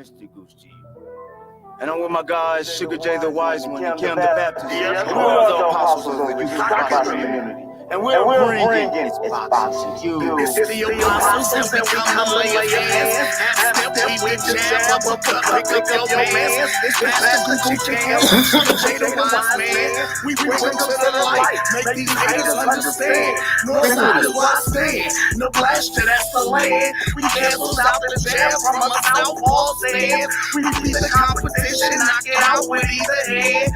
Wednesday Goose to you. And I'm with my guys, Sugar J the Wise One, and Cam the Baptist, and we are the apostles of the youth boxing community. And we're bringing it's boxing to you. It's the apostles and we come to lay your hands. Half step, we the jab, uppercut, pick up your man. It's Pastor Gucci Cam, Sugar J the Wise Man. We bring them to the light, make these haters understand. Northside is where I stand, no Nebraska, that's the land. We cancel out the jab from a southpaw stand. We beat the competition, knock it out with either hand.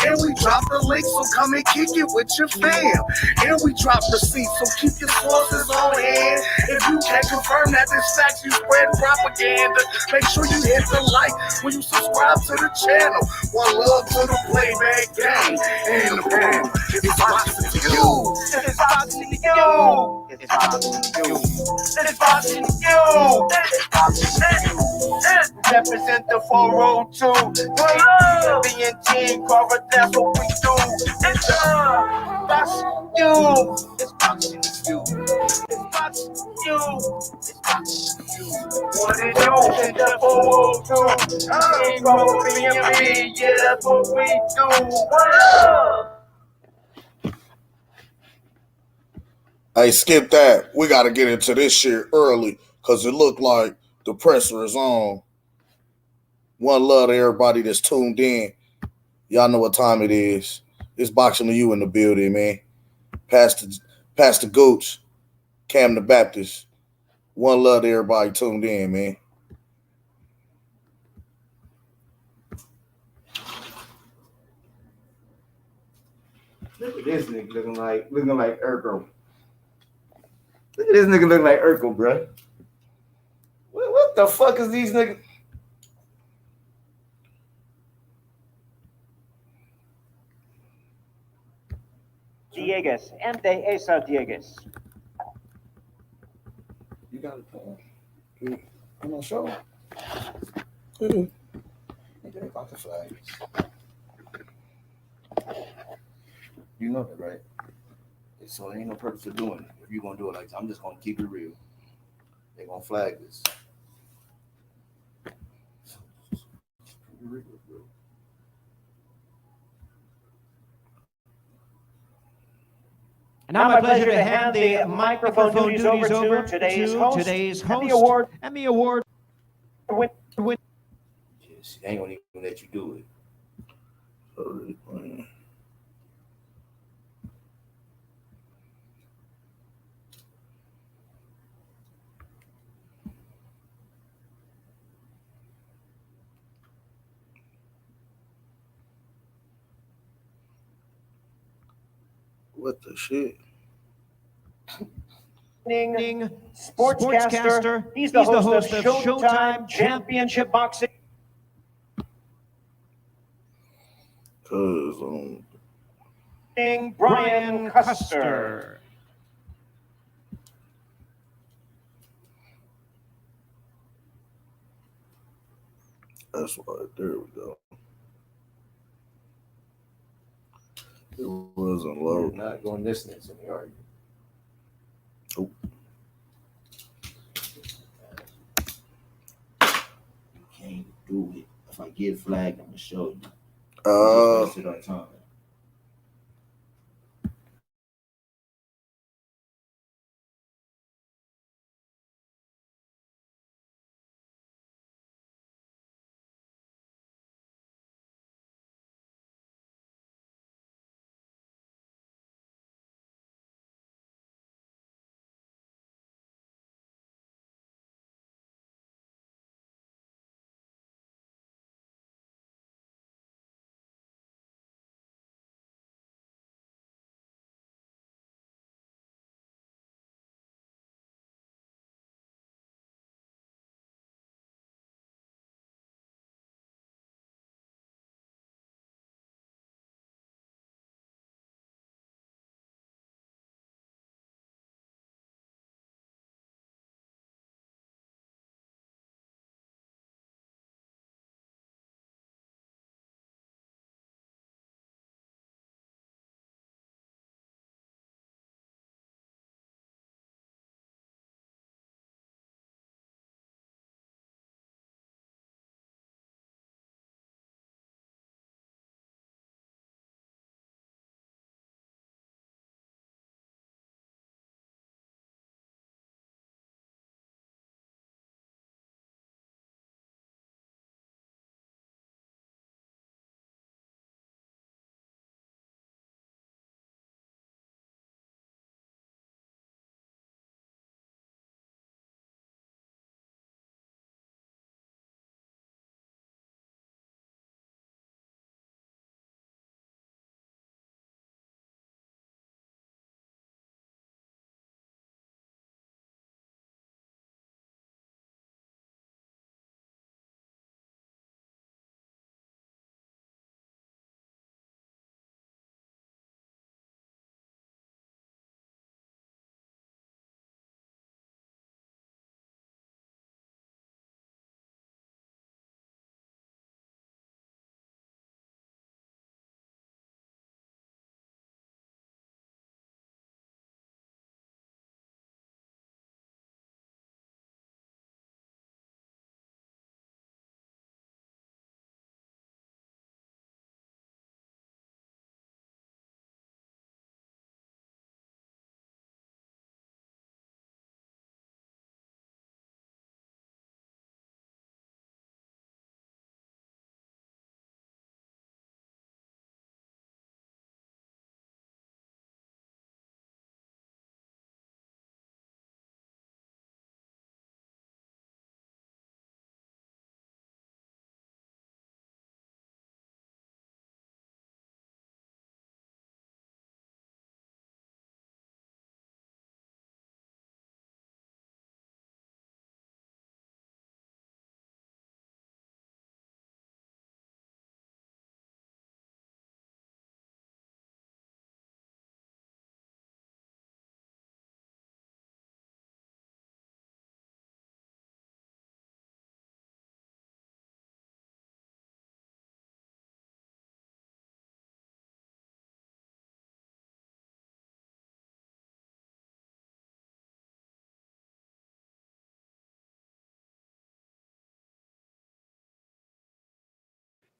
And we drop the link, so come and kick it with your fam. And we drop receipts, so keep your sources on hand. If you can't confirm that this facts, you spread propaganda. Make sure you hit the like when you subscribe to the channel. One love to the playback gang and the panel. It's boxing to you. It's boxing to you. It's boxing to you. It's boxing to you. It's boxing to you. Represent the 402. Being Team Crawford, that's what we do. It's boxing you. It's boxing you. It's boxing you. It's boxing you. What it do? It's the 402. Team Crawford, BMB, yeah, that's what we do. What up? Hey, skip that. We got to get into this shit early because it looked like the presser is on. One love to everybody that's tuned in. Y'all know what time it is. It's boxing to you in the building, man. Pastor Gooch, Cam the Baptist. One love to everybody tuned in, man. Look at this nigga looking like Urkel. Look at this nigga looking like Urkel, bro. What the fuck is these niggas? Diegues, ante esa Diegues. You got it, I'm not sure. Nigga, they about to flag. You know that, right? So there ain't no purpose of doing it. If you're gonna do it like this, I'm just gonna keep it real. They're gonna flag this. And now my pleasure to hand the microphone duties over to today's host and the award winner. Yes, they ain't gonna even let you do it. What the shit? Sportscaster. He's the host of Showtime Championship Boxing. Brian Custer. That's right. There we go. It wasn't low. You're not going distance in the argument. Oh. You can't do it. If I get flagged, I'm gonna show you. We just wasted our time.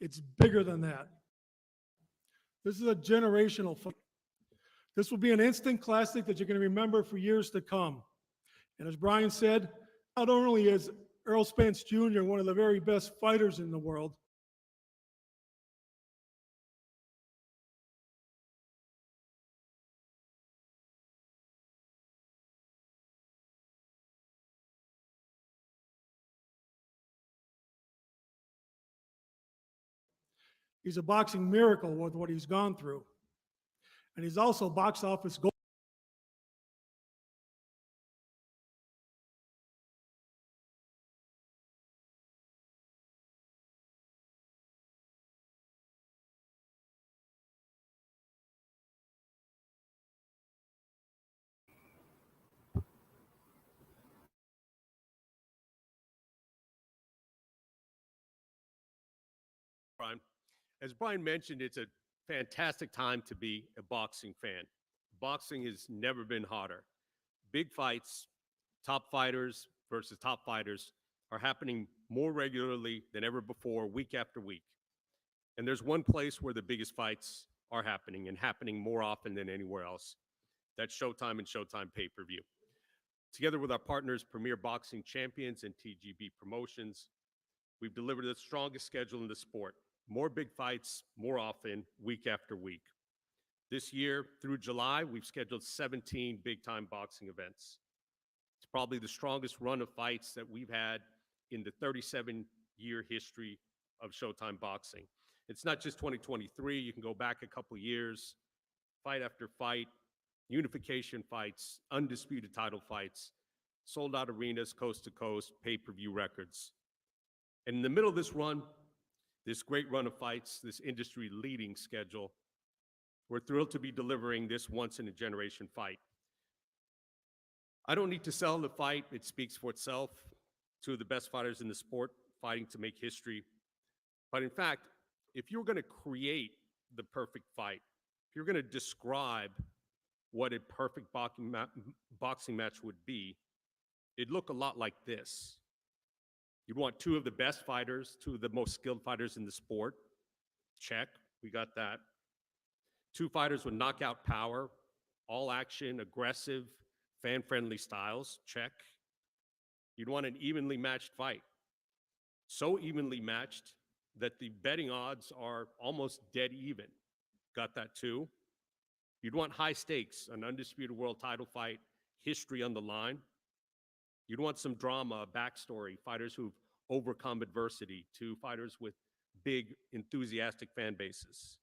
It's bigger than that. This is a generational fight. This will be an instant classic that you're going to remember for years to come. And as Brian said, not only is Earl Spence Jr. one of the very best fighters in the world, he's a boxing miracle with what he's gone through. And he's also box office gold. Brian. As Brian mentioned, it's a fantastic time to be a boxing fan. Boxing has never been hotter. Big fights, top fighters versus top fighters are happening more regularly than ever before, week after week. And there's one place where the biggest fights are happening and happening more often than anywhere else. That's Showtime and Showtime pay-per-view. Together with our partners, Premier Boxing Champions and TGB Promotions, we've delivered the strongest schedule in the sport. More big fights, more often, week after week. This year, through July, we've scheduled 17 big-time boxing events. It's probably the strongest run of fights that we've had in the 37-year history of Showtime Boxing. It's not just 2023. You can go back a couple years, fight after fight, unification fights, undisputed title fights, sold-out arenas, coast-to-coast, pay-per-view records. And in the middle of this run, this great run of fights, this industry-leading schedule, we're thrilled to be delivering this once-in-a-generation fight. I don't need to sell the fight. It speaks for itself. Two of the best fighters in the sport fighting to make history. But in fact, if you're going to create the perfect fight, if you're going to describe what a perfect boxing match would be, it'd look a lot like this. You'd want two of the best fighters, two of the most skilled fighters in the sport. Check, we got that. Two fighters with knockout power, all action, aggressive, fan-friendly styles. Check. You'd want an evenly matched fight. So evenly matched that the betting odds are almost dead even. Got that too. You'd want high stakes, an undisputed world title fight, history on the line. You'd want some drama, backstory, fighters who've overcome adversity, two fighters with big, enthusiastic fan bases.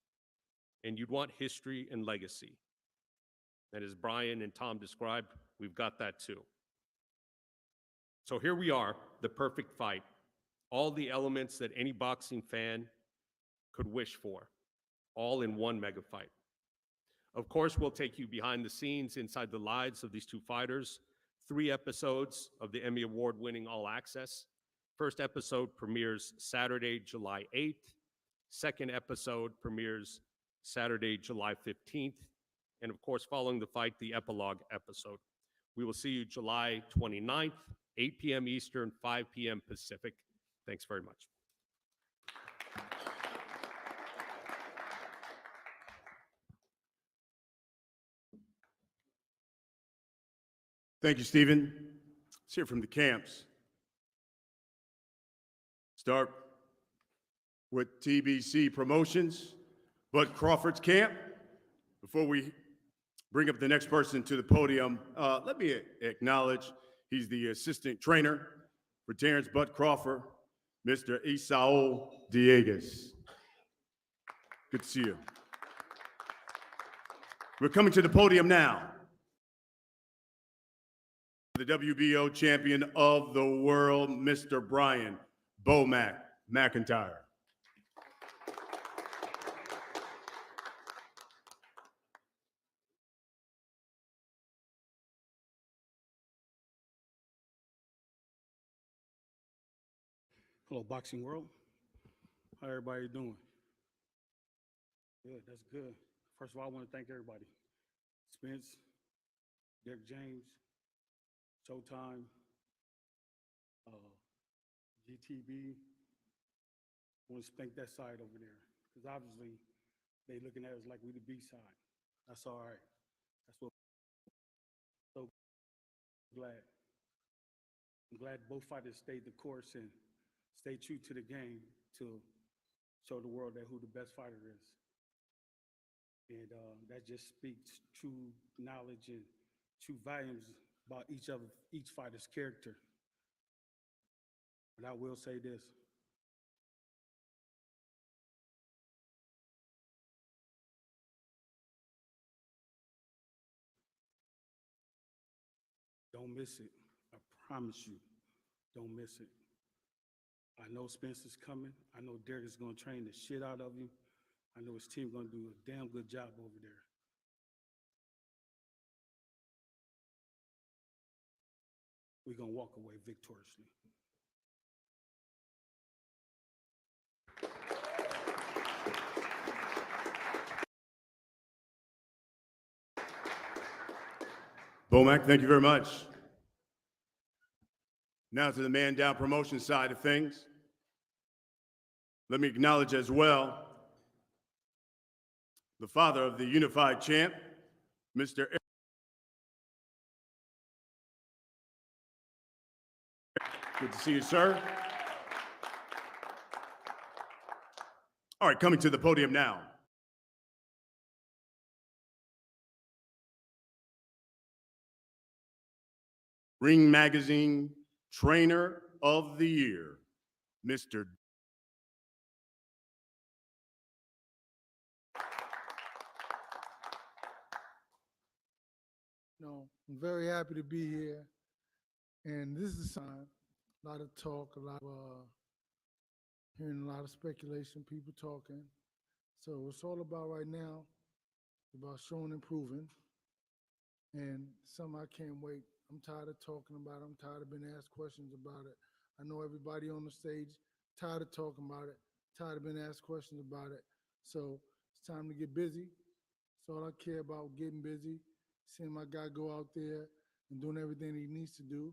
And you'd want history and legacy. And as Brian and Tom described, we've got that too. So here we are, the perfect fight. All the elements that any boxing fan could wish for, all in one mega fight. Of course, we'll take you behind the scenes inside the lives of these two fighters. 3 episodes of the Emmy Award-winning All Access. First episode premieres Saturday, July 8th. Second episode premieres Saturday, July 15th. And of course, following the fight, the epilogue episode. We will see you July 29th, 8 p.m. Eastern, 5 p.m. Pacific. Thanks very much. Thank you, Stephen. Let's hear from the camps. Start with TBC Promotions, but Crawford's camp. Before we bring up the next person to the podium, let me acknowledge he's the assistant trainer for Terrence Bud Crawford, Mr. Isaú Diegues. Good to see you. We're coming to the podium now. The WBO champion of the world, Mr. Brian Bomac McIntyre. Hello, boxing world. How everybody doing? Good, that's good. First of all, I want to thank everybody. Spence, Derek James, Showtime, GTB, want to spank that side over there. Because obviously, they looking at us like we the B side. That's all right. That's what I'm so glad. I'm glad both fighters stayed the course and stayed true to the game to show the world that who the best fighter is. And that just speaks true knowledge and true volumes about each fighter's character. But I will say this. Don't miss it. I promise you, don't miss it. I know Spence is coming. I know Derek is going to train the shit out of you. I know his team going to do a damn good job over there. We're going to walk away victoriously. Bomac, thank you very much. Now to the man down promotion side of things. Let me acknowledge as well the father of the unified champ, Mr. Good to see you, sir. All right, coming to the podium now. Ring Magazine Trainer of the Year, Mr. No, I'm very happy to be here. And this is a sign, a lot of talk, a lot of hearing a lot of speculation, people talking. So it's all about right now, about showing and proving. And something I can't wait. I'm tired of talking about it. I'm tired of being asked questions about it. I know everybody on the stage tired of talking about it, tired of being asked questions about it. So it's time to get busy. That's all I care about, getting busy, seeing my guy go out there and doing everything he needs to do.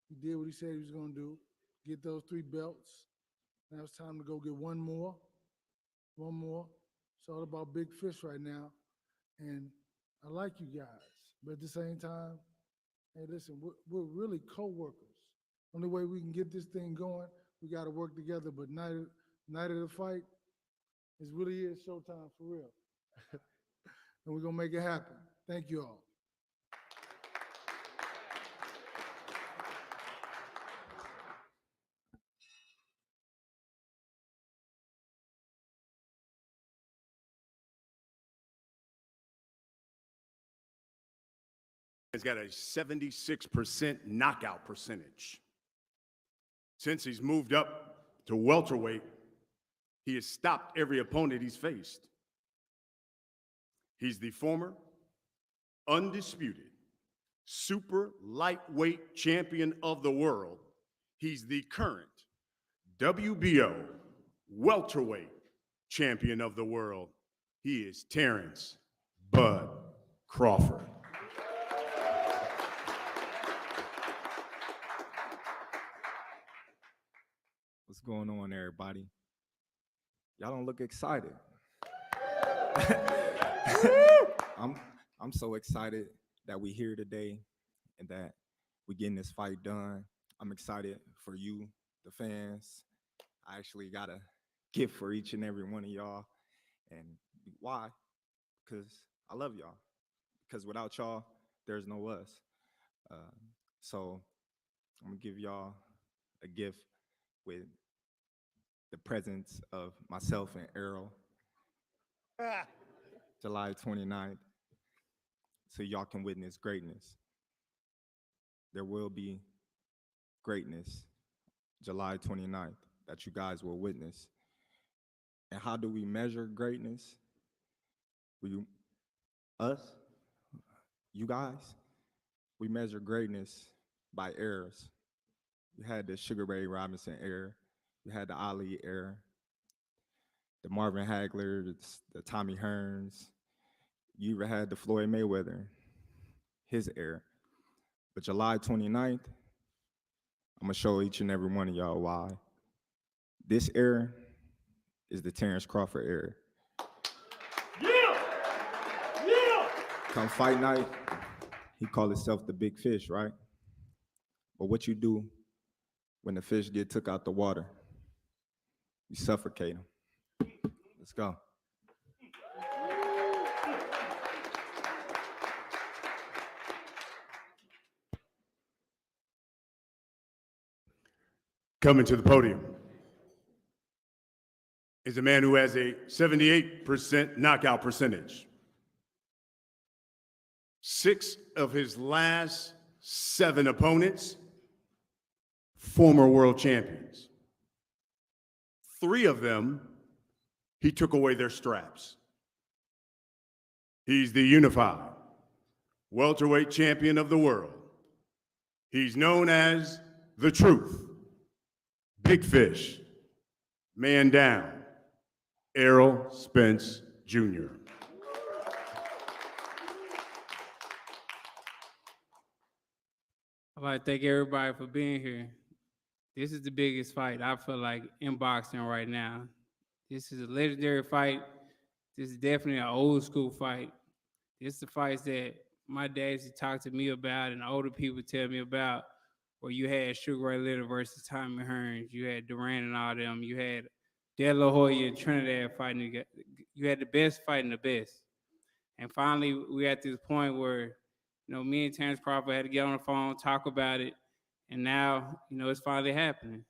He did what he said he was going to do, get those 3 belts. Now it's time to go get one more. It's all about big fish right now. And I like you guys, but at the same time, hey, listen, we're really co-workers. Only way we can get this thing going, we got to work together. But night of the fight, it really is showtime for real. And we're going to make it happen. Thank you all. He's got a 76% knockout percentage. Since he's moved up to welterweight, he has stopped every opponent he's faced. He's the former undisputed super lightweight champion of the world. He's the current WBO welterweight champion of the world. He is Terrence Bud Crawford. What's going on, everybody? Y'all don't look excited. I'm so excited that we're here today and that we're getting this fight done. I'm excited for you, the fans. I actually got a gift for each and every one of y'all. And why? Because I love y'all. Because without y'all, there's no us. So I'm gonna give y'all a gift with the presence of myself and Errol, July 29th, so y'all can witness greatness. There will be greatness July 29th that you guys will witness. And how do we measure greatness? Us, you guys, we measure greatness by eras. We had the Sugar Ray Robinson era. We had the Ali era, the Marvin Hagler, the Tommy Hearns. You even had the Floyd Mayweather, his era. But July 29th, I'm gonna show each and every one of y'all why. This era is the Terrence Crawford era. Come fight night, he called himself the big fish, right? But what you do when the fish get took out the water? You suffocate him. Let's go. Coming to the podium is a man who has a 78% knockout percentage. 6 of his last 7 opponents, former world champions. 3 of them, he took away their straps. He's the unified welterweight champion of the world. He's known as the Truth. Big Fish, man down, Errol Spence Jr. I'd like to thank everybody for being here. This is the biggest fight I feel like in boxing right now. This is a legendary fight. This is definitely an old school fight. This is the fights that my dad used to talk to me about and older people tell me about, where you had Sugar Ray Leonard versus Tommy Hearns, you had Duran and all them, you had De La Hoya and Trinidad fighting. You had the best fighting the best. And finally, we at this point where, me and Terrence Crawford had to get on the phone, talk about it, and now, it's finally happening.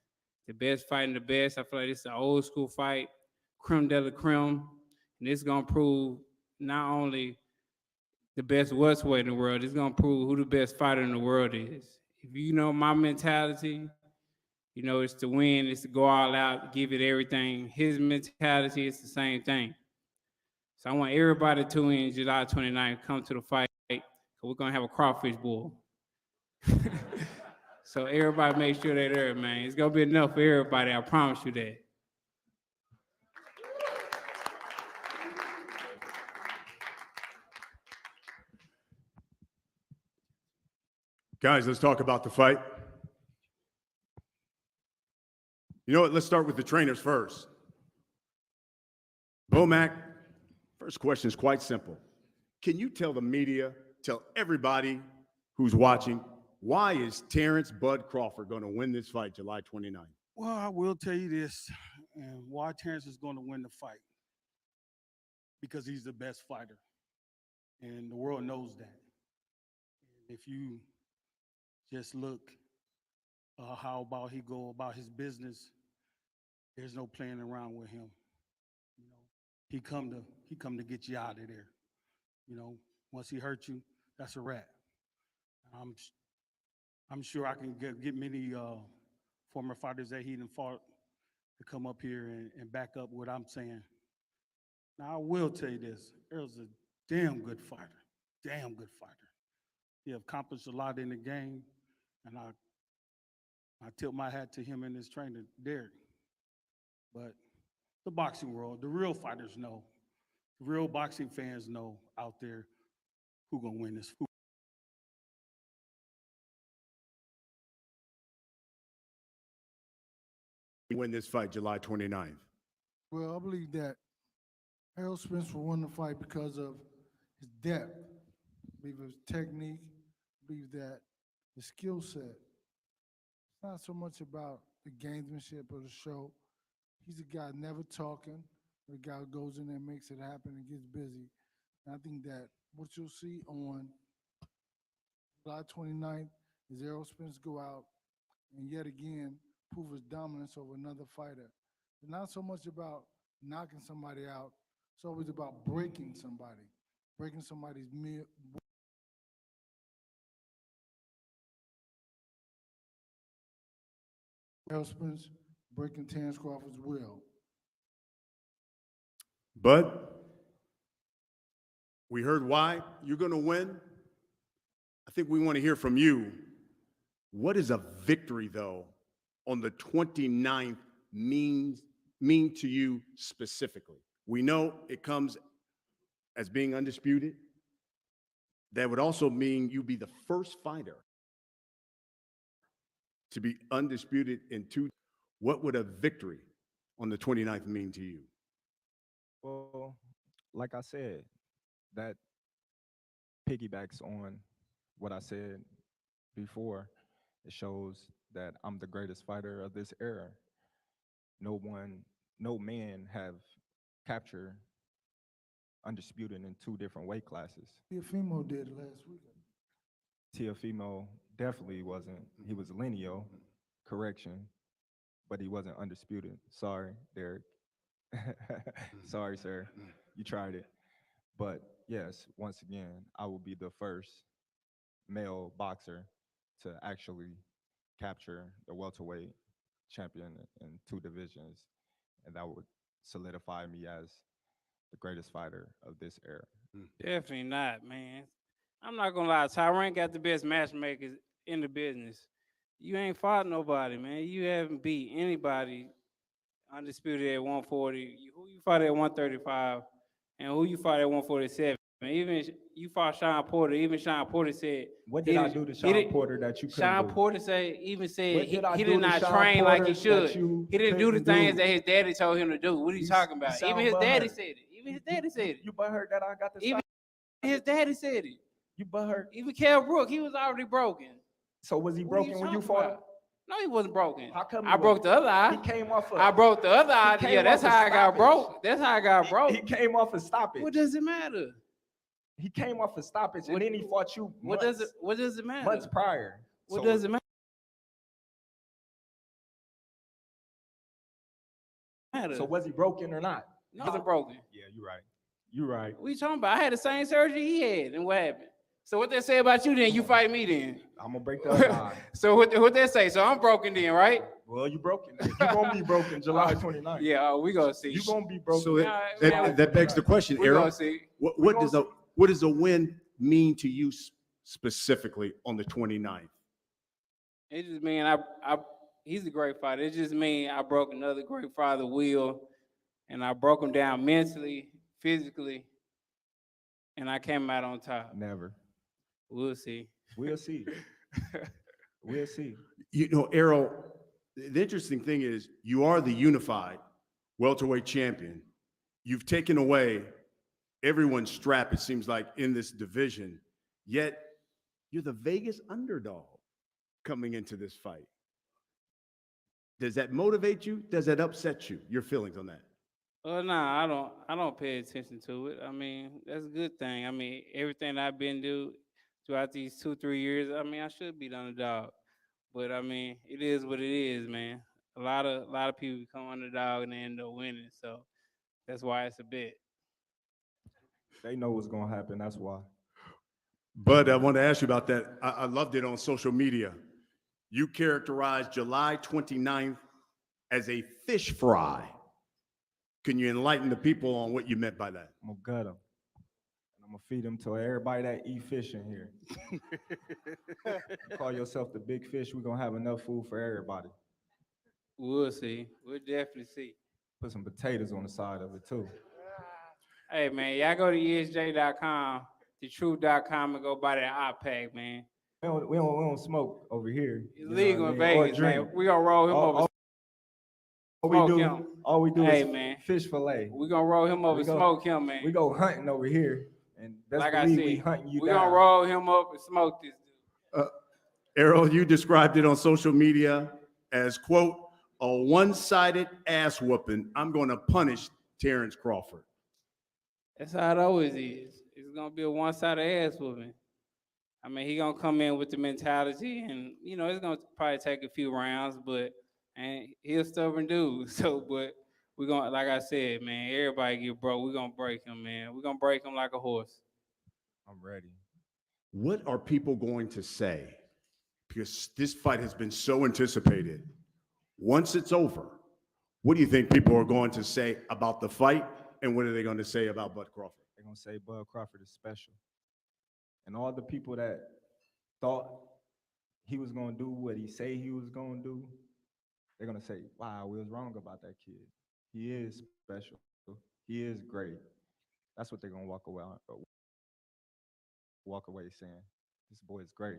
The best fighting the best. I feel like this is an old school fight, creme de la creme, and this is gonna prove not only the best welterweight in the world, it's gonna prove who the best fighter in the world is. If you know my mentality, it's to win, it's to go all out, give it everything. His mentality is the same thing. So I want everybody to tune in July 29th, come to the fight, because we're going to have a crawfish boil. So everybody make sure they're there, man. It's going to be enough for everybody, I promise you that. Guys, let's talk about the fight. You know what? Let's start with the trainers first. Bomac, first question is quite simple. Can you tell the media, tell everybody who's watching, why is Terrence Bud Crawford going to win this fight July 29th? Well, I will tell you this, and why Terrence is going to win the fight. Because he's the best fighter, and the world knows that. If you just look how about he go about his business, there's no playing around with him. He come to get you out of there. Once he hurt you, that's a wrap. I'm sure I can get many former fighters that he done fought to come up here and back up what I'm saying. Now, I will tell you this, Errol's a damn good fighter, damn good fighter. He accomplished a lot in the game, and I tilt my hat to him and his trainer, Derek. But the boxing world, the real fighters know, the real boxing fans know out there who's gonna win this. Win this fight July 29th. Well, I believe that Errol Spence will win the fight because of his depth. I believe his technique. I believe that his skill set. It's not so much about the gamesmanship of the show. He's a guy never talking, the guy who goes in there and makes it happen and gets busy. And I think that what you'll see on July 29th is Errol Spence go out and yet again prove his dominance over another fighter. It's not so much about knocking somebody out, it's always about breaking somebody's Errol Spence breaking Terrence Crawford's will. But we heard why you're going to win. I think we want to hear from you. What is a victory, though, on the 29th mean to you specifically? We know it comes as being undisputed. That would also mean you be the first fighter to be undisputed in 2. What would a victory on the 29th mean to you? Well, like I said, that piggybacks on what I said before. It shows that I'm the greatest fighter of this era. No man have captured undisputed in two different weight classes. Teofimo did it last week. Teofimo definitely wasn't. He was lineal, correction, but he wasn't undisputed. Sorry, Derek. Sorry, sir. You tried it. But yes, once again, I will be the first male boxer to actually capture the welterweight champion in two divisions, and that would solidify me as the greatest fighter of this era. Definitely not, man. I'm not gonna lie, Tyrann got the best matchmakers in the business. You ain't fought nobody, man. You haven't beat anybody undisputed at 140. Who you fought at 135, and who you fought at 147. Even you fought Sean Porter. Even Sean Porter said, What did I do to Sean Porter that you couldn't Sean do? Porter even said What did I he do did to not Sean train like he Porter that should. you He didn't do the couldn't things do? that his daddy told him to do. What are you talking about? sound Even his daddy butthurt. said it. Even his daddy said it. You butthurt that I got the Even his daddy said it. You butthurt. Even Kell Brook, he was already broken. So was he What are broken when you talking fought him? about? No, he wasn't broken. How come I broke the other eye. He came off of. I broke the other eye. came Yeah, that's off how a I got stoppage. broke. That's how I got broke. He came off a stoppage. What does it matter? He came off a stoppage, and then he fought you What does it matter? months prior. What So does it matter? So was he broken or not? No, he wasn't broken. Yeah, you're right. You're right. What you talking about? I had the same surgery he had, and what happened? So what they say about you then? You fight me then? I'm gonna break the other eye. So what they say? So I'm broken then, right? Well, you broken. You gonna be broken July 29th. Yeah, we gonna see. You gonna be broken. So Yeah, that begs the question, we Errol. gonna see. What does a win mean to you specifically on the 29th? It just mean he's a great fighter. It just mean I broke another great fighter, Will, and I broke him down mentally, physically, and I came out on top. Never. We'll see. We'll see. We'll see. You know, Errol, the interesting thing is you are the unified welterweight champion. You've taken away everyone's strap, it seems like, in this division, yet you're the Vegas underdog coming into this fight. Does that motivate you? Does that upset you? Your feelings on that? No, I don't pay attention to it. I mean, that's a good thing. I mean, everything I've been throughout these 2-3 years, I mean, I should be the underdog. But I mean, it is what it is, man. A lot of people become underdog and they end up winning. So that's why it's a bet. They know what's gonna happen. That's why. But I want to ask you about that. I loved it on social media. You characterized July 29th as a fish fry. Can you enlighten the people on what you meant by that? I'm gonna gut them. And I'm gonna feed them to everybody that eat fish in here. You call yourself the big fish, we're gonna have enough food for everybody. We'll see. We'll definitely see. Put some potatoes on the side of it too. Hey, man, y'all go to ESJ.com, thetruth.com, and go buy that hot pack, man. We don't smoke over here. It's legal in what I mean? Or Vegas, man. drink. We gonna roll him over. All we do Hey, is man. fish fillet. We gonna roll him over, smoke him, man. We go hunting over here, and best Like I believe said, we hunting you we down. gonna roll him up and smoke this dude. Errol, you described it on social media as, quote, a one-sided ass whooping. I'm going to punish Terrence Crawford. That's how it always is. It's gonna be a one-sided ass whooping. I mean, he gonna come in with the mentality, and you know, it's gonna probably take a few rounds, but and he's a stubborn dude. So, but we're gonna, like I said, man, everybody get broke. We're gonna break him, man. We're gonna break him like a horse. I'm ready. What are people going to say? Because this fight has been so anticipated. Once it's over, what do you think people are going to say about the fight, and what are they going to say about Bud Crawford? They're gonna say Bud Crawford is special. And all the people that thought he was gonna do what he say he was gonna do, they're gonna say, wow, we was wrong about that kid. He is special. He is great. That's what they're gonna walk away saying. This boy is great.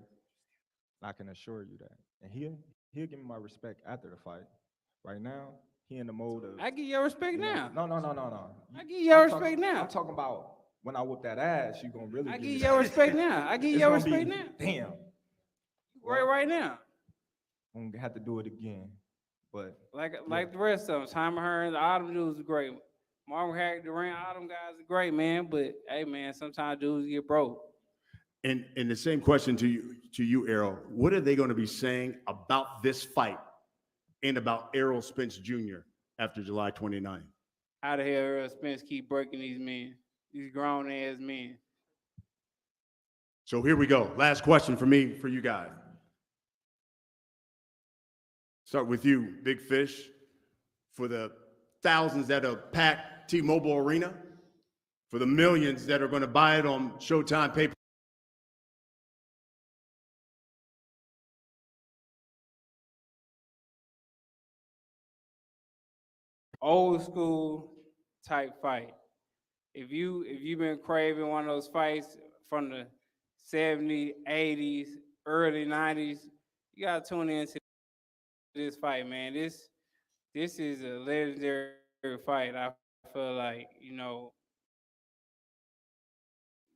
I can assure you that. And he'll give me my respect after the fight. Right now, he in the mode of. I give you respect you know, now. No. I give you respect now. I'm talking about when I whoop that ass, you gonna really I give give me you that. respect now. I give It's you gonna respect be, now. damn. Right now. I'm gonna have to do it again. But Like the rest of them, Simon Hearns, all them dudes are great. Marvin Harris, Durant, all them guys are great, man. But hey, man, sometimes dudes get broke. And the same question to you, Errol. What are they going to be saying about this fight and about Errol Spence Jr. after July 29th? How the hell Earl Spence keep breaking these men, these grown ass men? So here we go. Last question for me, for you guys. Start with you, Big Fish. For the thousands that have packed T-Mobile Arena, for the millions that are going to buy it on Showtime pay. Old school type fight. If you've been craving one of those fights from the 70s, 80s, early 90s, you gotta tune into this fight, man. This is a legendary fight. I feel like,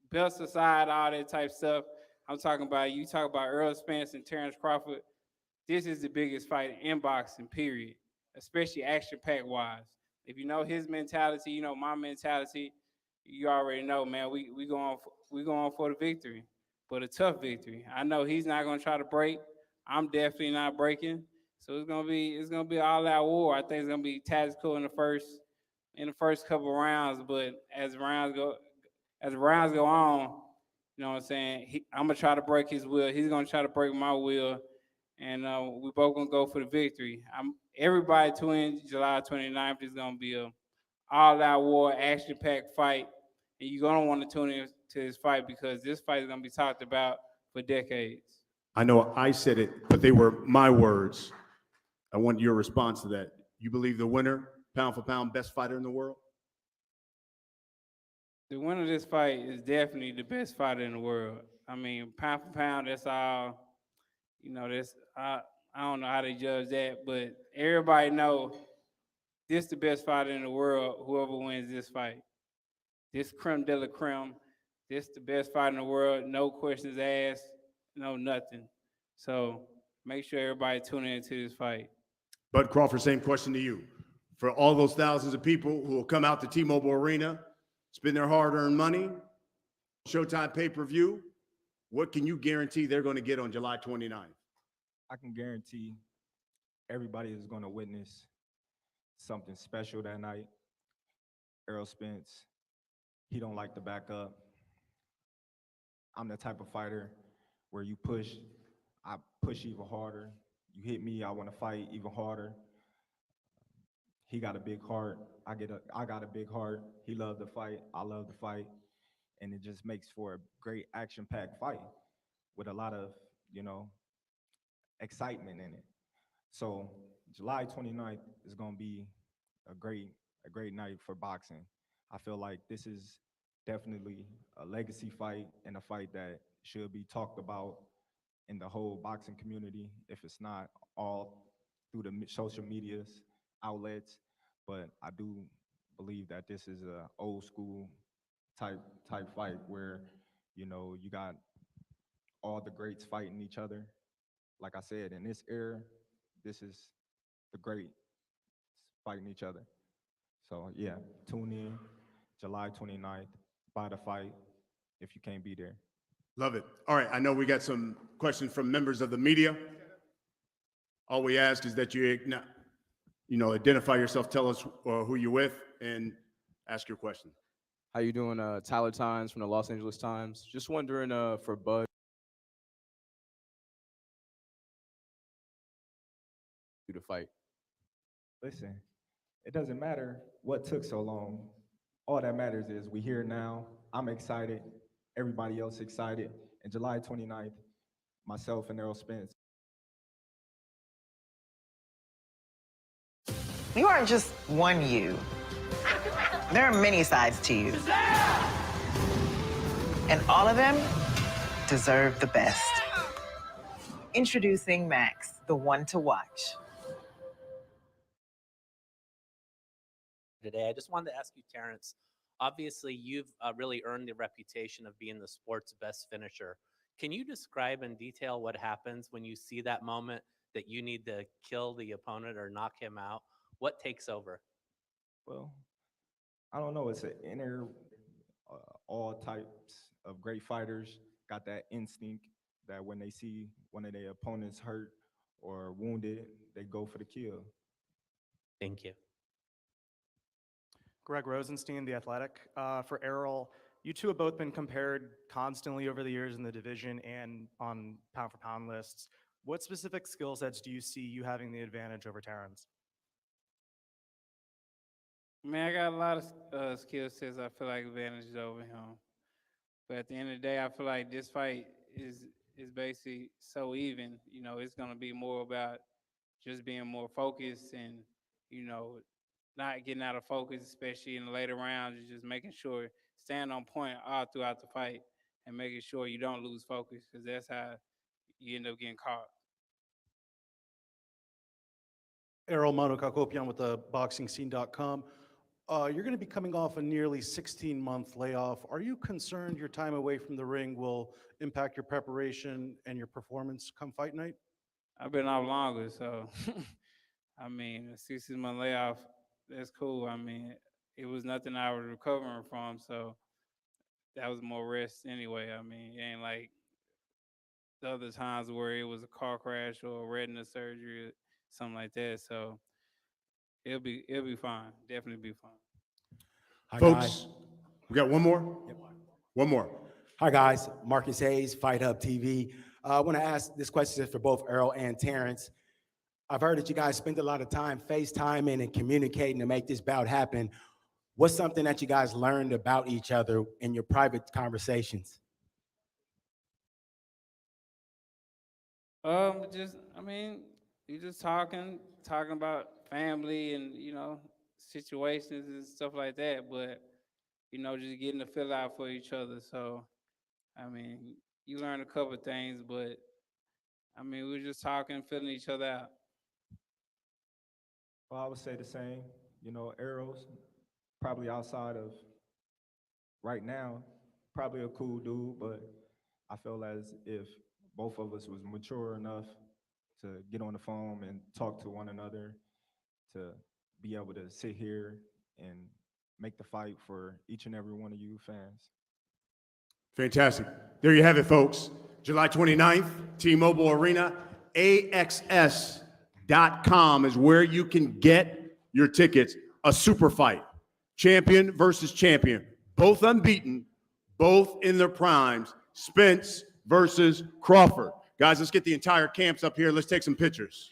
belts aside, all that type stuff. I'm talking about, you talk about Earl Spence and Terrence Crawford. This is the biggest fight in boxing, period. Especially action-packed wise. If you know his mentality, you know my mentality. You already know, man. We going for the victory, but a tough victory. I know he's not gonna try to break. I'm definitely not breaking. So it's gonna be an all-out war. I think it's gonna be tactical in the first couple rounds, but as rounds go on, you know what I'm saying? I'm gonna try to break his will. He's gonna try to break my will, and we both gonna go for the victory. Everybody tune in July 29th. Is gonna be a all-out war, action-packed fight, and you're gonna want to tune in to this fight because this fight is gonna be talked about for decades. I know I said it, but they were my words. I want your response to that. You believe the winner, pound for pound, best fighter in the world? The winner of this fight is definitely the best fighter in the world. I mean, pound for pound, that's all. I don't know how they judge that, but everybody know this the best fighter in the world. Whoever wins this fight, this creme de la creme, this the best fighter in the world. No questions asked, no nothing. So make sure everybody tune in to this fight. Bud Crawford, same question to you. For all those thousands of people who will come out to T-Mobile Arena, spend their hard-earned money, Showtime pay-per-view, what can you guarantee they're going to get on July 29th? I can guarantee everybody is going to witness something special that night. Errol Spence, he don't like to back up. I'm the type of fighter where you push, I push even harder. You hit me, I want to fight even harder. He got a big heart. I got a big heart. He loved to fight. I love to fight. And it just makes for a great action-packed fight with a lot of, excitement in it. So July 29th is going to be a great night for boxing. I feel like this is definitely a legacy fight and a fight that should be talked about in the whole boxing community, if it's not all through the social medias outlets. But I do believe that this is a old school type fight where, you got all the greats fighting each other. Like I said, in this era, this is the great fighting each other. So yeah, tune in July 29th, buy the fight if you can't be there. Love it. All right, I know we got some questions from members of the media. All we ask is that you identify yourself, tell us who you're with, and ask your question. How you doing? Tyler Tynes from the Los Angeles Times. Just wondering for Bud to fight. Listen, it doesn't matter what took so long. All that matters is we here now. I'm excited. Everybody else excited. And July 29th, myself and Errol Spence. You aren't just one you. There are many sides to you. And all of them deserve the best. Introducing Max, the one to watch. today. I just wanted to ask you, Terrence, obviously you've really earned the reputation of being the sport's best finisher. Can you describe in detail what happens when you see that moment that you need to kill the opponent or knock him out? What takes over? Well, I don't know. It's an inner, all types of great fighters got that instinct that when they see one of their opponents hurt or wounded, they go for the kill. Thank you. Greg Rosenstein, The Athletic. For Errol, you two have both been compared constantly over the years in the division and on pound-for-pound lists. What specific skill sets do you see you having the advantage over Terrence? Man, I got a lot of skill sets I feel like advantages over him. But at the end of the day, I feel like this fight is basically so even. You know, it's gonna be more about just being more focused and, you know, not getting out of focus, especially in the later rounds, and just making sure staying on point all throughout the fight and making sure you don't lose focus, because that's how you end up getting caught. Errol Monokakopian with the BoxingScene.com. You're going to be coming off a nearly 16-month layoff. Are you concerned your time away from the ring will impact your preparation and your performance come fight night? I've been off longer, so I mean, a 16-month layoff, that's cool. I mean, it was nothing I was recovering from, so that was more rest anyway. I mean, it ain't like the other times where it was a car crash or a retina surgery, or something like that. So it'll be fine. Definitely be fine. Hi, Folks, guys. we got one more? One more. Hi, guys. Marcus Hayes, Fight Hub TV. I want to ask this question for both Errol and Terrence. I've heard that you guys spend a lot of time FaceTiming and communicating to make this bout happen. What's something that you guys learned about each other in your private conversations? Just I mean, you just talking about family and, you know, situations and stuff like that. But, you know, just getting a feel out for each other. So, I mean, you learn a couple of things, but I mean, we were just talking, feeling each other out. Well, I would say the same. You know, Errol's probably outside of right now, probably a cool dude, but I feel as if both of us was mature enough to get on the phone and talk to one another, to be able to sit here and make the fight for each and every one of you fans. Fantastic. There you have it, folks. July 29th, T-Mobile Arena. AXS.com is where you can get your tickets. A super fight. Champion versus champion. Both unbeaten, both in their primes. Spence versus Crawford. Guys, let's get the entire camps up here. Let's take some pictures.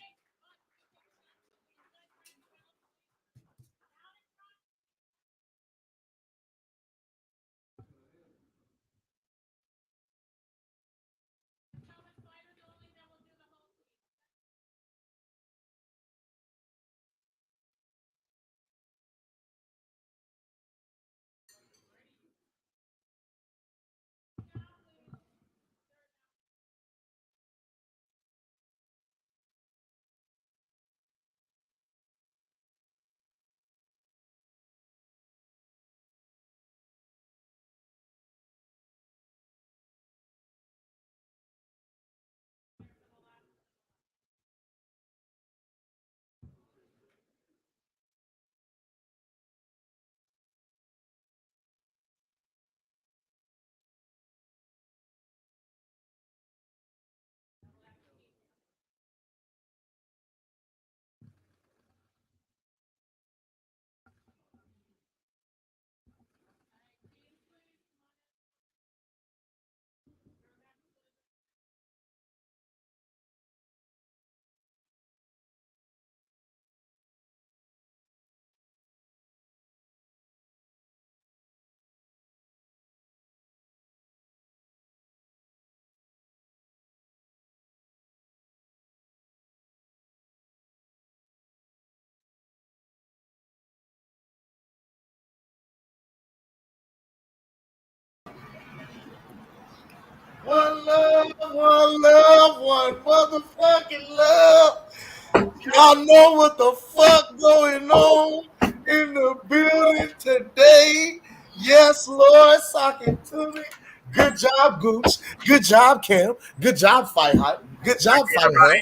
One love, one motherfucking love. Y'all know what the fuck going on. in the building today. Yes, Lord, sock it to me. Good job, Gooch. Good job, Cam. Good job, Fight Hut. Good job, Fight Hut.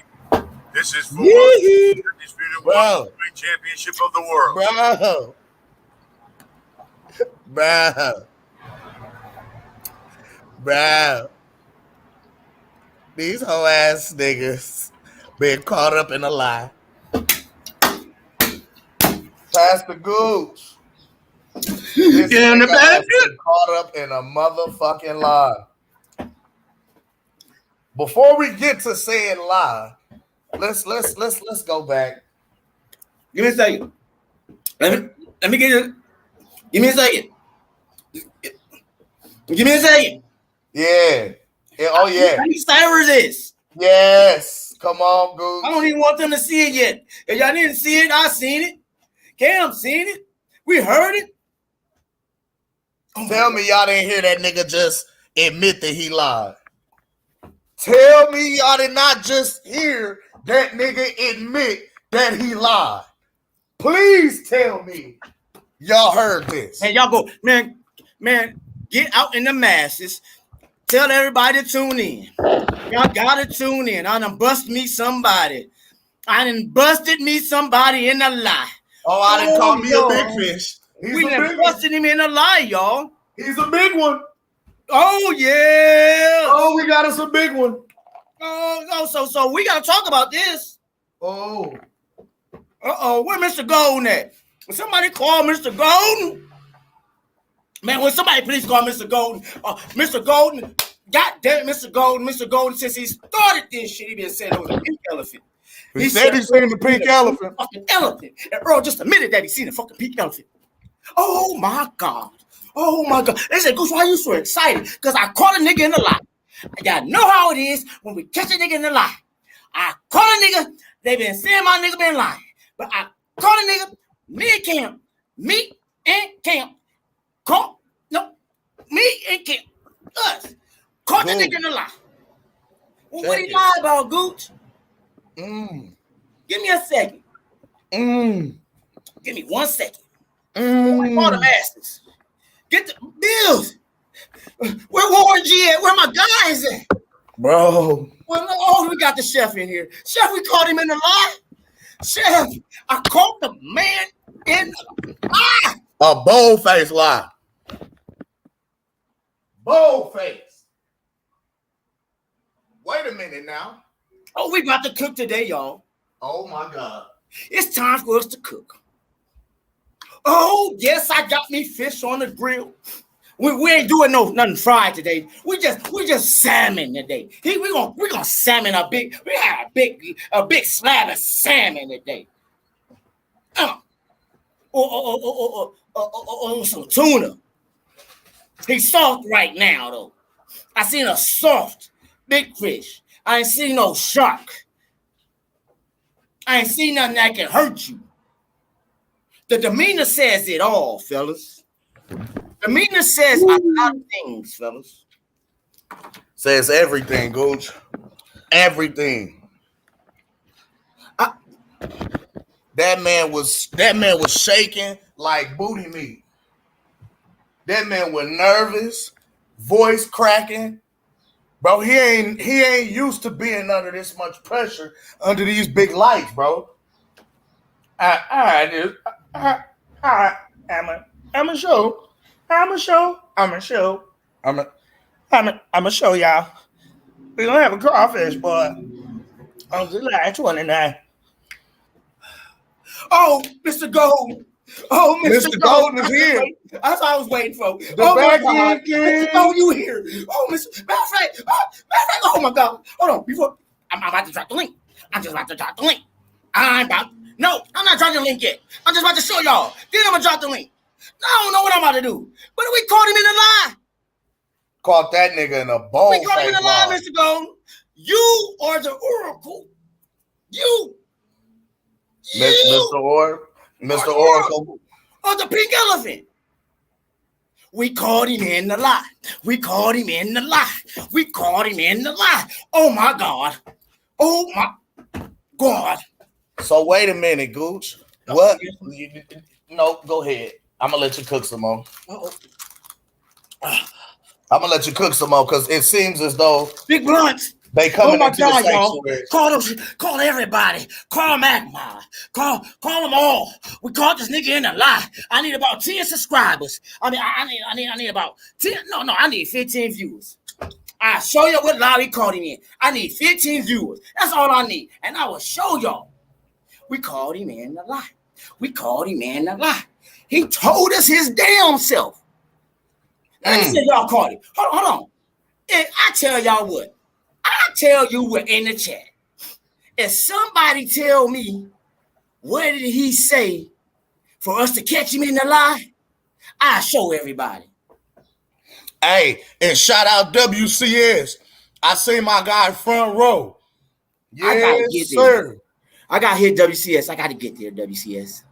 This is for Yee-hee. the Undisputed Bro. Welterweight Championship of the world. Bro. These hoe ass niggas been caught up in a lie. Pastor Gooch. This nigga has been caught up in a motherfucking lie. Before we get to saying lie, let's go back. Give me a second. Let me get it. Give me a second. Give me a second. Yeah. Oh yeah. How many cipher this? Yes. Come on, Gooch. I don't even want them to see it yet. If y'all didn't see it, I seen it. Cam seen it. We heard it. Tell me y'all didn't hear that nigga just admit that he lied. Tell me y'all did not just hear that nigga admit that he lied. Please tell me y'all heard this. And y'all go, man, get out in the masses. Tell everybody to tune in. Y'all gotta tune in. I done busted me somebody. I done busted me somebody in a lie. Oh, I done called me a big fish. We done busted him in a lie, y'all. He's a big one. Oh, yeah. Oh, we got us a big one. So we gotta talk about this. Oh. Where Mr. Golden at? Will somebody call Mr. Golden? Man, will somebody please call Mr. Golden? Mr. Golden, God damn it, Mr. Golden. Mr. Golden, since he started this shit, he been saying it was a pink elephant. He said he's seen the pink elephant. Fucking elephant. And Earl just admitted that he seen a fucking pink elephant. Oh my God. Oh my God. They said, Goose, why are you so excited? Because I caught a nigga in the lie. Y'all know how it is when we catch a nigga in the lie. I caught a nigga. They been saying my nigga been lying. But I caught a nigga. Me and Cam. Caught. No. Me and Cam. Us. Caught the nigga in the lie. Well, what he lie about, Gooch? Give me a second. Give me 1 second. All the masters. Get the bills. Where Warren G at? Where my guys at? Bro. Well, we got the chef in here. Chef, we caught him in the lie. Chef, I caught the man in the lie. A bold-faced lie. Bold-faced. Wait a minute now. Oh, we about to cook today, y'all. Oh, my God. It's time for us to cook. Oh, yes, I got me fish on the grill. We ain't doing nothing fried today. We just salmon today. We gonna salmon we had a big slab of salmon today. Some tuna. He's soft right now though. I seen a soft big fish. I ain't seen no shark. I ain't seen nothing that can hurt you. The demeanor says it all, fellas. Demeanor says a lot of things, fellas. Says everything, Gooch. Everything. That man was shaking like booty meat. That man was nervous, voice cracking. Bro, he ain't used to being under this much pressure under these big lights, bro. I'm a show y'all. We gonna have a crawfish, boy. On July 29. Oh, Mr. Golden. Oh, Mr. Golden is here. That's what I was waiting for. My God. God. Oh, you here. Oh, Mr. Matter of fact, oh my God. Hold on, before I'm about to drop the link. I'm not dropping the link yet. I'm just about to show y'all. Then I'm gonna drop the link. I don't know what I'm about to do. But we caught him in the lie. Caught that nigga in a bowl. We caught him in the lie, Mr. Golden. You are the oracle. Mr. Oracle. Of the pink elephant. We caught him in the lie. Oh my God. So wait a minute, Gooch. What? No, go ahead. I'm gonna let you cook some more. Uh-oh. I'm gonna let you cook some more because it seems as though Big Blunt. they coming into the y'all. sanctuary. Call everybody. Call Magma. Call them all. We caught this nigga in a lie. I need about 10 subscribers. I need about 10. No, I need 15 viewers. I'll show you what lie we caught him in. I need 15 viewers. That's all I need. And I will show y'all. We called him in a lie. We called him in a lie. He told us his damn self. Let me say y'all caught him. Hold on. I tell y'all what. I tell you what in the chat. If somebody tell me what did he say for us to catch him in the lie, I'll show everybody. Hey, and shout out WCS. I see my guy front row. Yes, sir. I got to hit WCS. I got to get there, WCS.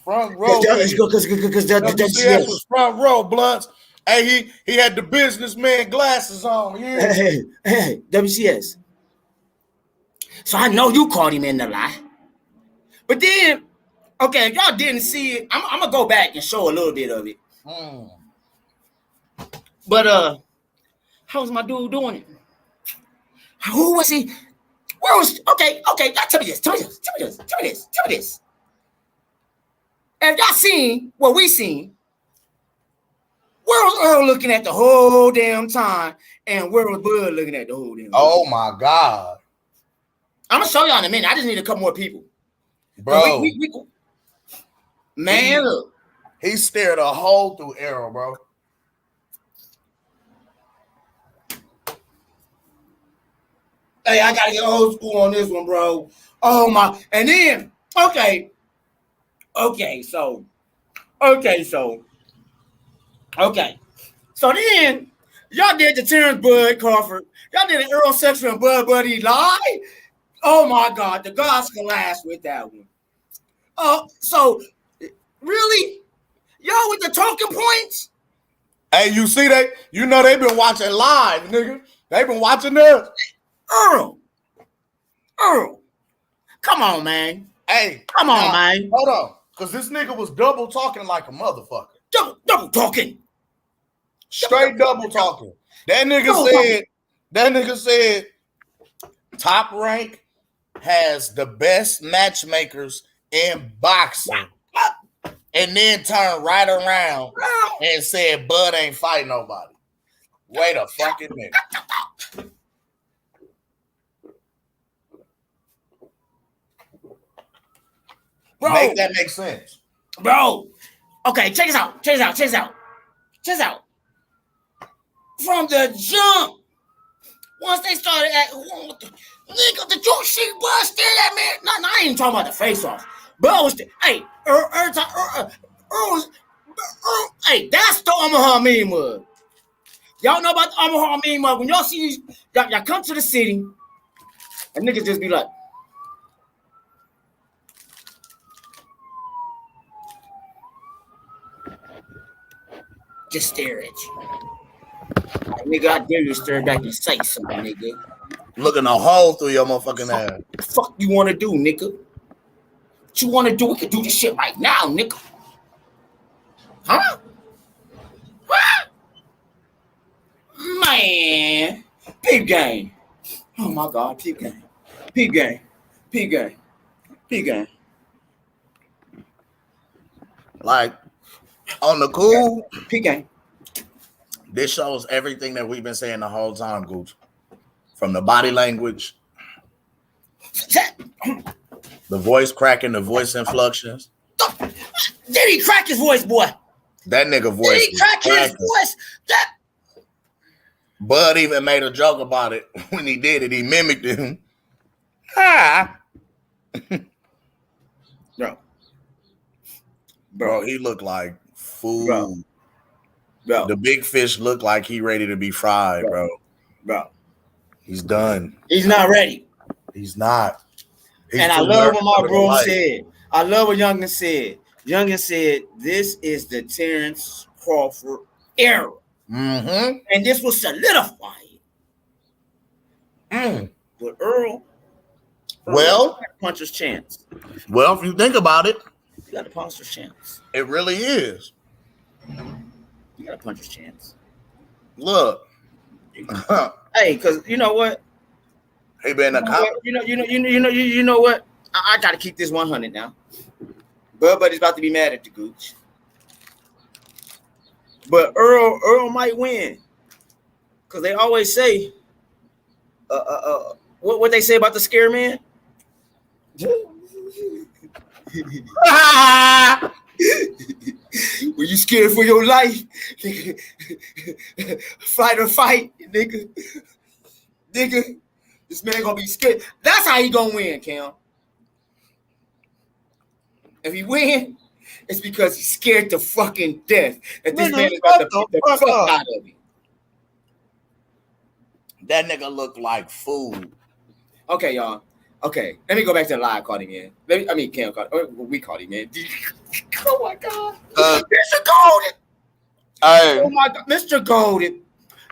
Front row. Because WCS was front row, Blunts. Hey, he had the businessman glasses on. Yeah. Hey, WCS. So I know you caught him in the lie. But then, okay, if y'all didn't see it, I'm going to go back and show a little bit of it. But how was my dude doing it? Who was he? Where was okay? Tell me this. If y'all seen what we seen, where was Earl looking at the whole damn time, and where was Bud looking at the whole damn time? Oh my God! I'm gonna show y'all in a minute. I just need a couple more people, bro. Man, look, he stared a hole through Errol, bro. Hey, I gotta get old school on this one, bro. Oh my! And then, okay. So then y'all did the Terrence Bud Crawford. Y'all did the Earl Sexton and Bud Buddy lie. Oh my God, the gods can last with that one. So really, y'all with the talking points? Hey, you see that? You know they've been watching live, nigga. They've been watching us. Earl, come on, man. Hey, come on, man. Hold on, because this nigga was double talking like a motherfucker. Double talking. Straight double talking. That nigga said Top Rank has the best matchmakers in boxing. And then turned right around and said Bud ain't fighting nobody. Wait a fucking minute. Bro, make that make sense. Bro. Okay, check this out. From the jump, once they started nigga, the joke shit was still that man. No, I ain't even talking about the face off. Bro was hey, hey, that's the Omaha meme mug. Y'all know about the Omaha meme mug. When y'all see these, y'all come to the city, and niggas just be like, just stare at you. Like, nigga, I dare you to stare back and say something, nigga. Looking a hole through your motherfucking ass. What the fuck you want to do, nigga? What you want to do? We can do this shit right now, nigga. Huh? Man. Peep game. Oh, my God. Peep game. Like, on the cool. Peep game. This shows everything that we've been saying the whole time, Gooch. From the body language, the voice cracking, the voice inflections. Did he crack his voice, boy? That nigga voice. Did he crack his voice? Bud even made a joke about it when he did it. He mimicked him. Ah. Bro, he looked like food. Bro. The big fish looked like he ready to be fried, bro. He's done. He's not ready. He's not. And I love what my bro said. I love what Youngin said. Youngin said, this is the Terrence Crawford era. Mm-hmm. And this was solidified. With Earl well, puncher's chance. Well, if you think about it, You got a puncher's chance. It really is. You got a puncher's chance. Look. Hey, because you know what? He been a cop. You know what? I got to keep this 100 now. Bud Buddy's about to be mad at the Gooch. But Earl might win. Because they always say, what they say about the scare man? When you scared for your life, nigga, fight or fight, nigga. Nigga, this man gonna be scared. That's how he gonna win, Cam. If he win, it's because he's scared to fucking death that this man is about to beat the fuck out of him. That nigga look like food. Okay, y'all. Okay, let me go back to the live call him in. Cam called him. We called him in. Oh my God. Mr. Golden. Oh my God. Mr. Golden.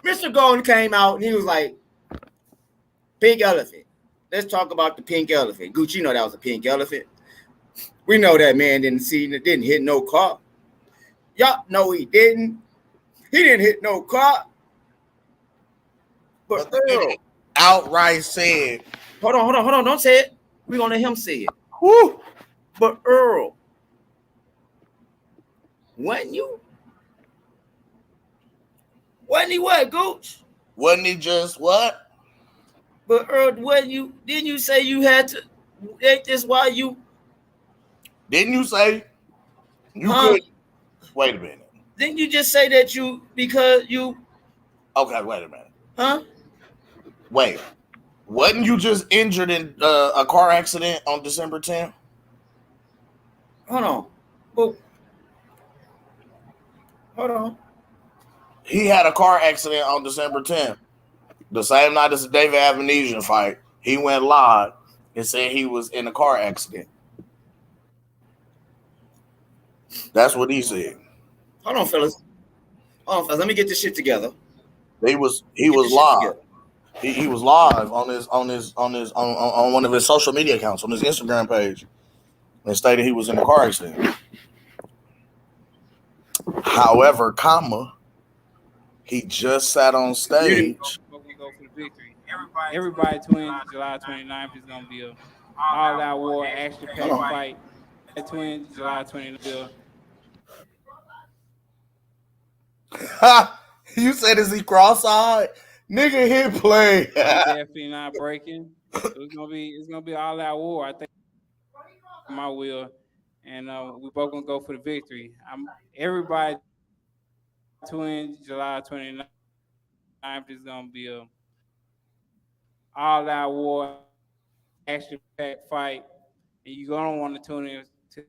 Mr. Golden came out and he was like, pink elephant. Let's talk about the pink elephant. Gucci, you know that was a pink elephant. We know that man didn't hit no car. Y'all know he didn't. He didn't hit no car. But Earl outright said, hold on. Don't say it. We're gonna let him say it. Woo! But Earl, wasn't he what, Gooch? Wasn't he just what? But Earl, didn't you say you had to take this while you? Didn't you say you could? Wait a minute. Didn't you just say that because you? Okay, wait a minute. Huh? Wait. Wasn't you just injured in a car accident on December 10th? Hold on. Oh. Hold on. He had a car accident on December 10th. The same night as the David Avenesian fight. He went live and said he was in a car accident. That's what he said. Hold on, fellas. Let me get this shit together. He was live. He was live on one of his social media accounts, on his Instagram page, and stated he was in a car accident. However, he just sat on stage. Everybody twins, July 29th is gonna be a all-out war, action-packed fight. Twins, July 29th. You said, is he cross-eyed? Nigga, hit play. Definitely not breaking. It's gonna be all out war. I think my will, and we both gonna go for the victory. Everybody twins, July 29th is gonna be a all out war, action packed fight, and you're gonna want to tune in to.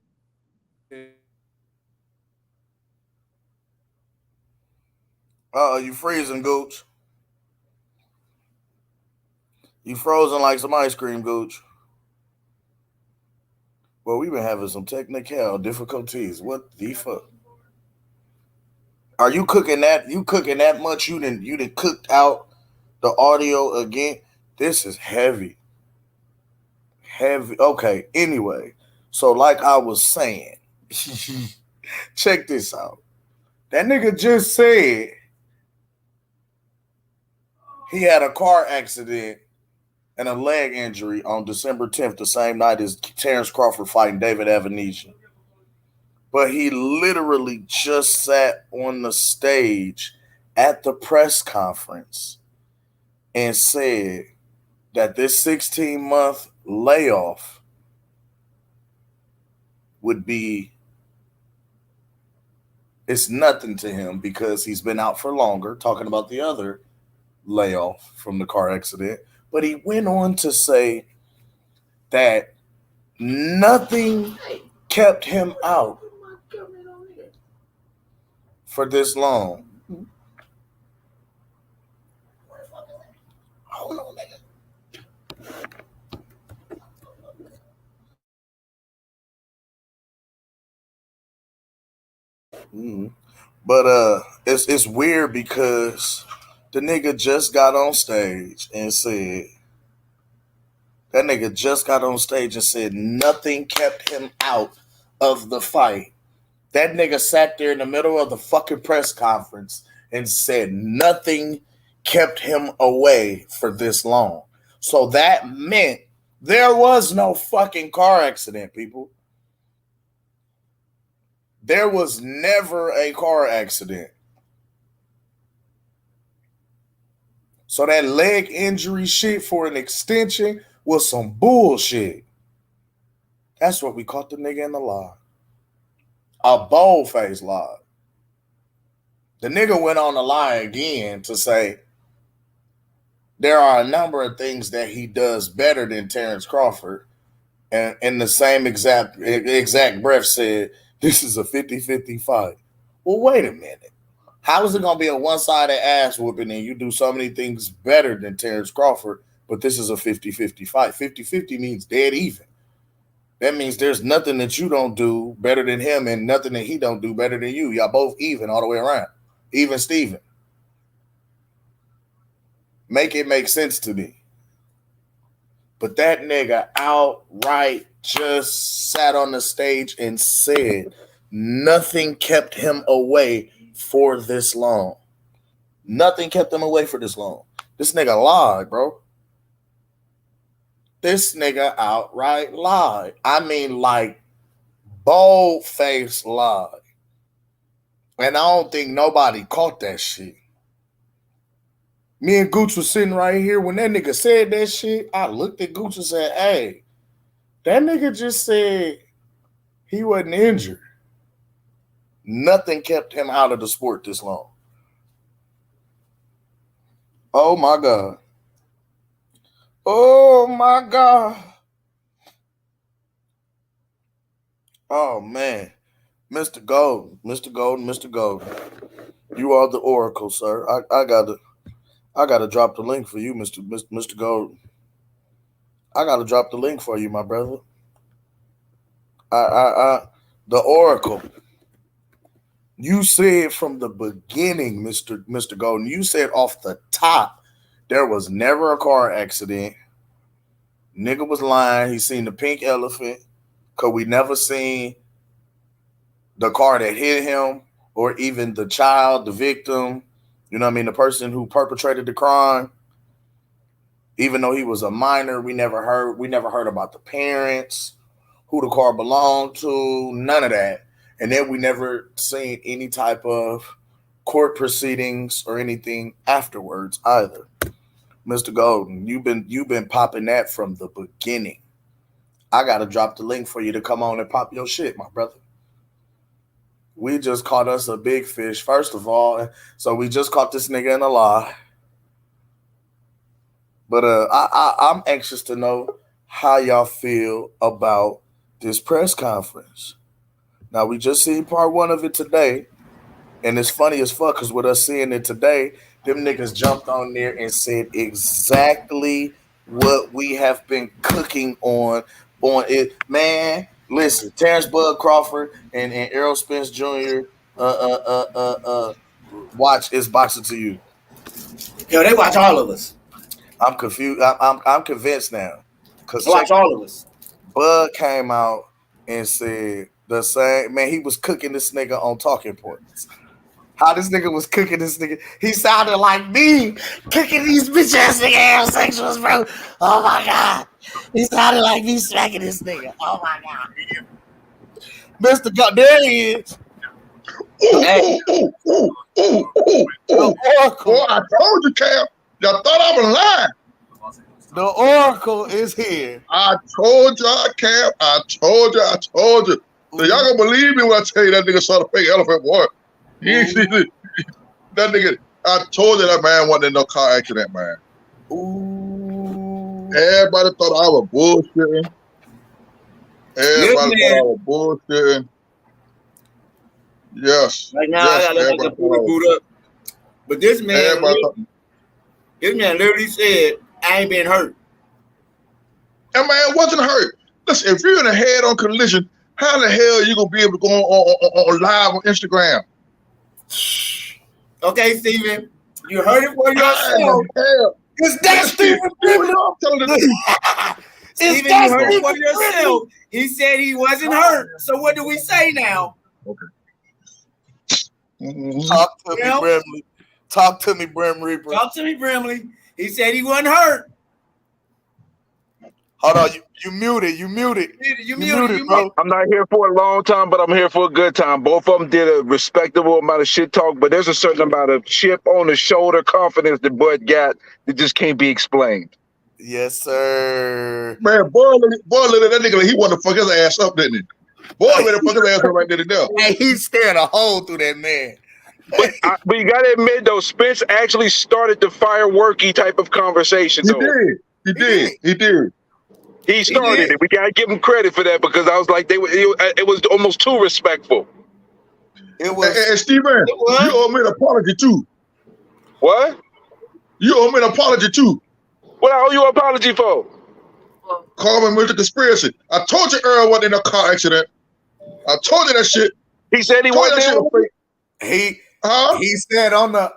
You freezing, Gooch. You frozen like some ice cream, Gooch. Well, we've been having some technical difficulties. What the fuck? Are you cooking that? You cooking that much? You didn't cooked out the audio again? This is heavy. Heavy. Okay, anyway. So like I was saying, check this out. That nigga just said he had a car accident and a leg injury on December 10th, the same night as Terrence Crawford fighting David Avenesian. But he literally just sat on the stage at the press conference and said that this 16-month layoff would be, it's nothing to him because he's been out for longer, talking about the other layoff from the car accident. But he went on to say that nothing kept him out for this long. Hold on, nigga. But it's weird because the nigga just got on stage and said, nothing kept him out of the fight, that nigga sat there in the middle of the fucking press conference and said nothing kept him away for this long. So that meant there was no fucking car accident, people. There was never a car accident. So that leg injury shit for an extension was some bullshit. That's what we caught the nigga in the lie. A bold-faced lie. The nigga went on the lie again to say there are a number of things that he does better than Terrence Crawford. And in the same exact breath said, this is a 50-50 fight. Well, wait a minute. How is it going to be a one-sided ass whooping and you do so many things better than Terrence Crawford, but this is a 50-50 fight? 50-50 means dead even. That means there's nothing that you don't do better than him and nothing that he don't do better than you. Y'all both even all the way around. Even Steven. Make it make sense to me. But that nigga outright just sat on the stage and said nothing kept him away for this long. Nothing kept him away for this long. This nigga lied, bro. This nigga outright lied. I mean, like, bold-faced lie. And I don't think nobody caught that shit. Me and Gooch was sitting right here. When that nigga said that shit, I looked at Gooch and said, hey, that nigga just said he wasn't injured. Nothing kept him out of the sport this long. Oh, my God. Oh, my God. Oh, man. Mr. Golden. You are the oracle, sir. I gotta drop the link for you, Mr. Golden. I gotta drop the link for you, my brother. The oracle. You said from the beginning, Mr. Golden, you said off the top, there was never a car accident. Nigga was lying. He seen the pink elephant because we never seen the car that hit him or even the child, the victim, you know what I mean, the person who perpetrated the crime. Even though he was a minor, we never heard about the parents, who the car belonged to, none of that. And then we never seen any type of court proceedings or anything afterwards either. Mr. Golden, you've been popping that from the beginning. I gotta drop the link for you to come on and pop your shit, my brother. We just caught us a big fish, first of all. So we just caught this nigga in a lie. But I'm anxious to know how y'all feel about this press conference. Now, we just seen part one of it today. And it's funny as fuck because with us seeing it today, them niggas jumped on there and said exactly what we have been cooking on it. Man, listen, Terrence Bud Crawford and Errol Spence Jr. Watch It's Boxing to You. Yo, they watch all of us. I'm confused. I'm convinced now. Because watch all of us. Bud came out and said the same. Man, he was cooking this nigga on Talking Points. How this nigga was cooking this nigga. He sounded like me cooking these bitch ass nigga homosexuals, bro. Oh my God. He sounded like me smacking this nigga. Oh my God. Mr. God, there he is. Boy, I told you, Cam. Y'all thought I was lying. The Oracle is here. I told y'all, Cam. I told you. So y'all gonna believe me when I tell you that nigga saw the fake elephant, boy. He ain't seen it. That nigga, I told you that man wasn't in no car accident, man. Ooh. Everybody thought I was bullshitting. Everybody thought I was bullshitting. Yes. Right now, I gotta let the boot up. But this man literally said, I ain't been hurt. And man wasn't hurt. Listen, if you're in a head-on collision, how the hell are you gonna be able to go on live on Instagram? Okay, Steven, you heard it for yourself. Is that Steven? I'm telling you. Steven, you heard it for yourself. He said he wasn't hurt. So what do we say now? Talk to me, Brimley. Talk to me, Brim Reaper. Talk to me, Brimley. He said he wasn't hurt. Hold on, you muted. You muted, bro. I'm not here for a long time, but I'm here for a good time. Both of them did a respectable amount of shit talk, but there's a certain amount of chip on the shoulder confidence that Bud got that just can't be explained. Yes, sir. Man, boy, that nigga, he wanted to fuck his ass up, didn't he? Boy, ready to fuck his ass up right there and there. Hey, he stared a hole through that man. But you gotta admit though, Spence actually started the fireworky type of conversation. He did. He started it. We gotta give him credit for that because I was like, it was almost too respectful. It was. And Steven, you owe me an apology too. What? You owe me an apology too. What I owe you an apology for? Calling me with the conspiracy. I told you Earl wasn't in a car accident. I told you that shit. He said he wasn't. He said on the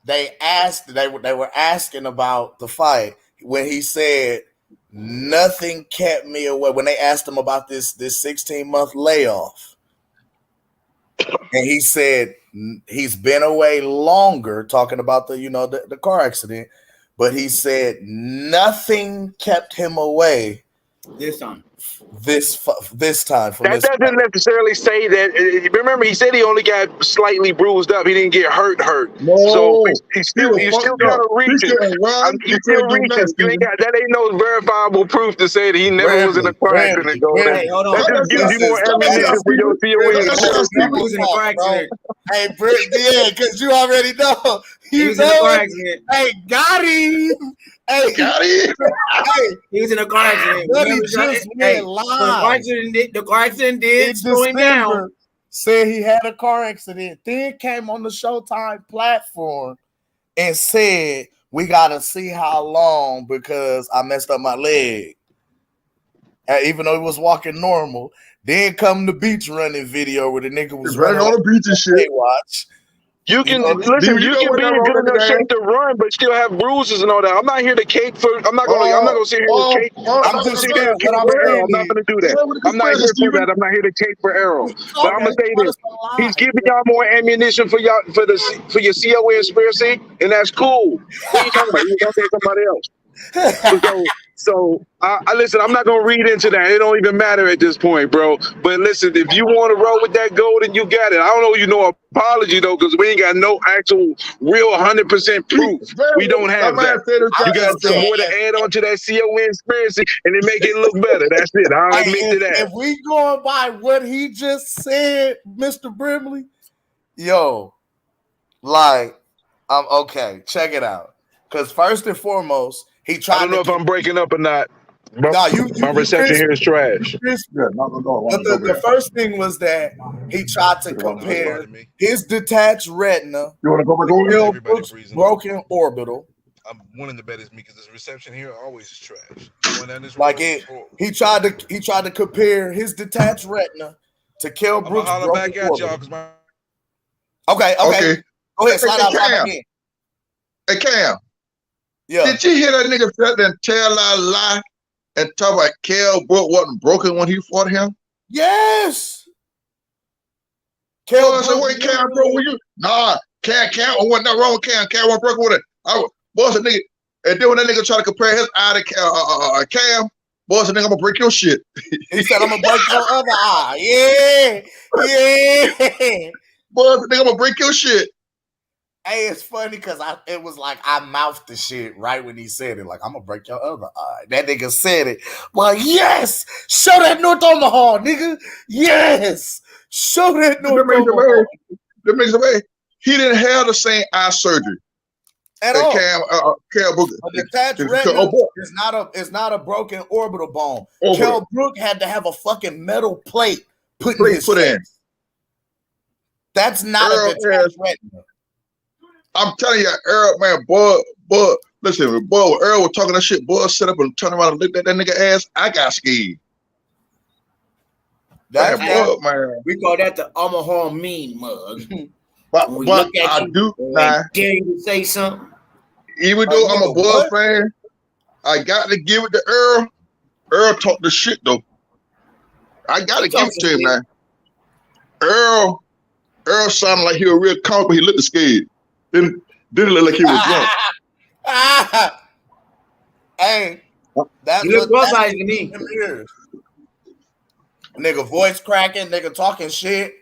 they were asking about the fight when he said nothing kept me away. When they asked him about this 16-month layoff, and he said he's been away longer, talking about the car accident, but he said nothing kept him away this time. This time. That doesn't necessarily say that. Remember, he said he only got slightly bruised up. He didn't get hurt. No, so he's still kind of reaching. He's still reaching. That ain't no verifiable proof to say that he never was in a car accident. That just gives you more ammunition for your theory. He was in a car accident. Hey, because you already know. He was in a car accident. Hey, got him. Hey, got him. Hey, he was in a car accident. The car accident did slow him down. Said he had a car accident. Then came on the Showtime platform and said, we got to see how long because I messed up my leg. Even though he was walking normal. Then come the beach running video where the nigga was running on the beach and shit. Watch. You can listen. You can be in good enough shape to run, but still have bruises and all that. I'm not here to cape for. I'm not gonna sit here and cape. I'm just here to cape for Errol. I'm not gonna do that. I'm not here for that. I'm not here to cape for Errol. But I'm gonna say this: he's giving y'all more ammunition for y'all for your COA conspiracy, and that's cool. What are you talking about? You gonna say somebody else? So I listen. I'm not gonna read into that. It don't even matter at this point, bro. But listen, if you want to roll with that goal, then you got it. I don't know apology though, because we ain't got no actual real 100% proof. We don't have that. You got some more to add on to that CON conspiracy, and it make it look better. That's it. I'll admit to that. If we going by what he just said, Mr. Brimley, I'm okay. Check it out. Because first and foremost, he tried. I don't know if I'm breaking up or not. My reception here is trash. The first thing was that he tried to compare his detached retina, Brooks' broken orbital. I'm wanting to bet it's me because this reception here always is trash. He tried to compare his detached retina to Kell Brooks' broken back at y'all orbital. Okay. Go ahead, slide out again. Hey, Cam. Yeah. Did you hear that nigga sit there and tell a lie and talk about Kell Brooks wasn't broken when he fought him? Yes. Kell said, wait, Cam, bro, were you? Nah, Cam, wasn't nothing wrong with Cam. Cam wasn't broken with it. Boss, a nigga, and then when that nigga try to compare his eye to Cam, boss, a nigga, I'm gonna break your shit. He said, I'm gonna break your other eye. Yeah. Boss, a nigga, I'm gonna break your shit. Hey, it's funny because it was like I mouthed the shit right when he said it. Like, I'm gonna break your other eye. That nigga said it. Well, yes! Show that North Omaha, nigga! Yes! Show that North Omaha. That makes it way. He didn't have the same eye surgery at all. Kell Brooks. A detached retina is not a broken orbital bone. Kell Brooks had to have a fucking metal plate put in his face. That's not a detached retina. I'm telling you, Earl, man, boy, listen, when Earl was talking that shit, boy, set up and turned around and looked at that nigga ass. I got scared. Man. We call that the Omaha mean mug. But I do dare you to say something. Even though I'm a Bulls fan, I got to give it to Earl. Earl talked the shit though. I gotta give it to him, man. Earl sounded like he was real calm, but he looked scared. Didn't look like he was drunk. Hey, that's You look what that's cross-eyed to me. them ears. Nigga voice cracking, nigga talking shit.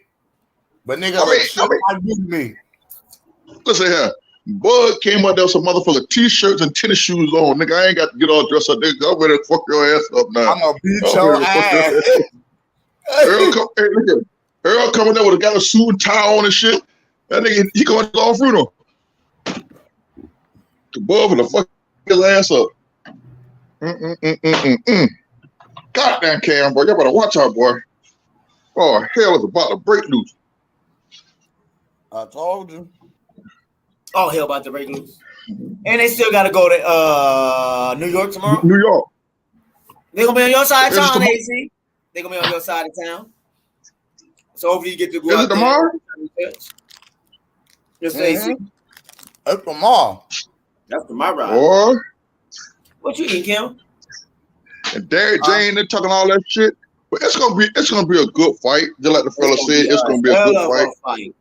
But nigga look shit like you to me. Listen here. Bud came out there with some motherfucker t-shirts and tennis shoes on. Nigga, I ain't got to get all dressed up. Nigga, I'm ready to fuck your ass up now. I'm gonna beat your ass. Earl coming there with a guy with a suit and tie on and shit. That nigga, he going all through them. The Bud for the fuck his ass up. Goddamn Cam, boy. Y'all better watch out, boy. Oh, hell is about to break loose. I told you. Oh, hell about to break loose. And they still got to go to New York tomorrow? New York. They're going to be on your side of town, AC. They're going to be on your side of town. So hopefully you get to go out Is it tomorrow? Yes, AC. It's tomorrow. That's tomorrow. Boy. What you eat, Kim? And Derrick Jane, they're talking all that shit. But it's gonna be a good fight. Just like the fella said, it's gonna be a good fight.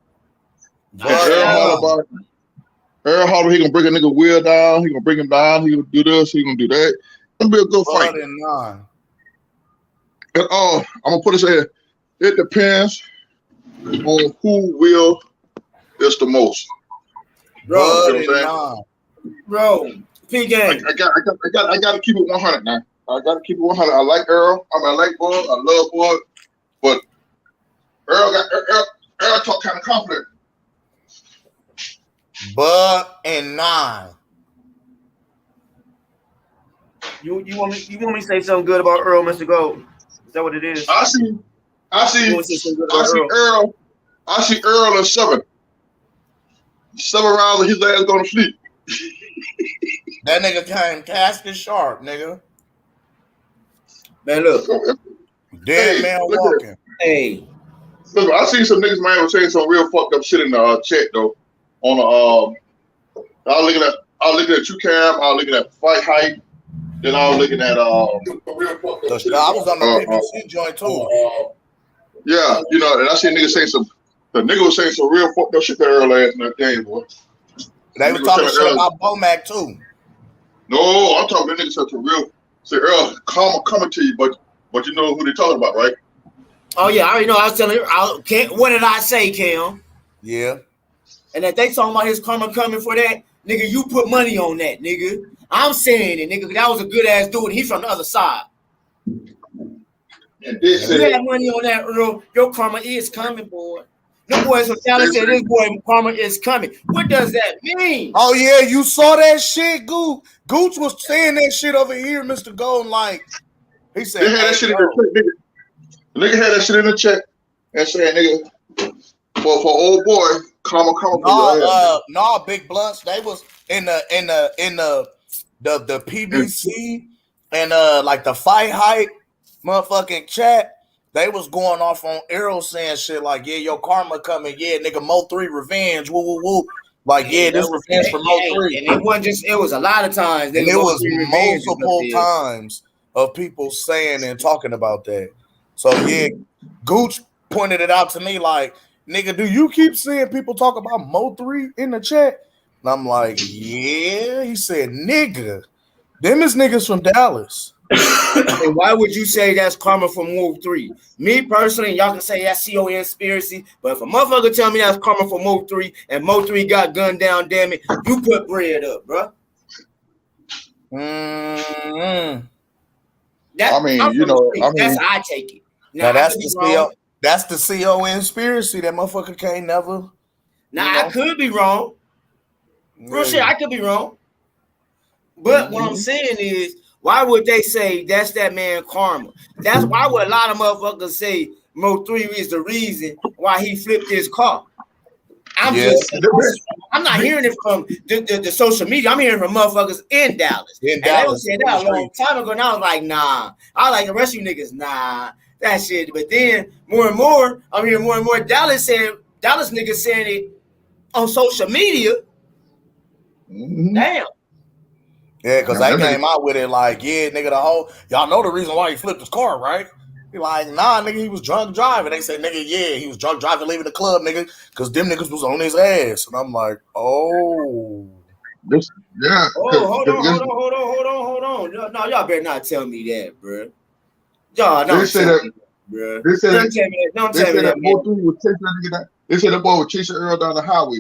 Earl Holler, he gonna bring a nigga wheel down, he gonna bring him down, he gonna do this, he gonna do that. It's gonna be a good fight. And I'm gonna put this here. It depends on who will this the most. Bro, you know what I'm saying? Bro, P game. I gotta keep it 100 now. I gotta keep it 100. I like Earl. I like Bud. I love Bud. But Earl talk kind of confident. Bud and 9. You want me to say something good about Earl, Mr. Gold? Is that what it is? I see Earl at 7. 7 rounds and his ass going to sleep. That nigga came casket sharp, nigga. Man, look. Dead man walking. Hey. Look, I see some niggas, man, was saying some real fucked up shit in the chat, though. On the, I was looking at you, Cam. I was looking at Fight Hype. Then I was looking at, I was on the PPC joint, too. Yeah, you know, and I see niggas saying the nigga was saying some real fucked up shit there earlier in that game, boy. They were talking shit about Bomac, too. No, I'm talking to niggas some real, say, Earl, karma coming to you, but you know who they talking about, right? Oh, yeah, I already know. I was telling you, what did I say, Cam? Yeah. And if they talking about his karma coming for that, nigga, you put money on that, nigga. I'm saying it, nigga. That was a good ass dude. He's from the other side. And you have money on that, Earl. Your karma is coming, boy. No boys from Dallas said this boy karma is coming. What does that mean? Oh yeah, you saw that shit, Gooch. Gooch was saying that shit over here, Mr. Golden. Like he said, they had that shit in the chat, nigga. The nigga had that shit in the chat and saying, nigga, for old boy, karma for your ass. No, Big Blunts. They was in the PBC and like the Fight Hype motherfucking chat. They was going off on Earl saying shit like, yeah, your karma coming. Yeah, nigga, Mo3 revenge. Woo, woo, woo. Like, yeah, this revenge for Mo3. And it wasn't just, it was a lot of times. And it was multiple times of people saying and talking about that. So, yeah, Gooch pointed it out to me like, nigga, do you keep seeing people talk about Mo3 in the chat? And I'm like, yeah. He said, nigga, them is niggas from Dallas. And why would you say that's karma from Move 3? Me personally, y'all can say that's CON conspiracy, but if a motherfucker tell me that's karma from Move 3 and Mo 3 got gunned down, damn it, you put bread up, bro. I mean, you know, that's how I take it. Now that's the CON conspiracy. That motherfucker can't never. Now I could be wrong. Real shit, I could be wrong. But what I'm saying is, why would they say that's that man karma? That's why would a lot of motherfuckers say Mo 3 is the reason why he flipped his car. I'm not hearing it from the social media. I'm hearing from motherfuckers in Dallas. And they was saying that a long time ago, and I was like, nah. I like the rest of you niggas, nah, that shit. But then more and more, I'm hearing more and more Dallas niggas saying it on social media. Damn. Yeah, because they came out with it like, yeah, nigga, y'all know the reason why he flipped his car, right? He like, nah, nigga, he was drunk driving. They say, nigga, yeah, he was drunk driving, leaving the club, nigga, because them niggas was on his ass. And I'm like, oh. This, yeah. Oh, hold on. No, y'all better not tell me that, bro. Y'all They don't say tell that. me that, bro. They say Don't that. tell me that. Don't They tell say me that that, boy man. dude was chasing that nigga down. They said that boy was chasing Earl down the highway.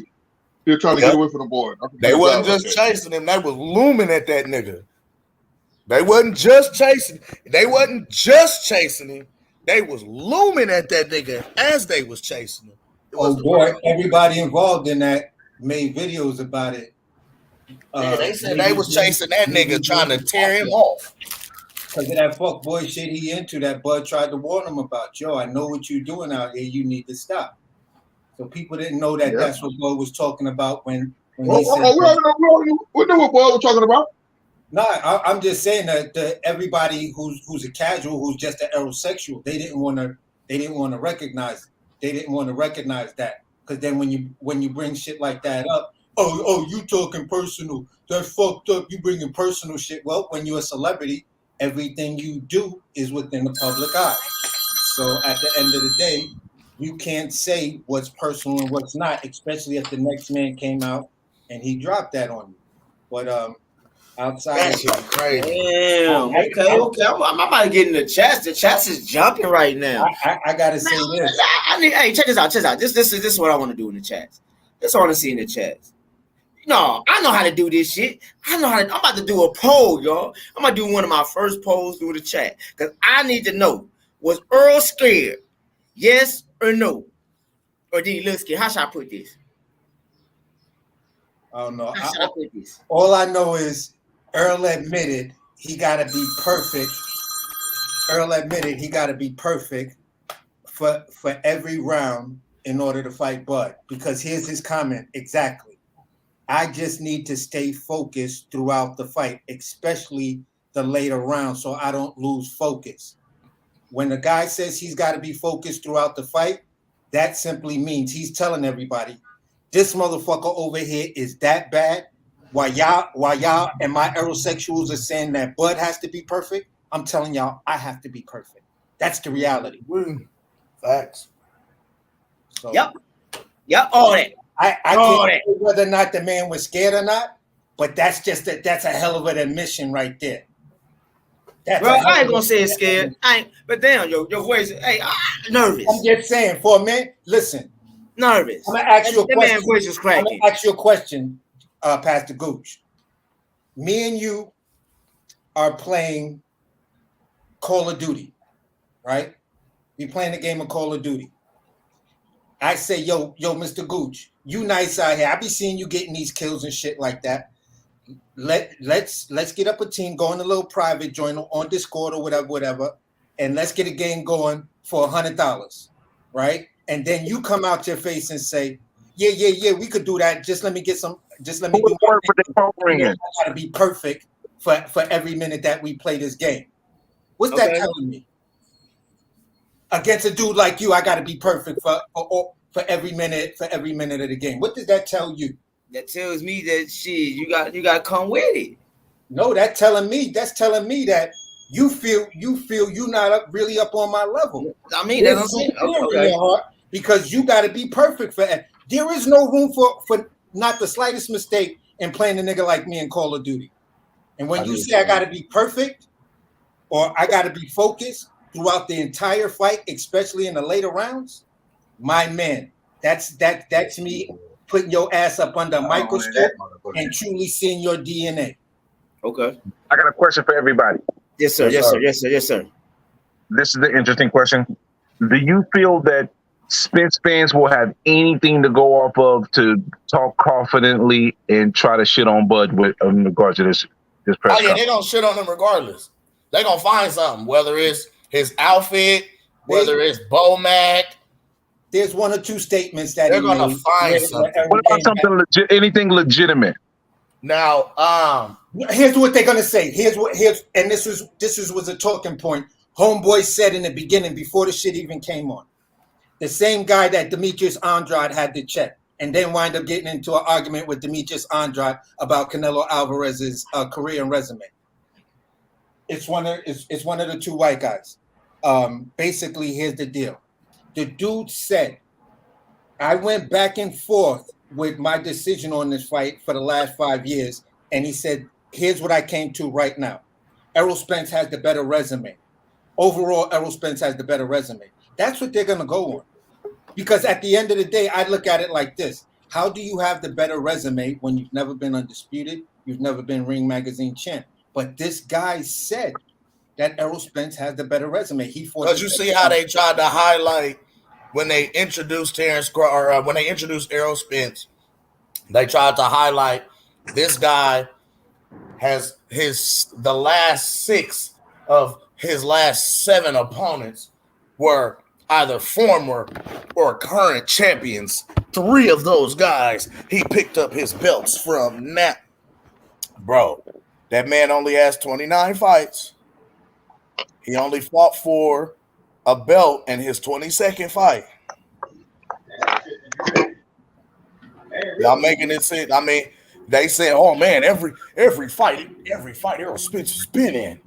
He was trying to Yep. get away from the boy. They wasn't just chasing him. They was looming at that nigga. They wasn't just chasing. They wasn't just chasing him. They was looming at that nigga as they was chasing him. Oh boy, everybody involved in that made videos about it. Yeah, they said they was chasing that nigga, trying to tear him off. Because of that fuck boy shit he into, that Bud tried to warn him about. Yo, I know what you're doing out here. You need to stop. So people didn't know that that's what Bud was talking about when he said. We knew what Bud was talking about. No, I'm just saying that everybody who's a casual, who's just an heterosexual, they didn't want to recognize it. They didn't want to recognize that, because then when you bring shit like that up, oh, you talking personal? That's fucked up. You bringing personal shit. Well, when you're a celebrity, everything you do is within the public eye. So at the end of the day, you can't say what's personal and what's not, especially if the next man came out and he dropped that on you. But outside that shit crazy. Damn. Okay. I'm about to get in the chats. The chats is jumping right now. I gotta say this. Hey, check this out. This is what I want to do in the chats. This is what I want to see in the chats. No, I know how to do this shit. I'm about to do a poll, y'all. I'm about to do one of my first polls through the chat, because I need to know, was Earl scared? Yes or no? Or did he look scared? How should I put this? I don't know. How should I put this? All I know is Earl admitted he got to be perfect. Earl admitted he got to be perfect for every round in order to fight Bud. Because here's his comment exactly. I just need to stay focused throughout the fight, especially the later rounds, so I don't lose focus. When the guy says he's got to be focused throughout the fight, that simply means he's telling everybody, this motherfucker over here is that bad. While y'all and my heterosexuals are saying that Bud has to be perfect, I'm telling y'all I have to be perfect. That's the reality. Facts. So, Yep, all that. I can't say whether or not the man was scared or not, but that's a hell of an admission right there. Bro, I ain't gonna say it's scared. But damn, your voice, hey, I'm nervous. I'm just saying, for a minute, listen. Nervous. I'm gonna ask you a question. That man's voice is cracking. I'm gonna ask you a question, Pastor Gooch. Me and you are playing Call of Duty, right? We playing the game of Call of Duty. I say, yo, Mr. Gooch, you nice out here. I be seeing you getting these kills and shit like that. Let's get up a team, go in a little private joint on Discord or whatever, and let's get a game going for $100, right? And then you come out your face and say, yeah, we could do that. Just let me do my thing. I gotta be perfect for every minute that we play this game. What's that telling me? Against a dude like you, I gotta be perfect for every minute of the game. What does that tell you? That tells me that shit, you got to come with it. No, that's telling me that you feel you're not really up on my level. I mean, that's what I'm saying. In your heart, because you got to be perfect for it. There is no room for not the slightest mistake in playing a nigga like me in Call of Duty. And when you say I got to be perfect or I got to be focused throughout the entire fight, especially in the later rounds, my man, that's me putting your ass up under a microscope and truly seeing your DNA. Okay. I got a question for everybody. Yes, sir. Yes, sir. This is the interesting question. Do you feel that Spence fans will have anything to go off of to talk confidently and try to shit on Bud in regards to this press conference? They gonna shit on him regardless. They gonna find something, whether it's his outfit, whether it's BOUT. There's one or two statements that they're gonna find something. What about something anything legitimate? Now, here's what they're gonna say. And this was a talking point. Homeboy said in the beginning before the shit even came on. The same guy that Demetrius Andrade had to check, and then wind up getting into an argument with Demetrius Andrade about Canelo Alvarez's career and resume. It's one of the two white guys. basically, here's the deal. The dude said, I went back and forth with my decision on this fight for the last 5 years, and he said, here's what I came to right now. Errol Spence has the better resume. Overall, Errol Spence has the better resume. That's what they're going to go on. Because at the end of the day, I look at it like this. How do you have the better resume when you've never been undisputed? You've never been Ring Magazine champ. But this guy said that Errol Spence has the better resume. He fought. Because you see how they tried to highlight when they introduced when they introduced Errol Spence, they tried to highlight this guy has the last 6 of his last 7 opponents were either former or current champions. 3 of those guys he picked up his belts from. Now, bro, that man only has 29 fights. He only fought for a belt in his 22nd fight. Y'all making it seem, I mean, they said, oh man, every fight Errol Spence has been in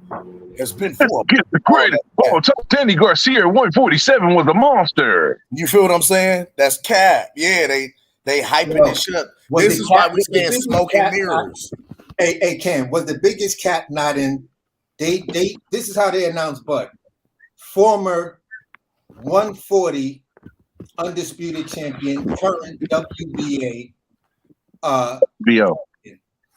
has been for get the credit. Oh, Danny Garcia at 147 was a monster. You feel what I'm saying? That's cap. Yeah, they hyping this shit up. This is why we stand smoke and mirrors. Hey, Cam, was the biggest cat not in? They this is how they announced Bud. Former 140 undisputed champion, current WBA BO.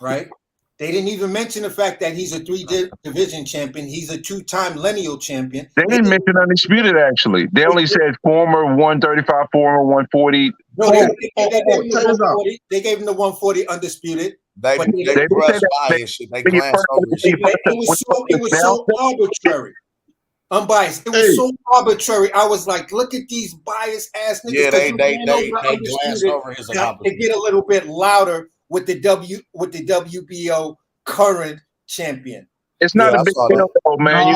Right? They didn't even mention the fact that he's a 3-division champion. He's a 2-time lineal champion. They didn't mention undisputed, actually. They only said former 135, former 140. No, they gave him the 140 undisputed. They brushed by it. They glanced over it. It was so arbitrary. Unbiased. It was so arbitrary. I was like, look at these biased ass niggas. Yeah, they glanced over his accomplishment. They get a little bit louder with the WBO current champion. It's not a big deal, though, man.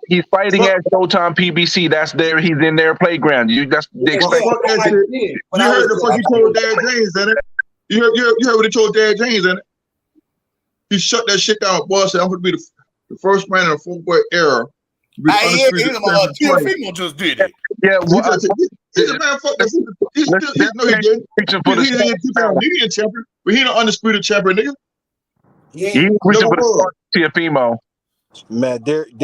He's fighting at Showtime PBC. That's there. He's in their playground. That's they expect. You heard the fuck he told Dad James, didn't it? You heard what he told Dad James, didn't it? He shut that shit down. Boy said, I'm going to be the first man in a 4-boy era. Teofimo just did it. Yeah, he's a man. Fuck that. He didn't. He didn't get champion, but he an undisputed champion, nigga. He reaching for the Teofimo. Man, Derek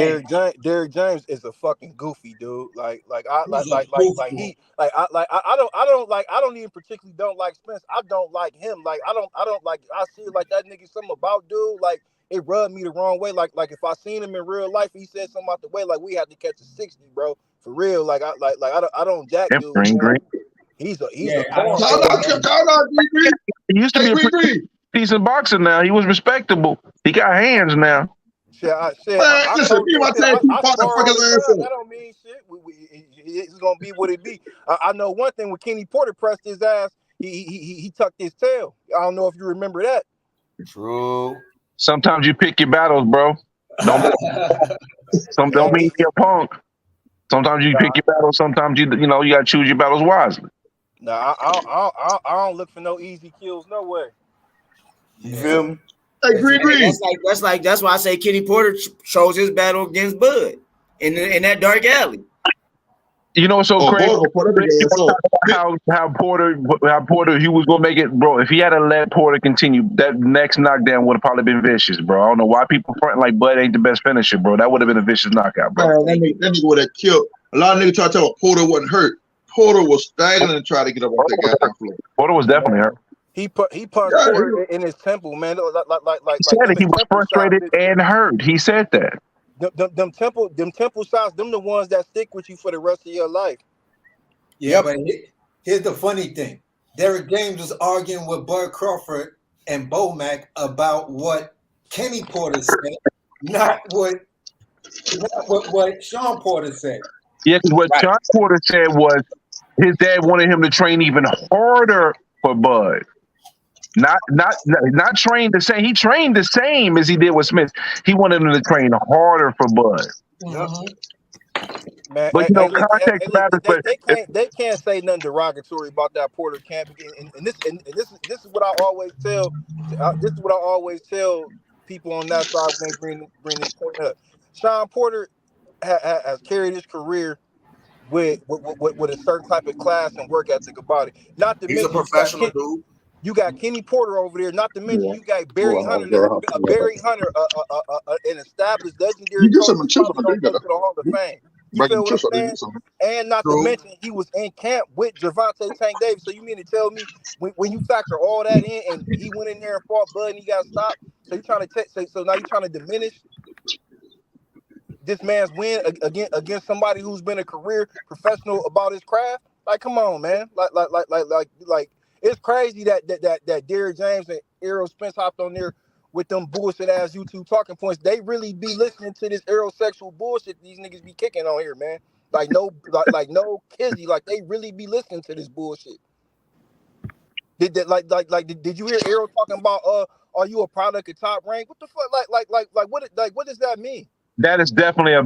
James is a fucking goofy dude. I don't even particularly don't like Spence. I don't like him. I see it like that nigga something about dude. Like it rubbed me the wrong way. Like if I seen him in real life, he said something out the way. Like we had to catch a 60, bro. For real. I don't jack dude. Green. He's a he used to be a pretty decent boxer. Now he was respectable. He got hands now. That don't mean shit. It's gonna be what it be. I know one thing. When Kenny Porter pressed his ass, he tucked his tail. I don't know if you remember that. True. Sometimes you pick your battles, bro. Don't mean you're a punk. Sometimes you pick your battles. Sometimes you gotta choose your battles wisely. Nah, I don't look for no easy kills nowhere. You feel me? Hey, Green. That's why I say Kenny Porter chose his battle against Bud in that dark alley. You know what's so crazy? How Porter he was gonna make it, bro. If he had to let Porter continue, that next knockdown would have probably been vicious, bro. I don't know why people front like Bud ain't the best finisher, bro. That would have been a vicious knockout, bro. Man, that nigga would have killed. A lot of niggas try to tell Porter wasn't hurt. Porter was staggering and trying to get up off that goddamn floor. Porter was definitely hurt. He punched Porter in his temple, man. He said that he was frustrated and hurt. He said that. Them temple shots, them the ones that stick with you for the rest of your life. Yeah, but here's the funny thing. Derek James was arguing with Bud Crawford and Bomac about what Kenny Porter said, not what Sean Porter said. Yeah, because what Sean Porter said was his dad wanted him to train even harder for Bud. Not train the same. He trained the same as he did with Smith. He wanted him to train harder for Bud. Man, but context matters. But they can't say nothing derogatory about that Porter camp. And this is what I always tell. This is what I always tell people on that side when they bring this point up. Sean Porter, has carried his career with a certain type of class and work ethic about it. Not to He's a mention professional dude. you got Kenny Porter over there. Not to mention Yeah. you got Hold Barry on, hold Hunter, on, girl. Barry Hunter, an established legendary You get coach some who's chips probably on gonna there, go to the Hall of Fame. You Making feel what I'm chips on there. saying? Get some. And not to True. mention he was in camp with Gervonta Tank Davis. So you mean to tell me when you factor all that in and he went in there and fought Bud and he got stopped? So you trying to so now you're trying to diminish this man's win against somebody who's been a career professional about his craft? Like, come on, man. Like it's crazy that Derrick James and Errol Spence hopped on there with them bullshit ass YouTube talking points. They really be listening to this aerosexual bullshit these niggas be kicking on here, man. Like no kizzy. Like they really be listening to this bullshit. Did you hear Errol talking about are you a product of Top Rank? What the fuck? What does that mean? That is definitely a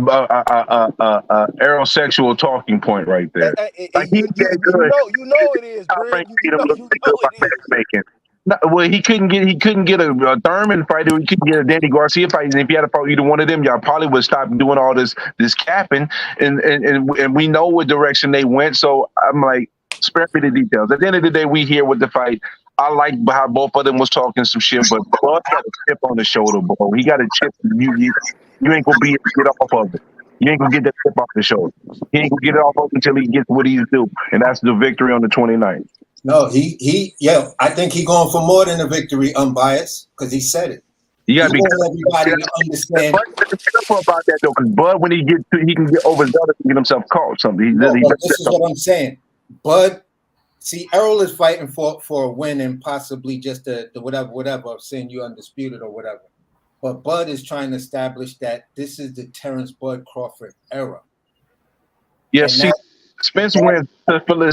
aerosexual talking point right there. Like he's that good. You know it is, Top Brent. rank You made him know look it good by is. matchmaking. No, well, he couldn't get a Thurman fight, or he couldn't get a Danny Garcia fight. And if he had to fight either one of them, y'all probably would stop doing all this capping. And we know what direction they went. So I'm like, spare me the details. At the end of the day, we here with the fight. I like how both of them was talking some shit, but Bud got a chip on the shoulder, bro. He got a chip. You ain't gonna be able to get off of it. You ain't gonna get that chip off the shoulder. He ain't gonna get it off of it until he gets what he's due, and that's the victory on the 29th. No, I think he going for more than a victory, unbiased, because he said it. You gotta he be wants everybody to understand. Bud is careful about that though, because Bud, when he can get overzealous and get himself caught. Something. No, but this is what I'm saying. Bud, see, Errol is fighting for a win and possibly just the whatever of saying you undisputed or whatever. But Bud is trying to establish that this is the Terrence Bud Crawford era. Yes, see, Spence wins,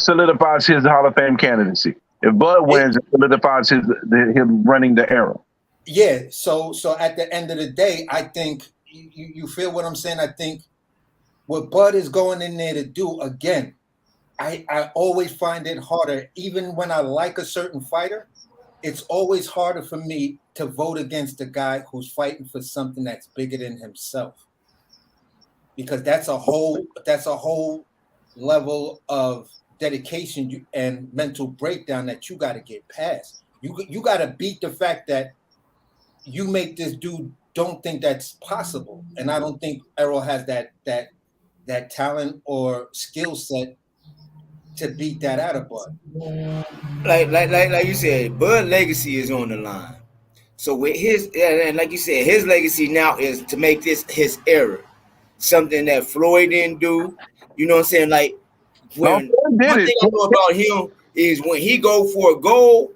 solidifies his Hall of Fame candidacy. If Bud wins, it solidifies him running the era. Yeah, so at the end of the day, I think you feel what I'm saying. I think what Bud is going in there to do, again, I always find it harder, even when I like a certain fighter, it's always harder for me to vote against a guy who's fighting for something that's bigger than himself, because that's a whole level of dedication and mental breakdown that you got to get past. You got to beat the fact that you make this dude don't think that's possible, and I don't think Errol has that talent or skill set to beat that out of Bud. Like you said, Bud legacy is on the line. So with his, and like you said, his legacy now is to make this his era, something that Floyd didn't do. You know what I'm saying? Like one thing I know about him is when he go for a goal,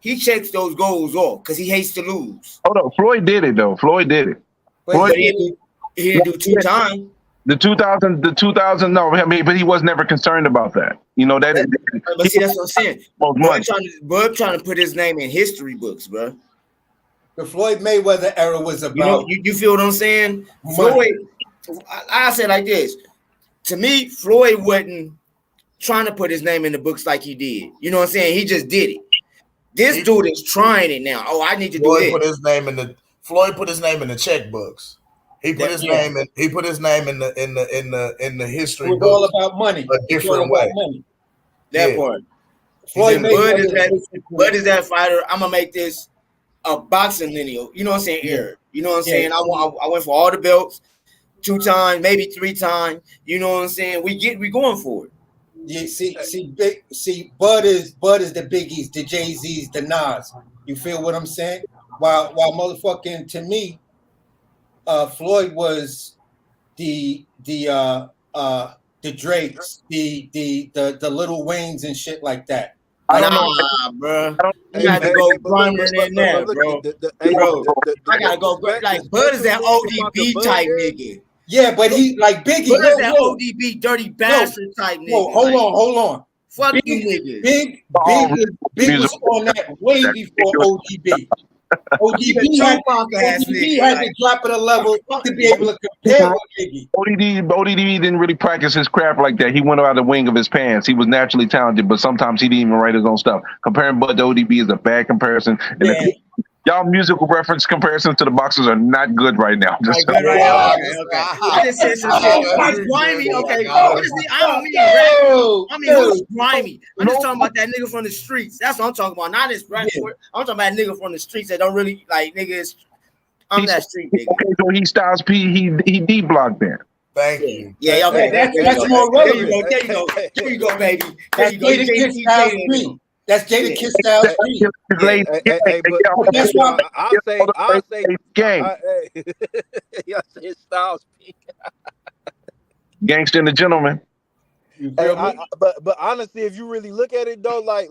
he checks those goals off because he hates to lose. Hold on, Floyd did it though. Floyd did it. But he didn't do 2 times. The 2000, no, I mean, but he was never concerned about that. You know that. But see, that's what I'm saying. Bud trying to put his name in history books, bro. The Floyd Mayweather era was about. You feel what I'm saying? Floyd, I say like this. To me, Floyd wasn't trying to put his name in the books like he did. You know what I'm saying? He just did it. This dude is trying it now. Oh, I need to do it. Floyd put his name in the checkbooks. He put his name in. He put his name in the history. It was all about money. A different way. Money. That part. Floyd Bud is that fighter. I'm gonna make this a boxing lineal. You know what I'm saying? Era. You know what I'm saying? I went for all the belts 2 times, maybe 3 times. You know what I'm saying? We going for it. Yeah, see, Bud is the Biggies, the Jay-Z's, the Nas. You feel what I'm saying? While motherfucking, to me, Floyd was the Drakes, the Little Waynes and shit like that. I don't know, bro. You got to go grinder than that, bro. I gotta go like Bud is that ODB type nigga. Yeah, but he like Biggie. Bud is that ODB dirty bastard type nigga. Hold on. Fuck you niggas. Big was on that way before ODB. ODB had to drop at a level to be able to compare with Biggie. ODB didn't really practice his craft like that. He went out the wing of his pants. He was naturally talented, but sometimes he didn't even write his own stuff. Comparing Bud to ODB is a bad comparison. Y'all musical reference comparisons to the boxers are not good right now. Just Right, good, right, okay. I just said some shit. Who's grimy? Okay. Honestly, I don't mean rap. I mean, who's grimy? I'm just talking about that nigga from the streets. That's what I'm talking about. Not this rap. I'm talking about nigga from the streets that don't really like niggas. I'm that street nigga. Okay, so he Styles P, he D-blocked then. Thank you. Yeah, okay. That's more relevant. There you go. There you go, baby. There you go. That's Jadakiss Styles P. But that's why I'll say gang. Y'all say Styles P. Gangsta and the Gentleman. But honestly, if you really look at it though, like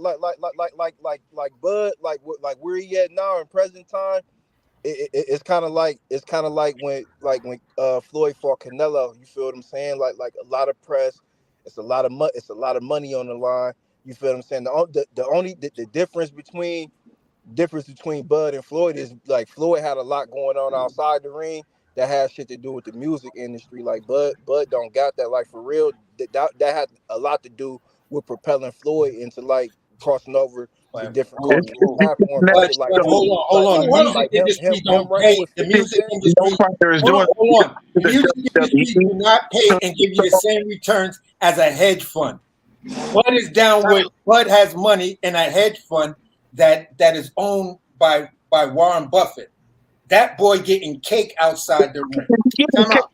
Bud, like where he at now in present time, it's kind of like when Floyd fought Canelo. You feel what I'm saying? Like a lot of press, it's a lot of money on the line. You feel what I'm saying? The difference between Bud and Floyd is like Floyd had a lot going on outside the ring that has shit to do with the music industry. Like Bud don't got that. Like for real, that had a lot to do with propelling Floyd into like crossing over to different cultural platforms. Hold on. The music industry don't pay. The music industry. Hold on. The music industry do not pay and give you the same returns as a hedge fund. Bud is down with. Bud has money in a hedge fund that is owned by Warren Buffett. That boy getting cake outside the ring.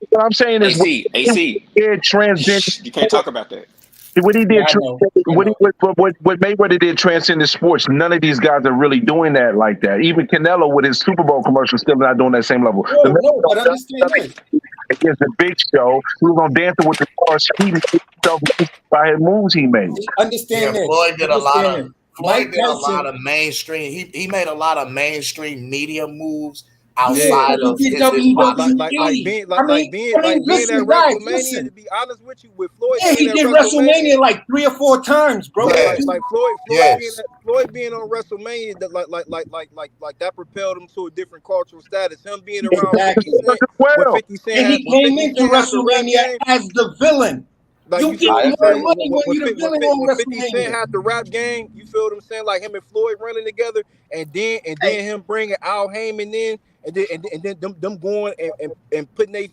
What I'm saying is, AC. You can't talk about that. What he did, what Mayweather did transcended sports. None of these guys are really doing that like that. Even Canelo with his Super Bowl commercial still not doing that same level. No, but understand this. Against the Big Show, he was on Dancing with the Stars. He himself by his moves he made. Understand this. Floyd did a lot of mainstream. He made a lot of mainstream media moves outside of his being at WrestleMania. To be honest with you, with Floyd, he did WrestleMania like 3 or 4 times, bro. Like Floyd being on WrestleMania, like that propelled him to a different cultural status. Him being around 50 Cent, when 50 Cent and he came into WrestleMania as the villain. Like you get more money when you're the villain on WrestleMania. 50 Cent had the rap game. You feel what I'm saying? Like him and Floyd running together, and then him bringing Al Heyman in, and then them going and putting their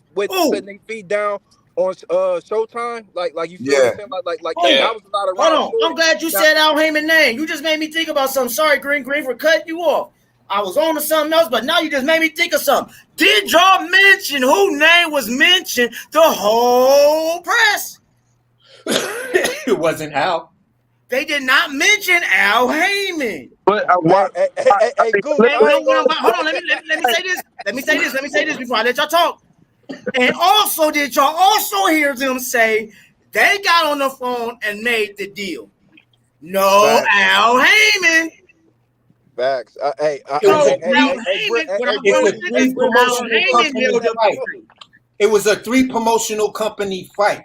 feet down on Showtime. Like you feel what I'm saying? Like that was a lot of. Hold on, I'm glad you said Al Heyman name. You just made me think about something. Sorry, Green, for cutting you off. I was on to something else, but now you just made me think of something. Did y'all mention whose name was mentioned the whole press? It wasn't Al. They did not mention Al Heyman. But hold on. Let me say this before I let y'all talk. And also, did y'all also hear them say they got on the phone and made the deal? No, Al Heyman. Facts. It was a 3 promotional company fight.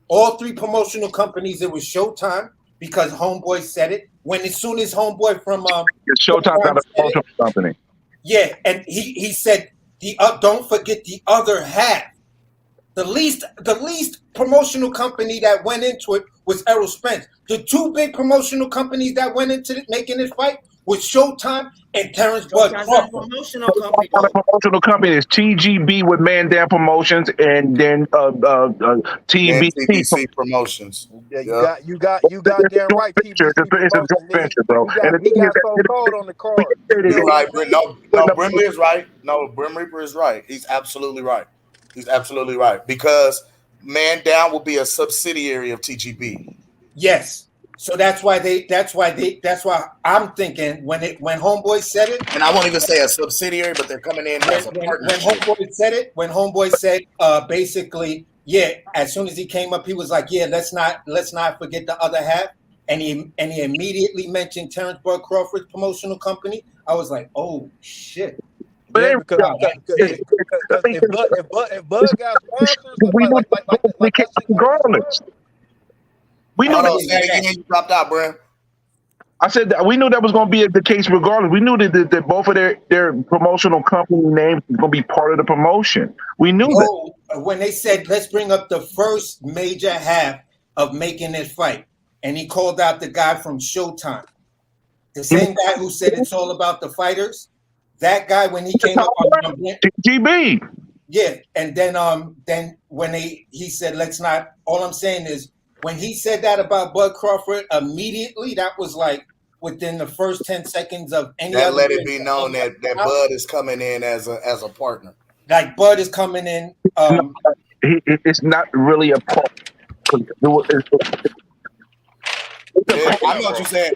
All 3 promotional companies. It was Showtime because Homeboy said it. As soon as Homeboy from Showtime's not a promotional company. Yeah, and he said don't forget the other half. The least promotional company that went into it was Errol Spence. The 2 big promotional companies that went into it, making this fight was Showtime and Terrence Bud Crawford. Promotional company. Promotional company is TGB with Man Down Promotions, and then TBC Promotions. Yeah, you got damn right. It's a joint venture, bro. He got so cold on the card. You're right. No, Brimley is right. No, Brim Reaper is right. He's absolutely right. Because Man Down will be a subsidiary of TGB. Yes. So that's why I'm thinking when Homeboy said it, and I won't even say a subsidiary, but they're coming in as a partnership. When Homeboy said basically, yeah, as soon as he came up, he was like, yeah, let's not forget the other half, and he immediately mentioned Terrence Bud Crawford's promotional company. I was like, oh shit. Yeah, because if Bud got sponsors, regardless. We knew that you dropped out, bro. I said that we knew that was going to be the case regardless. We knew that both of their promotional company names was going to be part of the promotion. We knew that. When they said, let's bring up the first major half of making this fight, and he called out the guy from Showtime, the same guy who said it's all about the fighters, that guy when he came up on GB. Yeah, and then when he said let's not. All I'm saying is when he said that about Bud Crawford, immediately that was like within the first 10 seconds of any That other. let it be known that Bud is coming in as a partner. Like Bud is coming in. It's not really a part. Yeah, I know what you said.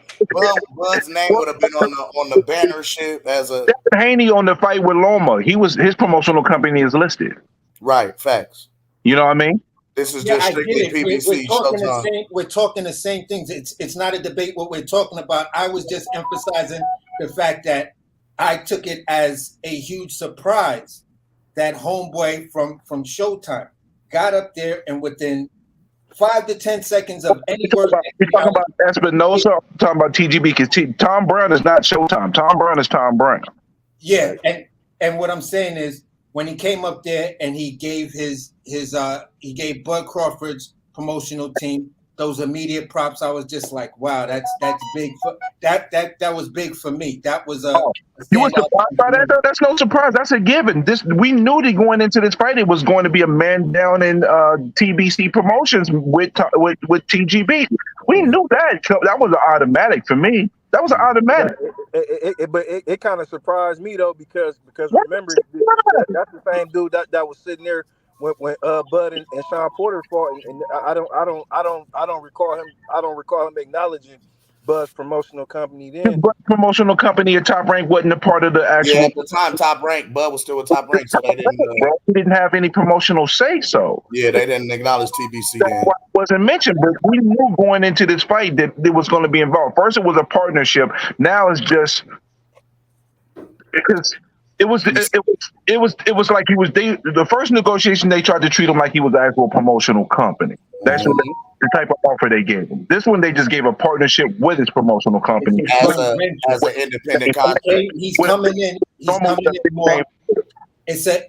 Bud's name would have been on the banner shit as a Haney on the fight with Loma. His promotional company is listed. Right, facts. You know what I mean? This is Yeah, just I get strictly it. PBC. We're talking the Showtime. same. We're talking the same things. It's not a debate. What we're talking about. I was just emphasizing the fact that I took it as a huge surprise that homeboy from Showtime got up there and within 5 to 10 seconds of any word. You're talking about Espinosa. Or talking about TGB because Tom Brown is not Showtime. Tom Brown is Tom Brown. Yeah, and what I'm saying is when he came up there and he gave he gave Bud Crawford's promotional team those immediate props, I was just like, wow, that's big for that was big for me. That was You were surprised by that though? That's no surprise. That's a given. We knew that going into this fight it was going to be a man down in TBC promotions with TGB. We knew that. That was an automatic for me. That was an automatic. But it kind of surprised me though because remember that's the same dude that was sitting there when Bud and Sean Porter fought, and I don't recall him acknowledging Bud's promotional company then. But promotional company at Top Rank wasn't a part of the actual. Yeah, at the time, Top Rank, Bud was still with Top Rank, so they didn't. He didn't have any promotional say so. Yeah, they didn't acknowledge TBC then. That wasn't mentioned, but we knew going into this fight that it was going to be involved. First, it was a partnership. Now it's just because it was like the first negotiation they tried to treat him like he was an actual promotional company. That's what the type of offer they gave him. This one they just gave a partnership with his promotional company as an independent contractor. He's coming in. He's coming in more.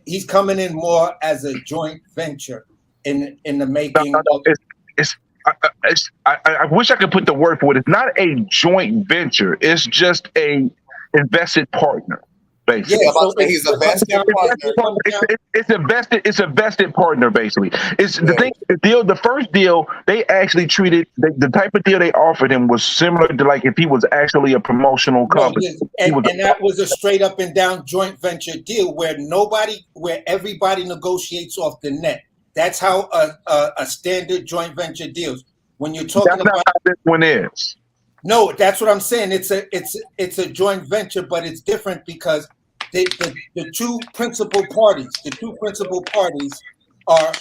He's coming in more as a joint venture in the making. I wish I could put the word for it. It's not a joint venture. It's just a invested partner. Basically. Yeah, so he's a vested partner. It's a vested partner, basically. It's the thing. The first deal they actually treated the type of deal they offered him was similar to like if he was actually a promotional company. And that was a straight up and down joint venture deal where everybody negotiates off the net. That's how a standard joint venture deals. When you're talking about how this one is. No, that's what I'm saying. It's a joint venture, but it's different because the two principal parties are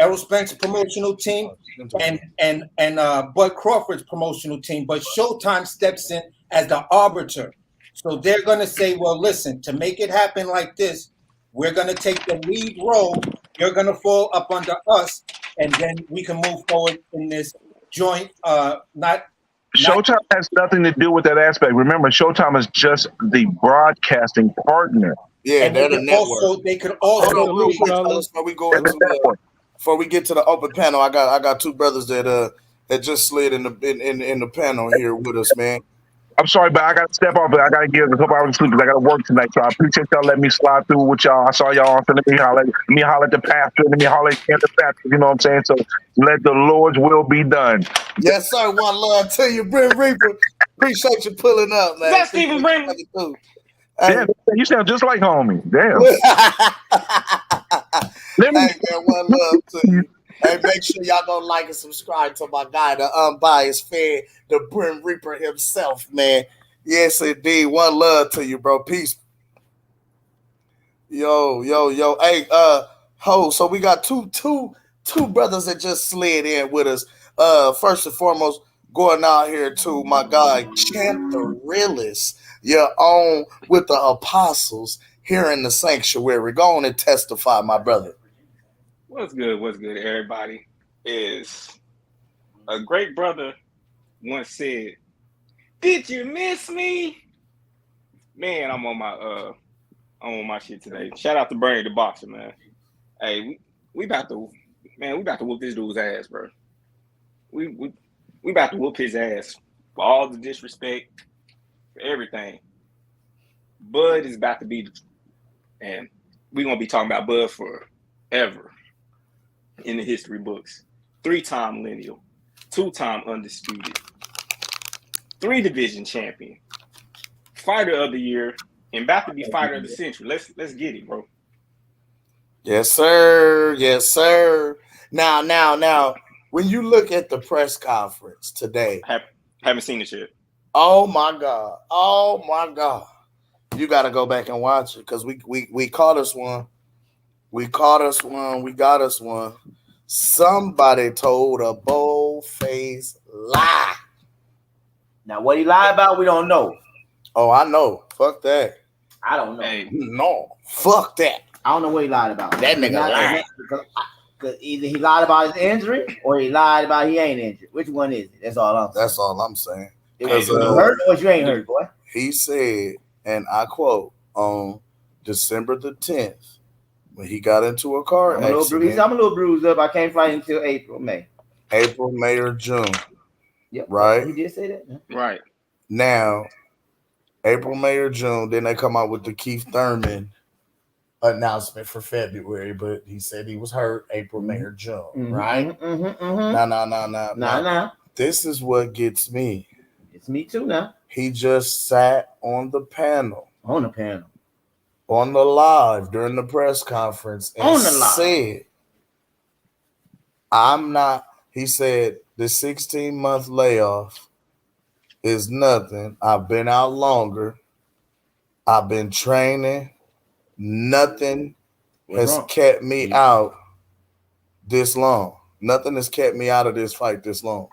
Errol Spence promotional team and Bud Crawford's promotional team, but Showtime steps in as the arbiter. So they're gonna say, well, listen, to make it happen like this, we're gonna take the lead role, you're gonna fall up under us, and then we can move forward in this joint Showtime has nothing to do with that aspect. Remember, Showtime is just the broadcasting partner. Yeah, and they're the network. They could also before we get to the open panel, I got two brothers that just slid in the panel here with us, man. I'm sorry, but I got to step off, but I got to give a couple hours of sleep because I got to work tonight. So I appreciate y'all letting me slide through with y'all. I saw y'all. So let me holler at the pastor. Let me holler at the pastor. You know what I'm saying? So let the Lord's will be done. Yes, sir. One love to you, Brent Reaper. Appreciate you pulling up, man. That's Stephen Brent. Damn, you sound just like homie. Damn. Hey, man, one love to you. Hey, make sure y'all go like and subscribe to my guy, the unbiased fan, the Brent Reaper himself, man. Yes, indeed. One love to you, bro. Peace. Yo. Hey, so we got two brothers that just slid in with us. First and foremost, going out here to my guy, Champ the Realist, your own with the apostles here in the sanctuary. Go on and testify, my brother. What's good, everybody? Is a great brother once said, "Did you miss me?" Man, I'm on my shit today. Shout out to Bernie the Boxer, man. Hey, we about to whoop this dude's ass, bro. We about to whoop his ass for all the disrespect, for everything. Bud is about to be, and we're gonna be talking about Bud forever in the history books. 3-time millennial, 2-time undisputed, 3 division champion, fighter of the year, and about to be fighter of the century. Let's get it, bro. Yes, sir. Yes, sir. Now, when you look at the press conference today, haven't seen it yet. Oh my God. You got to go back and watch it because we caught us one. We got us one. Somebody told a bold-faced lie. Now, what he lied about, we don't know. Oh, I know. Fuck that. I don't know. Hey. No, fuck that. I don't know what he lied about. That nigga lied. Because either he lied about his injury or he lied about he ain't injured. Which one is it? That's all I'm saying. That's all I'm saying. Was you hurt or you ain't hurt, boy? He said, and I quote, on December the 10th, when he got into a car accident. I'm a little bruised up. I can't fight until April, May. April, May, or June. Yep. Right? He did say that. Right. Now, April, May, or June, then they come out with the Keith Thurman announcement for February, but he said he was hurt April, May, or June, right? Now. This is what gets me. It's me too now. He just sat on the panel. On the panel. On the live during the press conference and said, he said, the 16-month layoff is nothing. I've been out longer. I've been training. Nothing has kept me out this long. Nothing has kept me out of this fight this long.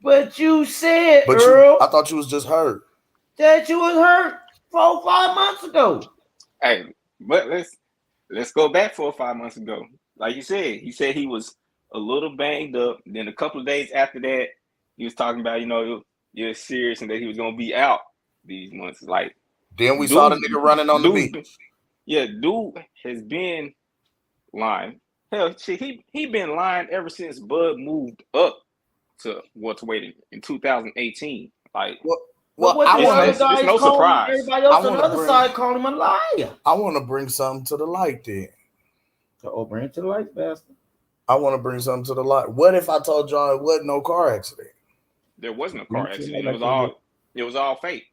But you said, Earl, I thought you was just hurt. That you was hurt 4 or 5 months ago. Hey, but let's go back 4 or 5 months ago. Like you said, he said he was a little banged up. Then a couple of days after that, he was talking about, you're serious and that he was gonna be out these months. Like then we saw the nigga running on the beach. Yeah, dude has been lying. Hell, shit, he been lying ever since Bud moved up to welterweight in 2018. Like, it's no surprise. Everybody else on the other side calling him a liar. I want to bring something to the light then. Bring it to the light, bastard. I want to bring something to the light. What if I told y'all it wasn't no car accident? There wasn't a car accident. It was all fake.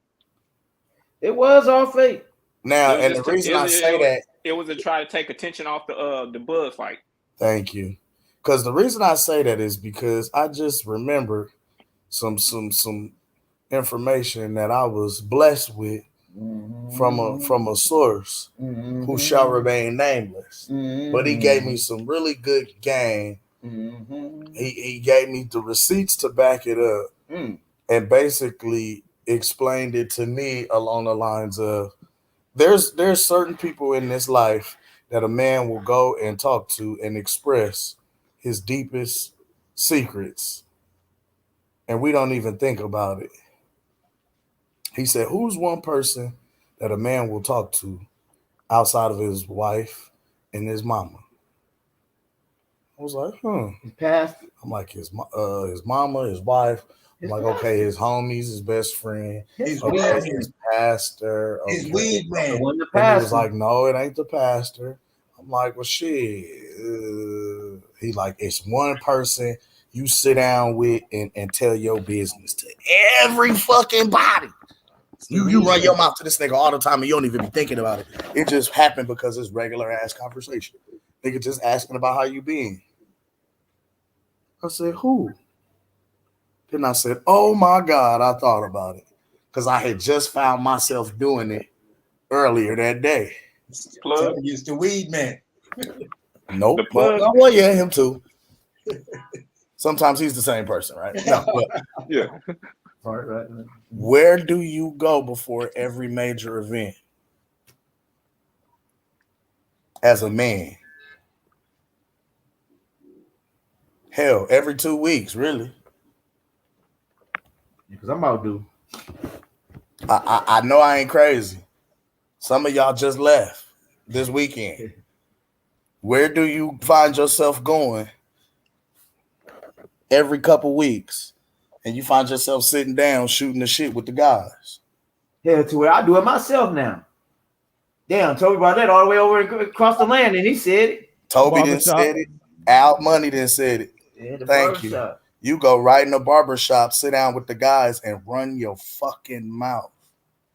It was all fake. Now, and the reason I say that, it was to try to take attention off the Bud fight. Thank you. Because the reason I say that is because I just remember some information that I was blessed with from a source who shall remain nameless. But he gave me some really good game. He gave me the receipts to back it up and basically explained it to me along the lines of there's certain people in this life that a man will go and talk to and express his deepest secrets, and we don't even think about it. He said, who's one person that a man will talk to outside of his wife and his mama? I was like, His past. I'm like, his mama, his wife. I'm like, okay, his homies, his best friend, his pastor, his weed man. And he was like, no, it ain't the pastor. I'm like, well, shit. He like, it's one person you sit down with and tell your business to every fucking body. You run your mouth to this nigga all the time and you don't even be thinking about it. It just happened because it's regular ass conversation. Nigga just asking about how you been. I said, who? Then I said, oh my God, I thought about it. Because I had just found myself doing it earlier that day. Plug is the weed man. Nope. Well, yeah, him too. Sometimes he's the same person, right? No, but yeah. Right. Where do you go before every major event as a man? Hell, every 2 weeks, really. Because I'm about to. I know I ain't crazy. Some of y'all just left this weekend. Where do you find yourself going every couple weeks? And you find yourself sitting down shooting the shit with the guys. Hell, to where I do it myself now. Damn, Toby brought that all the way over across the land, and he said it. Toby didn't said it. Al Money didn't said it. Yeah, the Thank you. barbershop. You go right in the barbershop, sit down with the guys, and run your fucking mouth.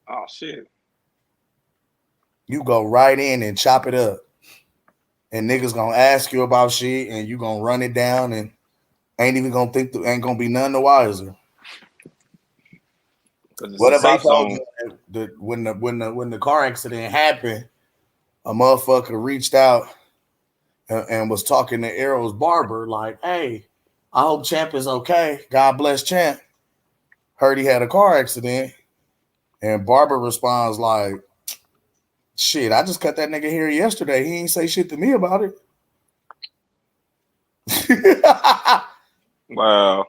Oh shit. You go right in and chop it up. And niggas gonna ask you about shit, and you gonna run it down, and ain't even gonna think ain't gonna be none the wiser. What if I told you that when the car accident happened, a motherfucker reached out and was talking to Errol's barber, like, hey, I hope Champ is okay. God bless Champ. Heard he had a car accident. And Barber responds like, shit, I just cut that nigga hair yesterday. He ain't say shit to me about it. Wow.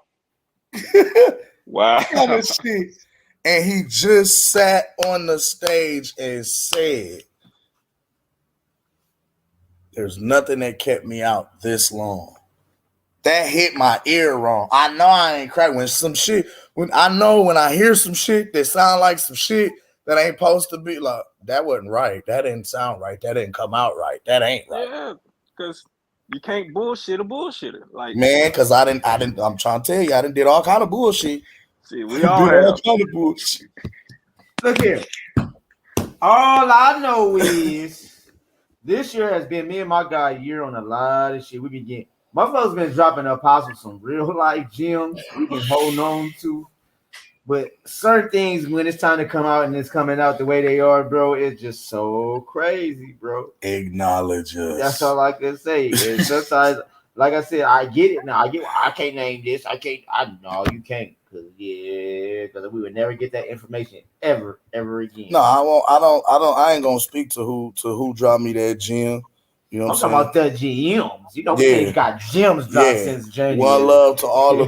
Wow. Kind of shit. And he just sat on the stage and said, there's nothing that kept me out this long. That hit my ear wrong. I know I ain't crack when some shit, when I hear some shit that sound like some shit that ain't supposed to be, like, that wasn't right. That didn't sound right. That didn't come out right. That ain't right. Yeah, because you can't bullshit a bullshitter. Like, man, because I'm trying to tell you, I done did all kind of bullshit. See, we all have all kind of bullshit. Look here. All I know is this year has been me and my guy a year on a lot of shit. We been getting, motherfuckers been dropping up with some real life gems we been holding on to. But certain things, when it's time to come out and it's coming out the way they are, bro, it's just so crazy, bro. Acknowledge us. That's all I can say. And sometimes, like I said, I get it now. I can't name this. I know you can't. Because we would never get that information ever again. No, I won't. I ain't gonna speak to who dropped me that gem. You know what I'm talking saying? about the gems. You know, they've got gems dropped since January. One love to all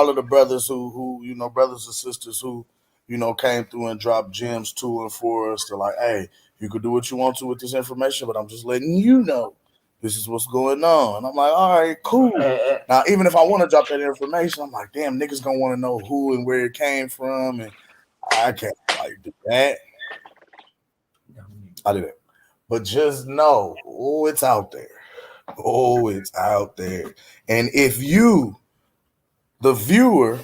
of the brothers who you know, brothers and sisters who, you know, came through and dropped gems to and for us. To like, hey, you could do what you want to with this information, but I'm just letting you know this is what's going on. And I'm like, all right, cool. Now, even if I want to drop that information, I'm like, damn, niggas gonna want to know who and where it came from, and I can't like do that. I do that. But just know, it's out there. Oh, it's out there. And if you, the viewer,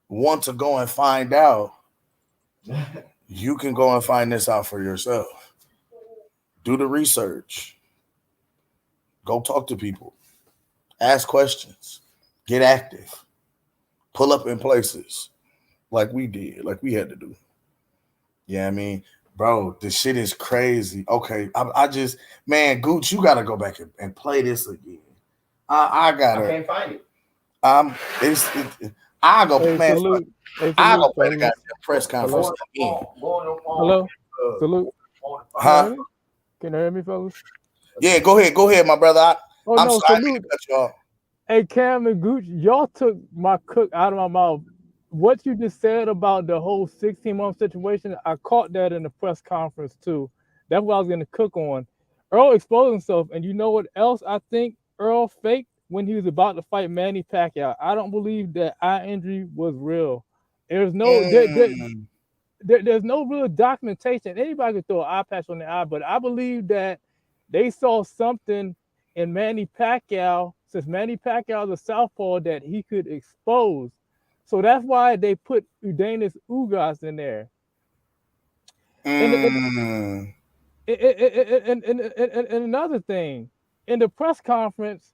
want to go and find out, you can go and find this out for yourself. Do the research. Go talk to people. Ask questions. Get active. Pull up in places like we did, like we had to do. Yeah, I mean, bro, this shit is crazy. Okay, I just, man, Gooch, you gotta go back and play this again. I can't find it. I go, hey, man. Salute. Hey, I salute, go play the fellas. goddamn press conference again. Hello? Salute. Huh? Can you hear me, fellas? Yeah, go ahead, my brother. I'm no, sorry salute. to cut you off. Hey, Cam and Gooch, y'all took my cook out of my mouth. What you just said about the whole 16-month situation, I caught that in the press conference too. That's what I was going to cook on. Earl exposed himself, and you know what else I think Earl faked when he was about to fight Manny Pacquiao? I don't believe that eye injury was real. There's no there's no real documentation. Anybody could throw an eye patch on the eye, but I believe that they saw something in Manny Pacquiao, since Manny Pacquiao is a southpaw, that he could expose. So that's why they put Udenis Ugas in there. And another thing, in the press conference,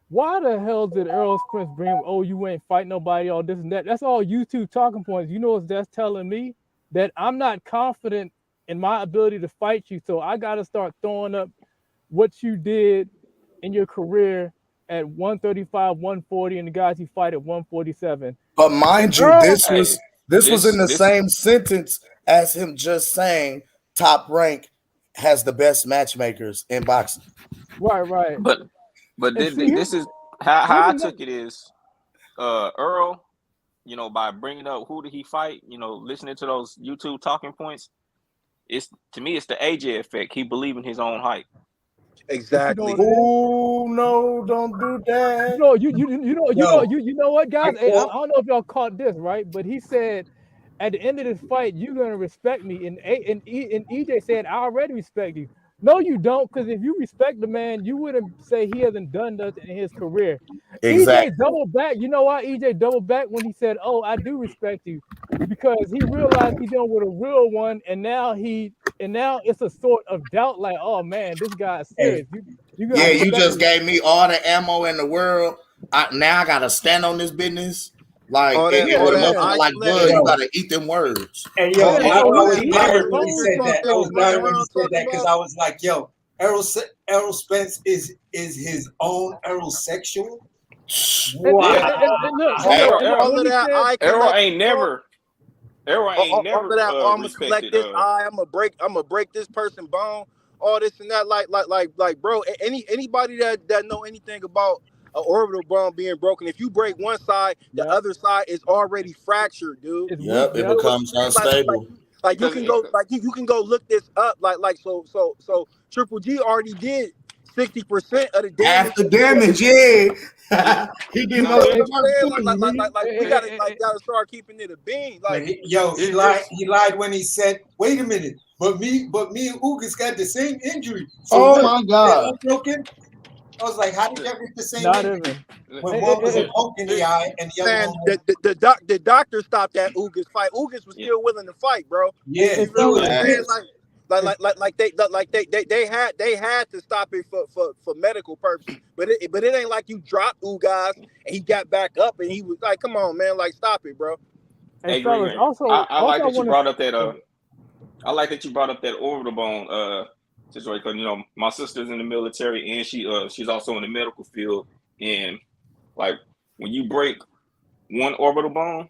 why the hell did Errol Spence bring him, oh, you ain't fight nobody, all this and that? That's all YouTube talking points. You know what that's telling me? That I'm not confident in my ability to fight you, so I got to start throwing up what you did in your career at 135, 140, and the guys you fight at 147. But mind you, Earl, this was in the same sentence as him just saying Top Rank has the best matchmakers in boxing. Right. But this is how I took it is Earl, you know, by bringing up who did he fight, you know, listening to those YouTube talking points, it's, to me, it's the AJ effect. He believe in his own hype. Exactly. Oh no! Don't do that. You know what, guys? Hey, I don't know if y'all caught this, right? But he said at the end of this fight, you're gonna respect me. And EJ said, I already respect you. No, you don't, because if you respect the man, you wouldn't say he hasn't done nothing in his career. Exactly. EJ doubled back. You know why EJ doubled back when he said, "Oh, I do respect you," because he realized he's dealing with a real one, and now it's a sort of doubt, like, "Oh man, this guy's serious." You Yeah, you respect just me. gave me all the ammo in the world. Now I gotta stand on this business. Like, All that, and all the that motherfucker eye like Bud, collection. you gotta eat them words. And yo, Yeah, and so I was he dying when he exposed said that. I was dying when he said talking that because about. I was like, yo, Errol Spence is his own Errol sexual. Wow. And look, All when of he that said, eye Errol collection. ain't never All of that. Oh, I'm gonna collect respected. this eye. I'm gonna break this person bone. All this and that. Like, bro. Anybody that know anything about an orbital bone being broken, if you break one side, the other side is already fractured, dude. it's weak. Yep, it becomes unstable. Like you can go, you can go look this up. So Triple G already did 60% of the damage. Half the damage, yeah. He did You know most what of I'm the saying? work too, Like we gotta start keeping it a bean. Like, he lied when he said, "Wait a minute, but me and Ugas got the same injury." So Oh what? my God. Broken? I was like, "How did y'all get the same Not injury?" even. When one was a poke in the eye and the other man, one was the doctor stopped that Ugas fight. Ugas was still willing to fight, bro. yeah. You feel what I'm saying? fellas, They had to stop it for medical purposes. But it ain't like you dropped Ugas and he got back up and he was like, come on, man, like stop it, bro. Hey, Green, fellas, also I like that you wanna- brought up that I like that you brought up that orbital bone situation, because you know my sister's in the military and she's also in the medical field, and like when you break one orbital bone,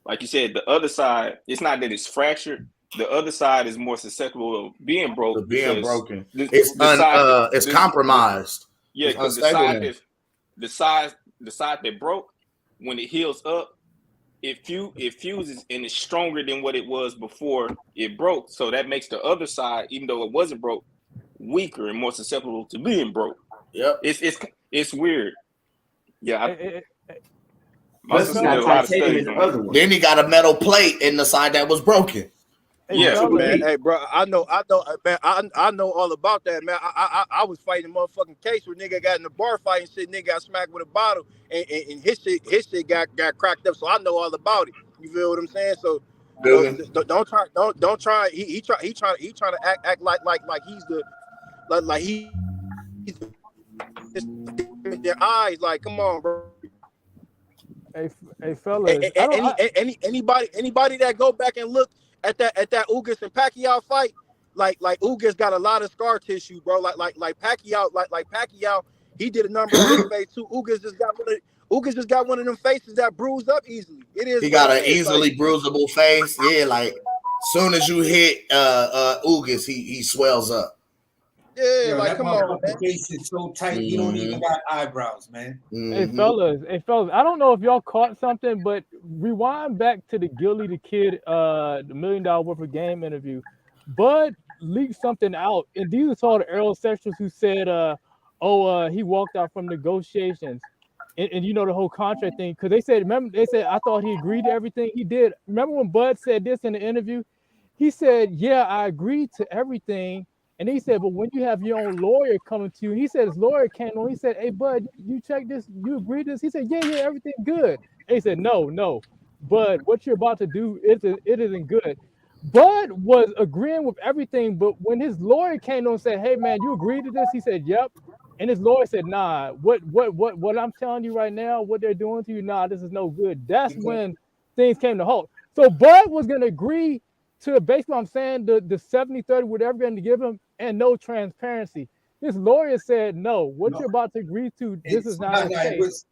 like you said, the other side, it's not that it's fractured. The other side is more susceptible of being broke. Being broken. It's compromised. Yeah, because the side that broke, when it heals up, it fuses and it's stronger than what it was before it broke. So that makes the other side, even though it wasn't broke, weaker and more susceptible to being broke. Yep. It's weird. Yeah. My Plus, sister did a lot of studies on it. Then he got a metal plate in the side that was broken. Yeah, man. Hey, bro, I know, man. I know all about that, man. I was fighting a motherfucking case where nigga got in the bar fight and shit. Nigga got smacked with a bottle and his shit got cracked up. So I know all about it. You feel what I'm saying? So don't try. He trying to act like he's the like he's their eyes. Like, come on, bro. Hey, fellas, Anybody that go back and look at that Ugas and Pacquiao fight, like Ugas got a lot of scar tissue, bro. Like Pacquiao, he did a number on his face too. Ugas just got one of them faces that bruised up easily. It is. He got an easily bruisable face. Yeah, like soon as you hit Ugas, he swells up. Yeah, like come on, man. Face is so tight, you don't even got eyebrows, man. Hey fellas, I don't know if y'all caught something, but rewind back to the Gilly the Kid, the $1 Million Worth of Game interview. Bud leaked something out, and these are all the Errol sexuals who said, he walked out from negotiations, and you know the whole contract thing, because they said I thought he agreed to everything he did. Remember when Bud said this in the interview? He said, "Yeah, I agreed to everything." And he said, but when you have your own lawyer coming to you, he said his lawyer came on. He said, "Hey, Bud, you check this. You agree to this?" He said, yeah, everything good. And he said, no. Bud, what you're about to do it isn't good. Bud was agreeing with everything, but when his lawyer came on and said, "Hey, man, you agreed to this?" He said, "Yep." And his lawyer said, "Nah, what I'm telling you right now, what they're doing to you, nah, this is no good." That's when things came to halt. So Bud was going to agree to basically, I'm saying, the 70-30, whatever going to give him, and no transparency. His lawyer said, "No, what you're about to agree to, this is not okay." It was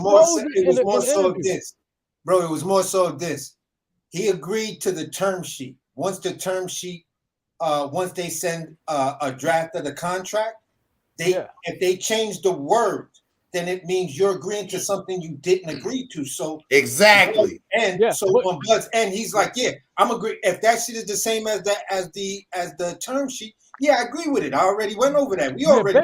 more so of this. Bro, it was more so of this. He agreed to the term sheet. Once the term sheet, once they send a draft of the contract, if they change the word, then it means you're agreeing to something you didn't agree to. So exactly. On Bud's end, he's like, "Yeah, I'm agree. If that shit is the same as the term sheet, yeah, I agree with it. I already went over that. We already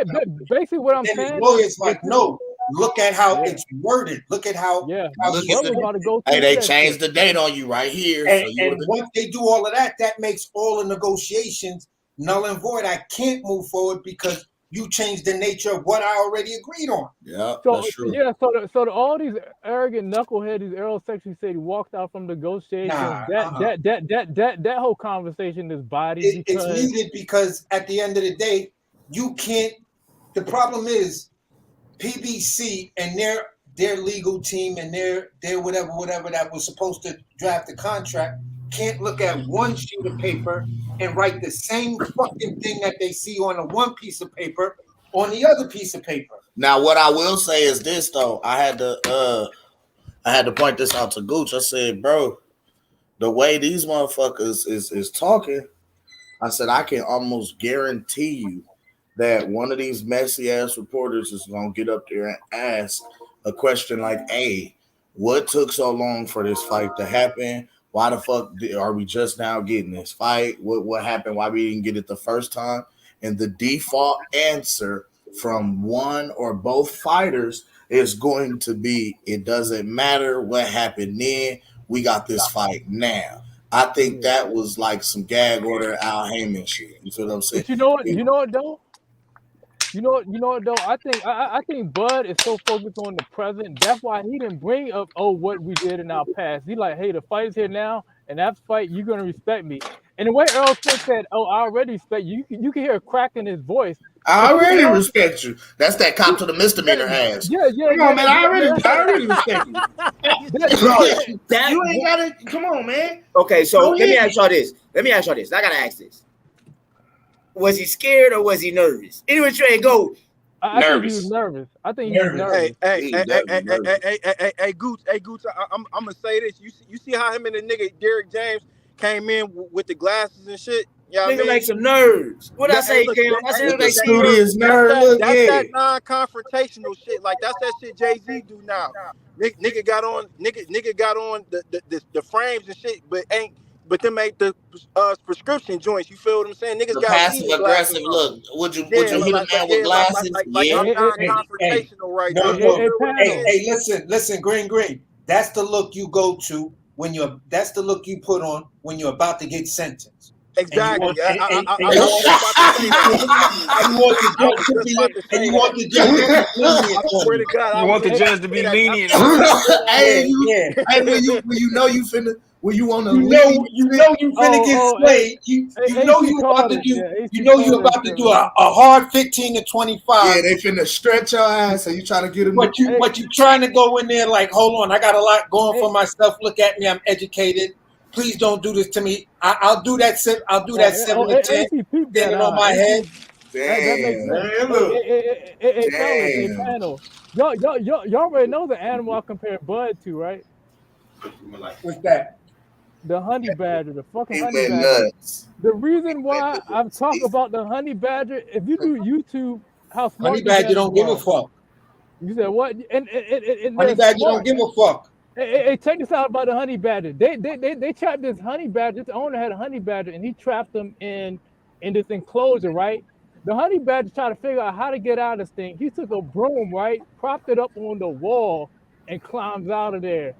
basically what I'm saying. Lawyer's like, no, look at how it's worded. Look at how. how Look he at said it. hey, they changed the date on you right here. And, So you and once they do all of that, that makes all the negotiations null and void. I can't move forward because you changed the nature of what I already agreed on. Yeah, So all these arrogant knuckleheads, these aerosexuals said he walked out from negotiations. That whole conversation is bodied It's because needed because at the end of the day, you can't. The problem is PBC and their legal team and their whatever that was supposed to draft the contract can't look at one sheet of paper and write the same fucking thing that they see on a one piece of paper on the other piece of paper. Now, what I will say is this though. I had to point this out to Gooch. I said, bro, the way these motherfuckers is talking, I said I can almost guarantee you that one of these messy ass reporters is gonna get up there and ask a question like, "Hey, what took so long for this fight to happen? Why the fuck are we just now getting this fight? What happened? Why we didn't get it the first time?" And the default answer from one or both fighters is going to be, "It doesn't matter what happened then. We got this fight now." I think that was like some gag order Al Heyman shit. You feel what I'm saying? But you know what though? You know what though? I think Bud is so focused on the present. That's why he didn't bring up what we did in our past. He like, hey, the fight is here now, and after fight, you're gonna respect me. And the way Earl Spence said, "Oh, I already respect you." You can hear a crack in his voice. I already respect you. That's that cop to the misdemeanor ass. Yeah. Come on, man. I already respect you. You ain't gotta. Come on, man. Okay, so Go let me ahead. ask y'all this. I gotta ask this. Was he scared or was he nervous? Anyway, Trey, go. I think he was nervous. I think he was nervous. Hey, Gooch, I'm gonna say this. You see how him and the nigga Derrick James came in with the glasses and shit? You know what I Nigga mean? make some nerves. What I say, Cam? I said the studious nerd. That's that non-confrontational shit. Like that's that shit Jay-Z do now. Nigga got on the frames and shit, but them ain't the prescription joints. You feel what I'm saying? Niggas The got passive aggressive look. Would you hit a man with glasses? Yeah. I'm non-confrontational right now. Hey, listen, Green. That's the look you go to that's the look you put on when you're about to get sentenced. Exactly. You want the judge to be lenient. Swear to God, you want the judge to be lenient. Hey, when you know you finna, when you want to, you finna get slayed. You know you about to do. You know you about to do a hard 15 to 25. Yeah, they finna stretch your ass, so you trying to get them. But you trying to go in there like, hold on, I got a lot going for myself. Look at me, I'm educated. Please don't do this to me. I'll do that. I'll do that 7 to 10. Standing on my head. That makes sense. Hey, panel. Y'all already know the animal I compare Bud to, right? What's that? The honey badger, the fucking honey badger. Nuts. The reason why I'm talking about the honey badger, if you do YouTube, how smart honey badger don't give a fuck. You said what? And honey badger don't give a fuck. Hey, check this out about the honey badger. They trapped this honey badger. This owner had a honey badger, and he trapped them in this enclosure, right? The honey badger tried to figure out how to get out of this thing. He took a broom, right, propped it up on the wall, and climbs out of there.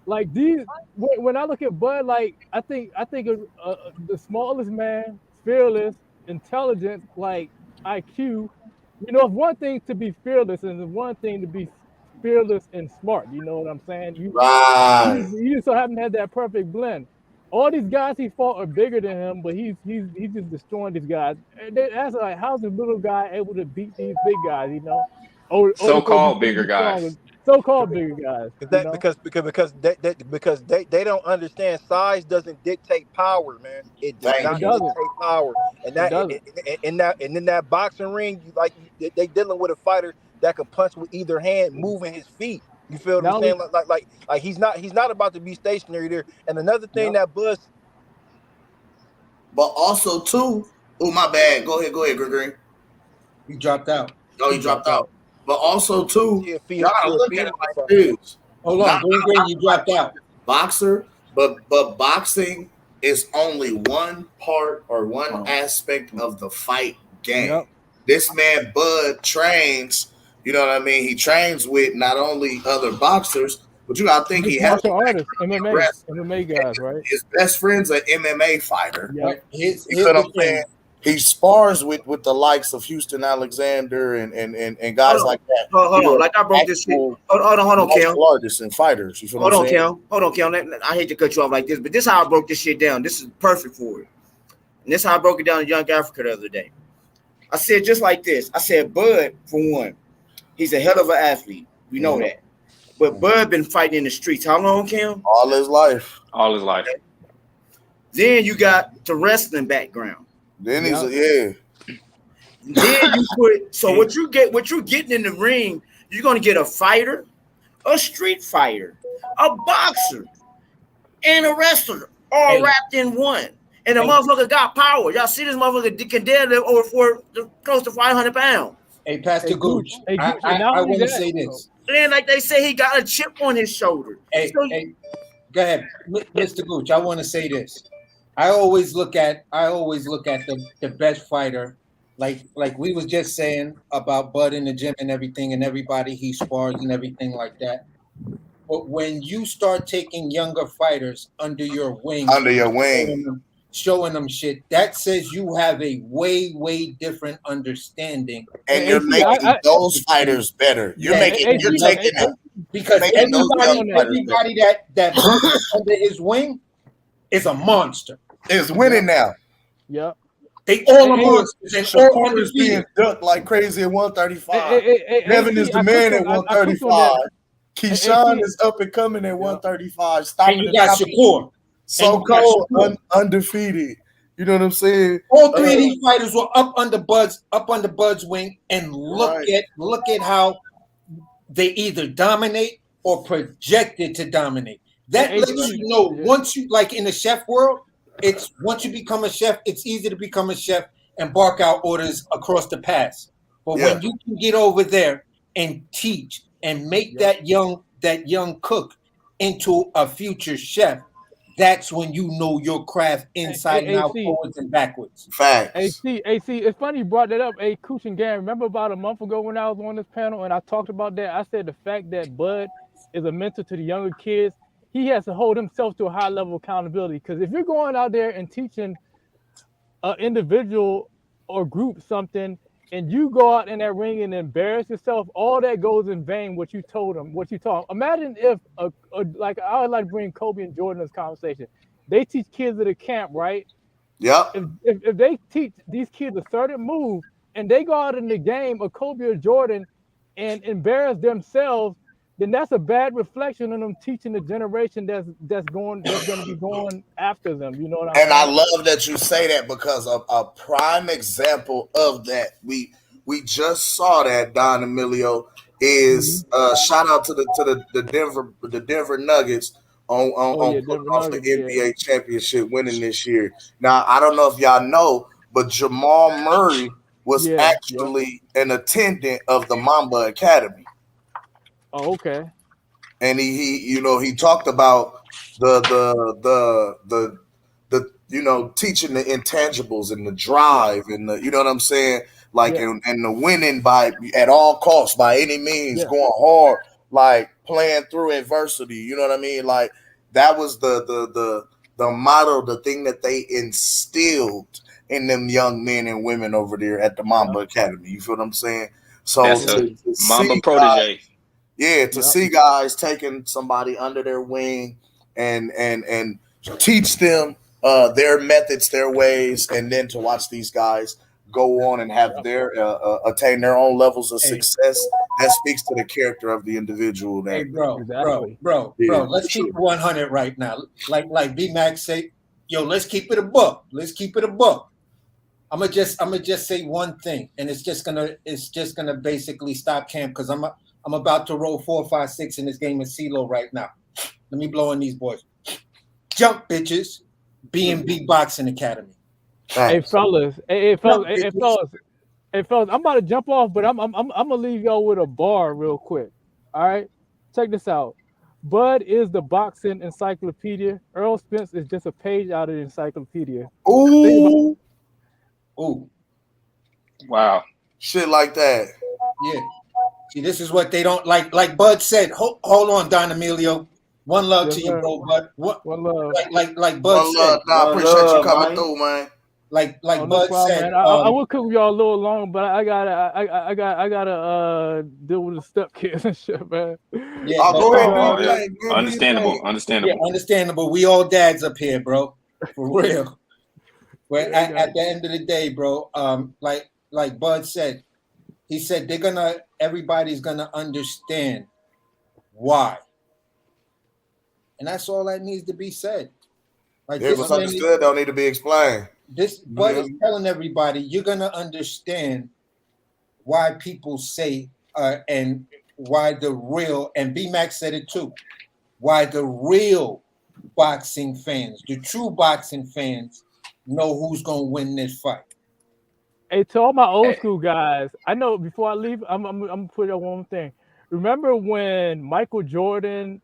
Like these, when I look at Bud, like I think the smallest man, fearless, intelligent, like IQ. You know, it's one thing to be fearless, and it's one thing to be fearless and smart. You know what I'm saying? You just so happen to have that perfect blend. All these guys he fought are bigger than him, but he's just destroying these guys. And they ask like, how's this little guy able to beat these big guys? You know, So-called bigger guys. So-called bigger guys. Because they don't understand size doesn't dictate power, man. It does not dictate power. And in that boxing ring, they dealing with a fighter that can punch with either hand, moving his feet. You feel what I'm saying? Like he's not about to be stationary there. And another thing that Buzz. But also too, oh my bad. Go ahead, Gregory. He dropped out. Oh, he dropped out. But also too, y'all gotta look at it like this. Hold on, you dropped out. Boxer, but boxing is only one part or one aspect of the fight game. This man Bud trains. You know what I mean? He trains with not only other boxers, but you gotta think he Mixed has martial a artists, MMA guys, right? his best friend's an MMA fighter. Yep. Here's You feel what I'm the saying? thing. He spars with the likes of Houston Alexander and guys like that. Hold who on. are Like I broke this shit. actual Hold on, Kim. martial artists and fighters. You feel Hold what I'm on, saying? Kim. Hold on, Kim. I hate to cut you off like this, but this is how I broke this shit down. This is perfect for it. And this is how I broke it down in Young Africa the other day. I said just like this. I said, Bud, for one, he's a hell of an athlete. We know that. But Bud been fighting in the streets. How long, Kim? All his life. All his life. Then you got the wrestling background. Then he's yeah. Then you put what you're getting in the ring, you're gonna get a fighter, a street fighter, a boxer, and a wrestler, all wrapped in one. And the motherfucker got power. Y'all see this motherfucker can deadlift over close to 500 pounds. Hey, Pastor Gooch, I want to say this. And like they say, he got a chip on his shoulder. Hey, go ahead, Mr. Gooch. I want to say this. I always look at the best fighter, like we was just saying about Bud in the gym and everything, and everybody he spars and everything like that. But when you start taking younger fighters under your wing, showing them shit, that says you have a way different understanding, and you're making those fighters better. You're taking because everybody that under his wing is a monster. Is winning now. Yep. They all are monsters and all Shakur's being ducked like crazy at 135. Hey, Nevin is the man at 135. Keyshawn is up and coming at 135. And you got Shakur. So cold, undefeated. You know what I'm saying? All three of these fighters were up under Bud's wing, and look at how they either dominate or projected to dominate. That lets you know once you, like in the chef world, it's once you become a chef, it's easy to become a chef and bark out orders across the pass. But when you can get over there and teach and make that young cook into a future chef, that's when you know your craft inside and out, forwards and backwards. Facts. AC, it's funny you brought that up. Hey, Cooch and Gary, remember about a month ago when I was on this panel and I talked about that? I said the fact that Bud is a mentor to the younger kids, he has to hold himself to a high level of accountability. Because if you're going out there and teaching an individual or group something, and you go out in that ring and embarrass yourself, all that goes in vain. What you told them, what you taught. Imagine if like I would like to bring Kobe and Jordan in this conversation. They teach kids at a camp, right? Yep. If they teach these kids a certain move and they go out in the game of Kobe or Jordan and embarrass themselves, then that's a bad reflection on them teaching the generation that's going to be going after them. You know what I'm saying? And I love that you say that, because a prime example of that, we just saw that, Don Emilio, is shout out to the Denver Nuggets on the NBA championship winning this year. Now I don't know if y'all know, but Jamal Murray was actually an attendant of the Mamba Academy. Oh, okay. And he talked about the teaching the intangibles and the drive and the, you know what I'm saying, like and the winning by at all costs, by any means, going hard, like playing through adversity. You know what I mean? Like that was the model, the thing that they instilled in them young men and women over there at the Mamba Academy. You feel what I'm saying? So that's a Mamba protege. To see guys taking somebody under their wing and teach them their methods, their ways, and then to watch these guys go on and have their attain their own levels of success, that speaks to the character of the individual. Hey, bro, let's keep it 100 right now. Like B-Max say, yo, let's keep it a buck. Let's keep it a buck. I'm gonna just say one thing, and it's just gonna basically stop camp, because I'm about to roll 4, 5, 6 in this game of CeeLo right now. Let me blow in these boys. Jump, bitches. B&B Boxing Academy. Hey fellas, I'm about to jump off, but I'm gonna leave y'all with a bar real quick. All right, check this out. Bud is the boxing encyclopedia. Earl Spence is just a page out of the encyclopedia. Ooh. Ooh. Wow. Shit like that. Yeah. See, this is what they don't like. Like Bud said, hold on, Don Emilio. One love Yes, to you, sir. bro. But what? One love. Like Bud One said. love. Nah, I appreciate you coming through, man. Like Oh, no Bud problem, said. man. I will cook with y'all a little longer, but I gotta deal with the stepkids and shit, man. Yeah, Oh, but, go ahead, do Oh, your yeah. thing, man. Do your Understandable. thing. Yeah, Understandable. understandable. We all dads up here, bro. For real. But Yeah, at the end of the day, bro, like Bud said, he said everybody's gonna understand why. And that's all that needs to be said. Like It was understood, don't need to be explained. Bud is telling everybody you're gonna understand why people say and why the real, and B-Max said it too, why the real boxing fans, the true boxing fans, know who's gonna win this fight. Hey, to all my old school guys, I know before I leave, I'm gonna put out one thing. Remember when Michael Jordan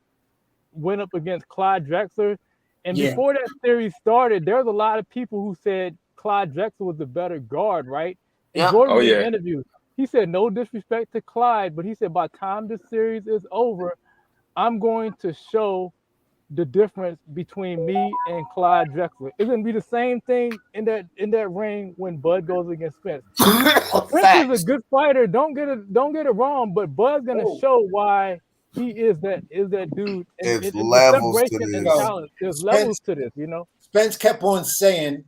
went up against Clyde Drexler? And Yeah. before that series started, there was a lot of people who said Clyde Drexler was the better guard, right? And Yeah. Jordan Oh, did an yeah. interview. He said, no disrespect to Clyde, but he said, by the time the series is over, I'm going to show the difference between me and Clyde Drexler. It's gonna be the same thing in that ring when Bud goes against Spence. Spence is a good fighter. Don't get it wrong, but Bud's gonna show why he is that dude. And It's the levels to separation and this. talent. There's levels to this, you know. Spence kept on saying,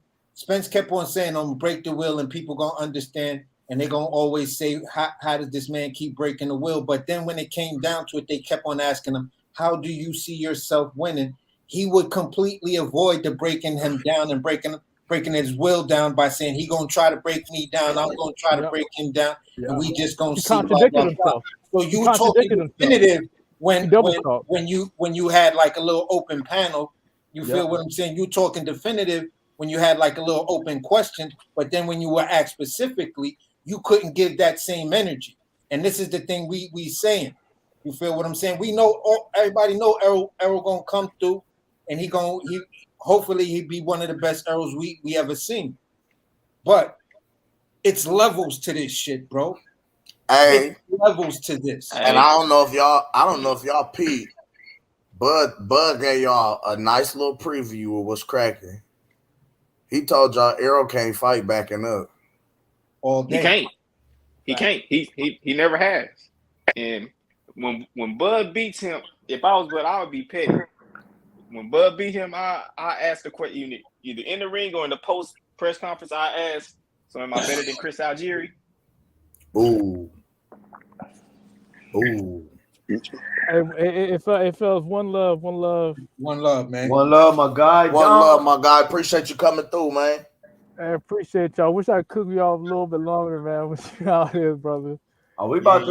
I'm gonna break the will and people gonna understand, and they're gonna always say, how does this man keep breaking the will? But then when it came down to it, they kept on asking him, how do you see yourself winning? He would completely avoid the breaking him down and breaking his will down by saying he gonna try to break me down, I'm gonna try to break him down, and we just gonna He see blah, contradicted blah, blah. himself. So He you were talking contradicted himself. definitive He double talked. when you had like a little open panel. You Yep. feel what I'm saying? You talking definitive when you had like a little open question, but then when you were asked specifically, you couldn't give that same energy. And this is the thing we saying. You feel what I'm saying? We know everybody know Errol gonna come through, and he hopefully he be one of the best Errols we ever seen. But it's levels to this shit, bro. Hey, It's levels to this. and I don't know if y'all peeped. Bud gave y'all a nice little preview of what's cracking. He told y'all Errol can't fight backing up. All He day. can't. He can't. He never has. And when Bud beats him, if I was Bud, I would be petty. When Bud beat him, I asked the question either in the ring or in the post press conference. I asked, so am I better than Chris Algieri? Ooh. Ooh. It felt one love, man. One love, my guy. One love, my guy. Appreciate you coming through, man. I appreciate y'all. Wish I could cook y'all a little bit longer, man. Wish you out here, brother. Oh, we about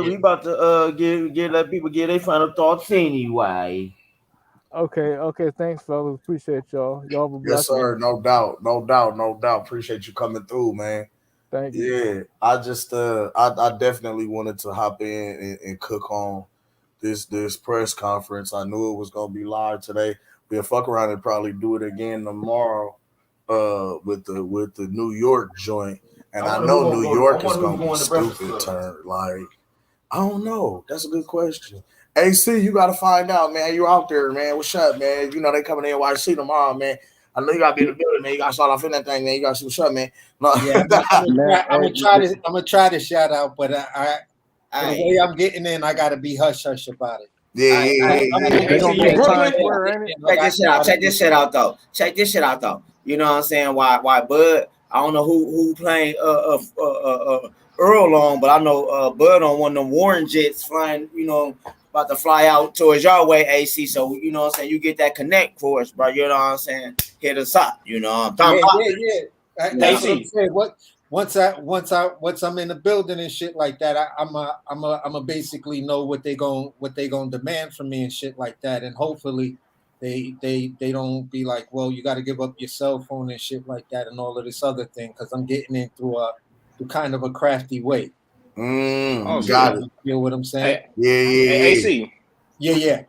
to get let people get their final thoughts anyway. Okay. Thanks, fellas. Appreciate y'all. Y'all have a blessed Yes, sir. one. No doubt. Appreciate you coming through, man. Thank you. Yeah, I just I definitely wanted to hop in and cook on this press conference. I knew it was gonna be live today. We'll fuck around and probably do it again tomorrow with the New York joint. And I know New York is gonna be stupid turn. Like, I don't know. That's a good question. AC, you gotta find out, man. You out there, man. What's up, man? You know they coming in NYC tomorrow, man. I know you gotta be in the building, man. You gotta start off in that thing, man. You gotta see what's up, man. No. Yeah, I'm gonna try to shout out, but the way I'm getting in, I gotta be hush about it. Check this shit out though. You know what I'm saying? Why Bud? I don't know who playing Earl on, but I know Bud on one of them Warren jets flying, about to fly out towards your way, AC. So you know what I'm saying, you get that connect for us, bro. You know what I'm saying? Hit us up. You know what I'm talking about? Yeah. That's what I'm saying. Once I'm in the building and shit like that, I'm basically know what they gonna demand from me and shit like that, and hopefully they don't be like, well, you got to give up your cell phone and shit like that and all of this other thing, because I'm getting in through kind of a crafty way. Got it. You know what I'm saying? Yeah. AC. Yeah.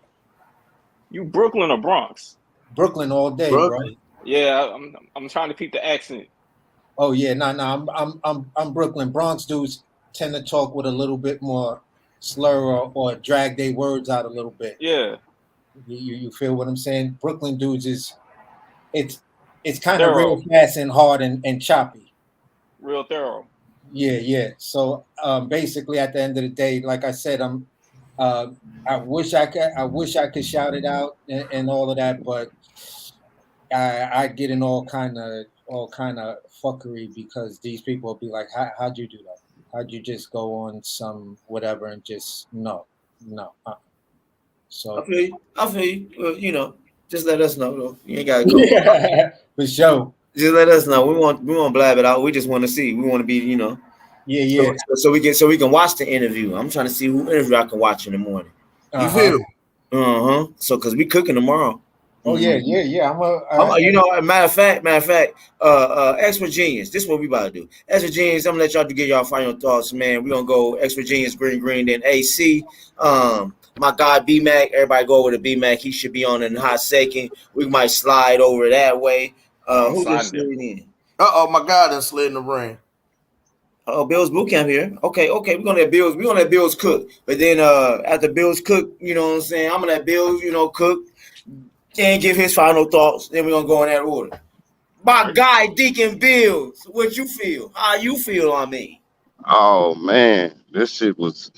You Brooklyn or Bronx? Brooklyn all day, bro. Yeah, I'm trying to keep the accent. Oh yeah, no, I'm Brooklyn. Bronx dudes tend to talk with a little bit more slur or drag their words out a little bit. Yeah. You feel what I'm saying? Brooklyn dudes it's kind of Thorough. real fast and hard and choppy. Real thorough. Yeah. So basically, at the end of the day, like I said, I wish I could shout it out and all of that, but I get in all kind of fuckery because these people will be like, how'd you do that? How'd you just go on some whatever and just no. So I feel you. Well, just let us know though. You ain't gotta go. For sure. Just let us know. We won't blab it out. We just want to see. We want to be, Yeah. So we can watch the interview. I'm trying to see who interview I can watch in the morning. You feel? So because we cooking tomorrow. Oh yeah. Matter of fact, Expert Genius. This is what we about to do. Expert Genius, I'm gonna let y'all get y'all final thoughts, man. We're gonna go Expert Genius, Green, then AC. My guy B-Mac, everybody go over to B-Mac. He should be on in a hot second. We might slide over that way. Who just slid in? My guy done slid in the ring. Oh, Bill's boot camp here. Okay. We're gonna let Bills cook. But then after Bills cook, you know what I'm saying? I'm gonna let Bills, cook and give his final thoughts. Then we're gonna go in that order. My guy, Deacon Bills, what you feel? How you feel on me? Oh man, this shit was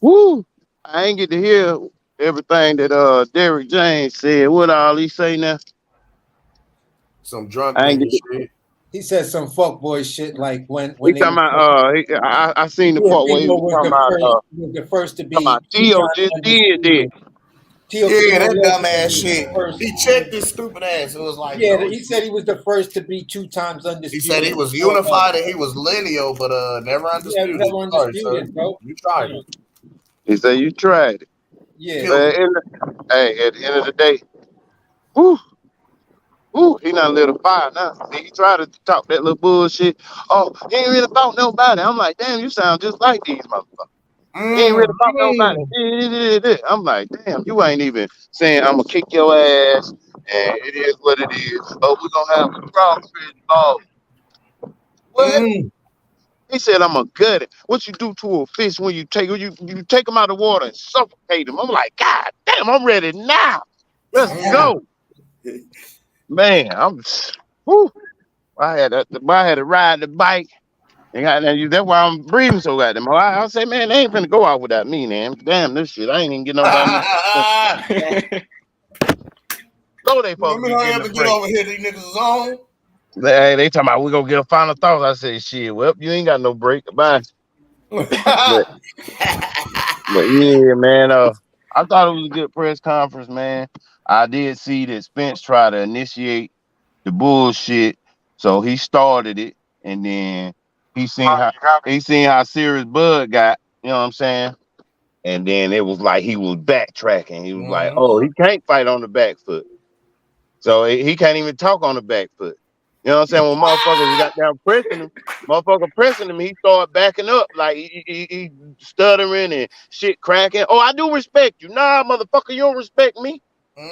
woo. I ain't get to hear everything that Derrick James said. What all he say now? Some drunk I ain't nigga get shit. He said some fuckboy shit like when he they talking about I seen the part where he was talking about the first to be Tio just did that. That dumbass shit. He checked his stupid ass. It was like, he said he was the first to be 2 times undisputed. He said he was unified and he was lineal, but never undisputed. Never undisputed, bro. You tried it. He said you tried it. Yeah. But at the end of the day, he not lit a fire now. See, he tried to talk that little bullshit. Oh, he ain't really about nobody. I'm like, damn, you sound just like these motherfuckers. He ain't really about nobody. I'm like, damn, you ain't even saying I'm gonna kick your ass, and it is what it is. Oh, we gonna have a Crawford involved. What? He said I'm a gut it. What you do to a fish when you take him out of the water and suffocate him? I'm like, God damn, I'm ready now. Let's go. Man, I had to ride the bike. And that's why I'm breathing so goddamn. I say, man, they ain't finna go out without me, man. Damn this shit. I ain't even get nobody. So they supposed to be getting the get over here. These niggas is on. They talking about we gonna get a final thought. I said, shit, well, you ain't got no break. Bye. but yeah, man. I thought it was a good press conference, man. I did see that Spence tried to initiate the bullshit, so he started it, and then he seen how serious Bud got. You know what I'm saying? And then it was like he was backtracking. He was like, "Oh, he can't fight on the back foot, so he can't even talk on the back foot." You know what I'm saying? When motherfuckers got down pressing him, he started backing up like he stuttering and shit cracking. Oh, I do respect you. Nah, motherfucker, you don't respect me.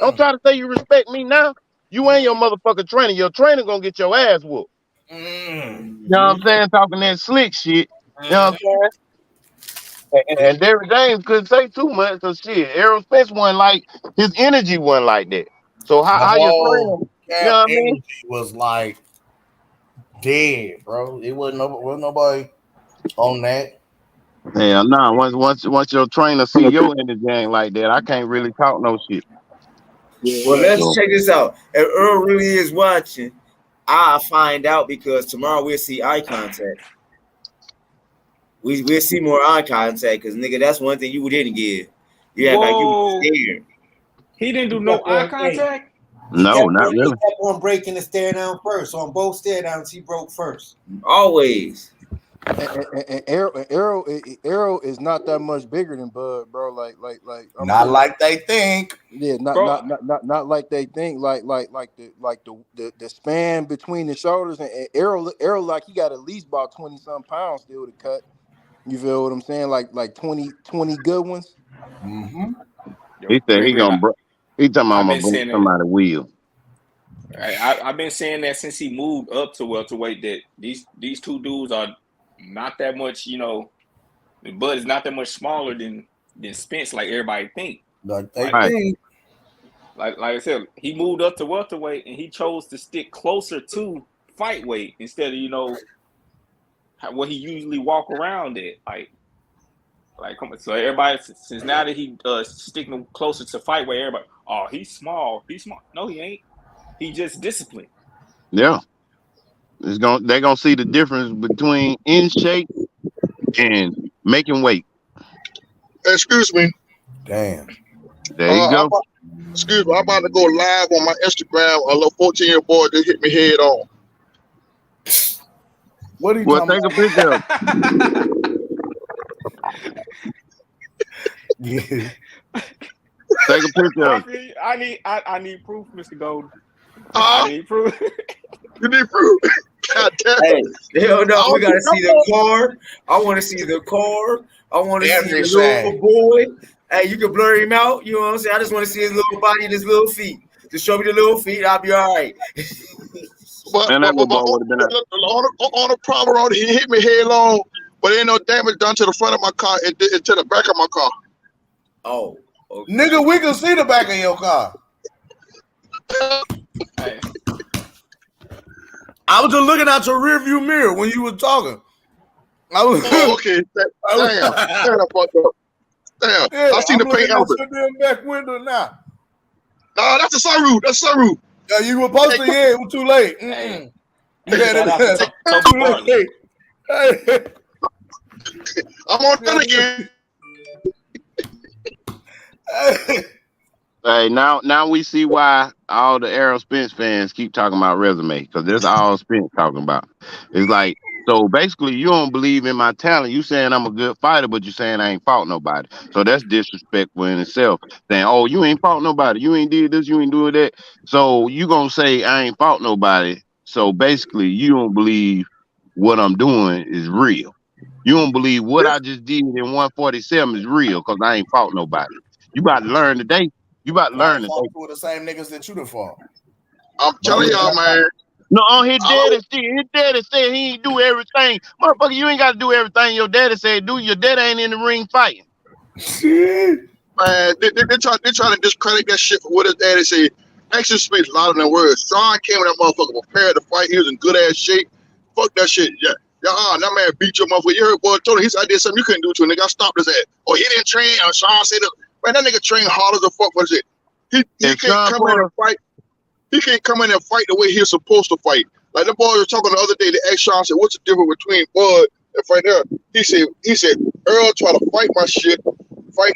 Don't try to say you respect me now. You ain't your motherfucker trainer. Your trainer gonna get your ass whooped. You know what I'm saying? Talking that slick shit. You know what I'm saying? And Derrick James couldn't say too much because shit, Errol Spence wasn't like his energy wasn't like that. So how your trainer? You know what I mean? Was like dead, bro. It wasn't nobody on that. Hell nah. Once your trainer see your energy ain't like that, I can't really talk no shit. Well, let's check this out. If Earl really is watching, I'll find out because tomorrow we'll see eye contact. We'll see more eye contact because nigga, that's one thing you didn't give. You act like you were scared. He didn't do no eye contact. No, not really. He kept on breaking the stare down first. On both stare downs, he broke first. Always. And Arrow is not that much bigger than Bud, bro. Like not like they think. Yeah, not like they think. Like the span between the shoulders and Arrow like he got at least about 20-some pounds still to cut. You feel what I'm saying? Like 20 good ones. Mm-hmm. He said he gonna break. He talking about I'm gonna break somebody's wheel. I've been saying that since he moved up to welterweight that these two dudes are not that much, Bud is not that much smaller than Spence, like everybody think. Like they Like, think. like I said, he moved up to welterweight and he chose to stick closer to fight weight instead of what he usually walk around at. Like come on. So everybody, since now that he sticking closer to fight weight, everybody, oh, he's small. He's small. No, he ain't. He just disciplined. Yeah. They're gonna see the difference between in shape and making weight. Excuse me. Damn. There you go. Excuse me, I'm about to go live on my Instagram. A little 14-year-old boy just hit me head on. What are you Well, talking take a picture of it. Take a picture of it. I need proof, Mr. Golden. I need proof. You need proof. God damn. Hey, hell no, we gotta see the car. I want to see the car. I want to see the little boy. Hey, you can blur him out. You know what I'm saying? I just want to see his little body and his little feet. Just show me the little feet. I'll be all right. But on the problem road, he hit me headlong, but ain't no damage done to the front of my car and to the back of my car. Oh, okay. Nigga, we can see the back of your car. Hey. I was just looking out your rearview mirror when you were talking. I was okay. Damn. Damn. Yeah, I seen the paint element. The back window now. No, that's the sunroof. That's the sunroof. Yeah, you were supposed to. Yeah, it was too late. Hey. You had it. Hey. I'm on that again. Hey, now we see why all the Errol Spence fans keep talking about resume, because that's all Spence talking about. It's like, so basically you don't believe in my talent. You saying I'm a good fighter, but you saying I ain't fought nobody. So that's disrespectful in itself. Saying, oh, you ain't fought nobody. You ain't did this. You ain't doing that. So you gonna say I ain't fought nobody. So basically you don't believe what I'm doing is real. You don't believe what I just did in 147 is real because I ain't fought nobody. You about to learn today. You about to learn today. With the same niggas that you done fought. I'm telling y'all, man. No, his daddy said he ain't do everything. Motherfucker, you ain't got to do everything your daddy said do. Your daddy ain't in the ring fighting. Man, they trying to discredit that shit for what his daddy said. Action speaks louder than words. Sean came with that motherfucker prepared to fight. He was in good ass shape. Fuck that shit. Yeah. That man beat your motherfucker. You heard boy told him he said I did something you couldn't do to him. Nigga, I stopped his ass. Or he didn't train. Or Sean said that. Man, that nigga trained hard as a fuck for shit. He can't come in and fight. He can't come in and fight the way he's supposed to fight. Like the boy was talking the other day, they asked Sean, said, what's the difference between Bud and right there? He said, Earl try to fight my shit, fight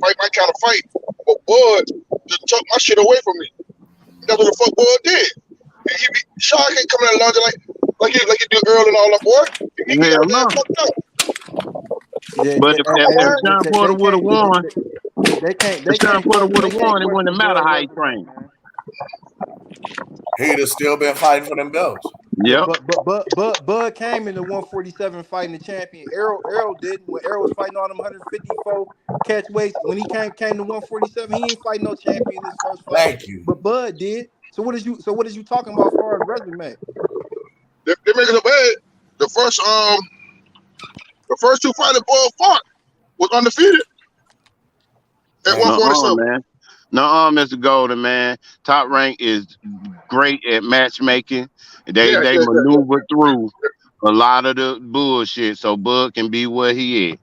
my kind of fight, but Bud just took my shit away from me. That's what the fuck Bud did. Sean can't come in and launch like he do Earl and all that, boy. He get everything fucked up. But if Sean Porter would have won, if Sean Porter would have won, it wouldn't matter how he trained. He'd have still been fighting for them belts. Yeah. But Bud came in the 147 fighting the champion. Errol didn't. When Errol was fighting all them 154 catch weights, when he came to 147, he ain't fighting no champion this first fight. Thank you. But Bud did. So what is you talking about as far as resume? They make it bad. The first two fighters Bud fought was undefeated at 147. Man. No, Mr. Golden, man. Top Rank is great at matchmaking. They maneuver through a lot of the bullshit so Bud can be where he is.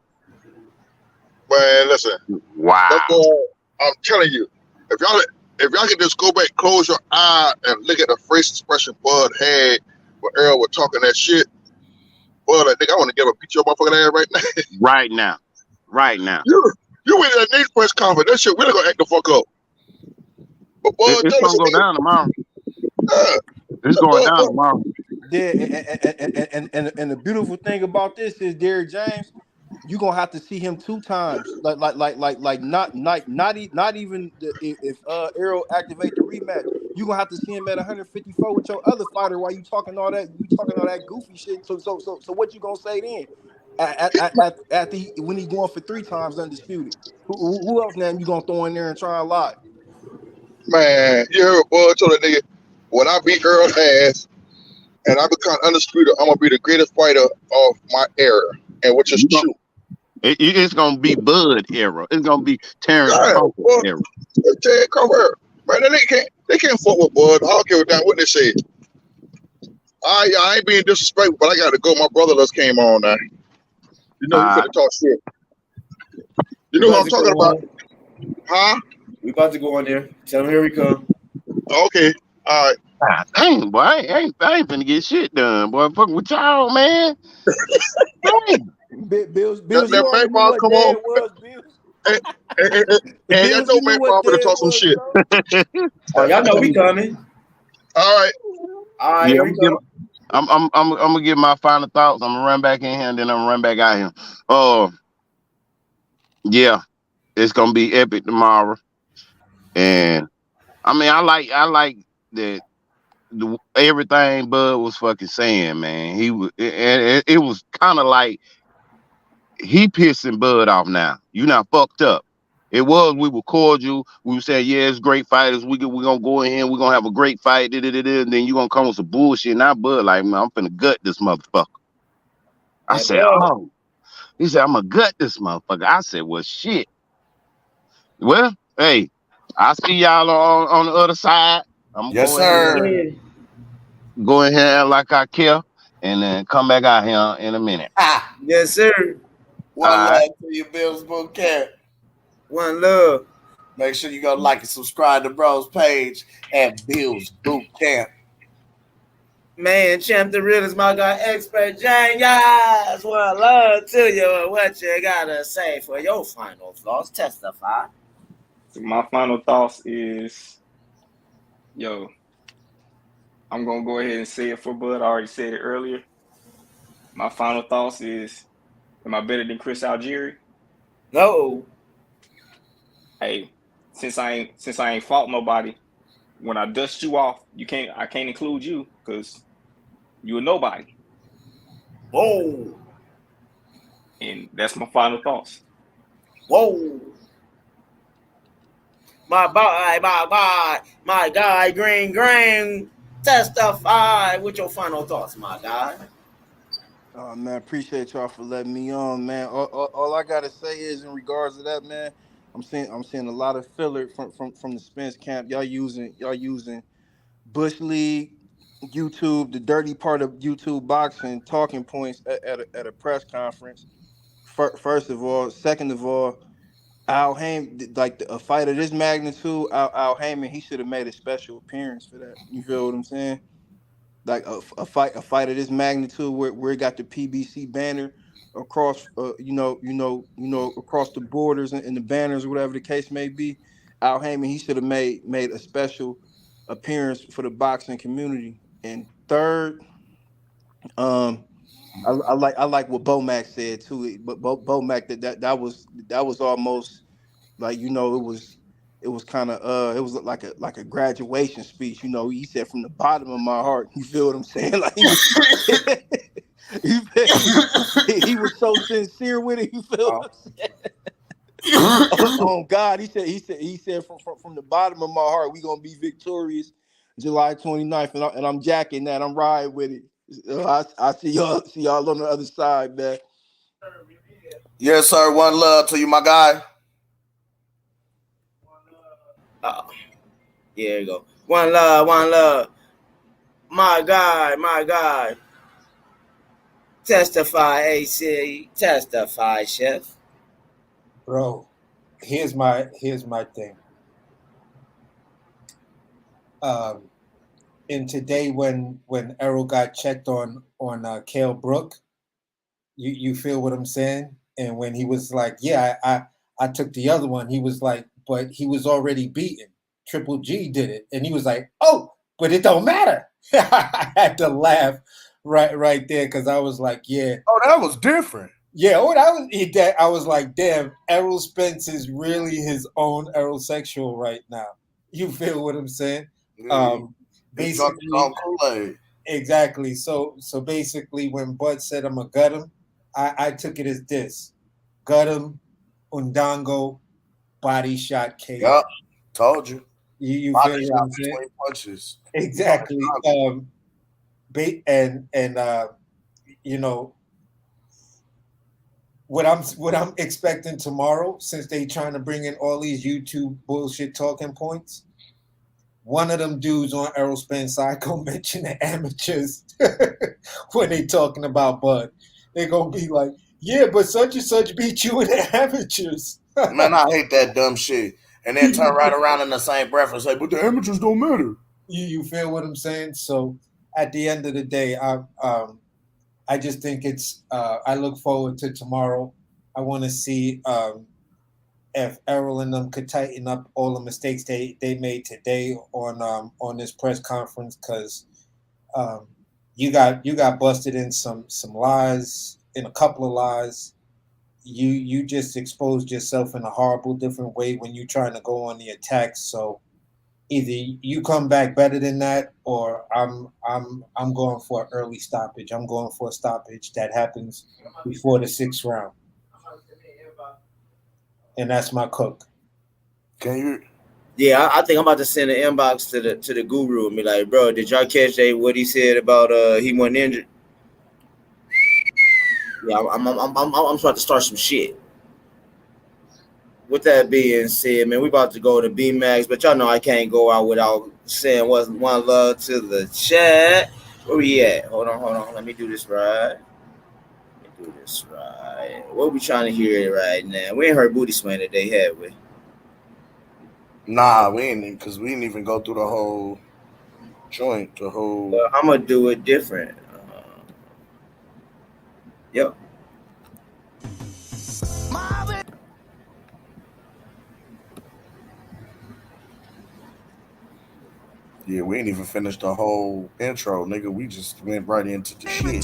Man, listen. Wow. That boy, I'm telling you, if y'all could just go back, close your eye, and look at the face expression Bud had when Earl was talking that shit, Bud, I think I want to give a beat your motherfucking ass right now. Right now. You went to that next press conference. That shit really gonna act the fuck up. But Bud, it's gonna go down tomorrow. It's going down tomorrow. Yeah, and the beautiful thing about this is Derrick James, you're gonna have to see him 2 times. Like not even if Errol activate the rematch, you're gonna have to see him at 154 with your other fighter while you talking all that goofy shit. So what you gonna say then? When he going for 3 times undisputed, who else now you gonna throw in there and try and lie? Man, you heard Bud told that nigga, when I beat Earl's ass and I become undisputed, I'm gonna be the greatest fighter of my era, and which is true. It's gonna be Bud era. It's gonna be Terrence Yeah, Crawford well, era. come here. Man, they can't fuck with Bud. I don't give a damn what they say. I ain't being disrespectful, but I gotta go. My brother just came on now. You know he finna talk shit. You know who I'm talking about? Huh? We about to go on there. Tell him here we come. Okay. All right. God dang, boy, I ain't finna get shit done, boy. Fuck with y'all, man. Dang. Bills, That you already knew paintball what come day on. it was, Bills. And y'all Bills, know you knew what paintball day finna it talk some was, shit. bro. Oh, y'all know we coming. All right. All right, Yeah, here we go. I'm gonna give my final thoughts. I'm gonna run back in here and then I'm gonna run back out here. Yeah, it's gonna be epic tomorrow. And I mean, I like that everything Bud was fucking saying, man. It was kind of like he pissing Bud off now. You not fucked up. It was, we were cordial. We were saying, yeah, it's great fighters. We're gonna go in here, we're gonna have a great fight, and then you gonna come with some bullshit. Now Bud like, man, I'm finna gut this motherfucker. I said, oh. He said, I'm gonna gut this motherfucker. I said, well, shit. Well, hey, I see y'all on the other side. I'm gonna Yes, sir. go in here like I care, and then come back out here in a minute. Yes, sir. One All love right. to your Bills Boot Camp. One love. Make sure you go like and subscribe to Bro's page at Bills Boot Camp. Man, Champ the Real is my guy, Expert Jane. Yes, one love to you. What you gotta say for your final thoughts? Testify. So my final thoughts is, yo, I'm gonna go ahead and say it for Bud. I already said it earlier. My final thoughts is, am I better than Chris Algieri? No. Hey, since I ain't fought nobody, when I dust you off, I can't include you because you a nobody. Whoa. And that's my final thoughts. Whoa. My guy, Green. Testify with your final thoughts, my guy. Man, appreciate y'all for letting me on, man. All I gotta say is in regards to that, man. I'm seeing a lot of filler from the Spence camp. Y'all using Bush League, YouTube, the dirty part of YouTube boxing, talking points at a press conference. First of all, second of all, Al Heyman, like a fight of this magnitude, Al Heyman, he should have made a special appearance for that. You feel what I'm saying? Like a fight of this magnitude where it got the PBC banner across across the borders and the banners or whatever the case may be. Al Heyman, he should have made a special appearance for the boxing community. And third, I like what Bomac said too. But Bomac that was almost like, it was kind of it was like a graduation speech. He said from the bottom of my heart. You feel what I'm saying? Like he was he was so sincere with it. You feel what I'm saying? Oh God, he said from the bottom of my heart, we gonna be victorious July 29th, and I'm jacking that. I'm riding with it. I see y'all on the other side, man. Yes, sir. One love to you, my guy. Here you go. One love. My guy. Testify, AC. Testify, chef. Bro, here's my thing. And today when Errol got checked on Cale Brook, you feel what I'm saying? And when he was like, yeah, I took the other one, he was like, but he was already beaten. Triple G did it. And he was like, oh, but it don't matter. I had to laugh right there because I was like, yeah. Oh, that was different. Yeah, I was like, damn, Errol Spence is really his own Errol-sexual right now. You feel what I'm saying? Basically, exactly. So basically, when Bud said I'm gonna gut him, I took it as this: gut him, Undango, body shot KO. Yep, told you. You body feel shot what I'm saying? 20 punches. Exactly. what I'm expecting tomorrow, since they trying to bring in all these YouTube bullshit talking points, one of them dudes on Errol Spence side gonna mention the amateurs when they talking about Bud. They're gonna be like, yeah, but such and such beat you in the amateurs. Man, I hate that dumb shit. And then turn right around in the same breath and say, but the amateurs don't matter. You feel what I'm saying? So at the end of the day, I just think it's I look forward to tomorrow. I want to see if Errol and them could tighten up all the mistakes they made today on this press conference, because you got busted in some lies, in a couple of lies. You just exposed yourself in a horrible different way when you're trying to go on the attack. So either you come back better than that, or I'm going for an early stoppage. I'm going for a stoppage that happens before the 6th round. And that's my cook. Can you? Yeah, I think I'm about to send an inbox to the guru and be like, bro, did y'all catch what he said about he wasn't injured? Yeah, I'm about to start some shit. With that being said, man, we about to go to B-Max, but y'all know I can't go out without saying one love to the chat. Where we at? Hold on. Let me do this right. What we trying to hear right now? We ain't heard Booty Swing today, have we? Nah, we ain't, because we didn't even go through the whole joint. I'm going to do it different. Yep. Yeah, we ain't even finished the whole intro, nigga. We just went right into the shit.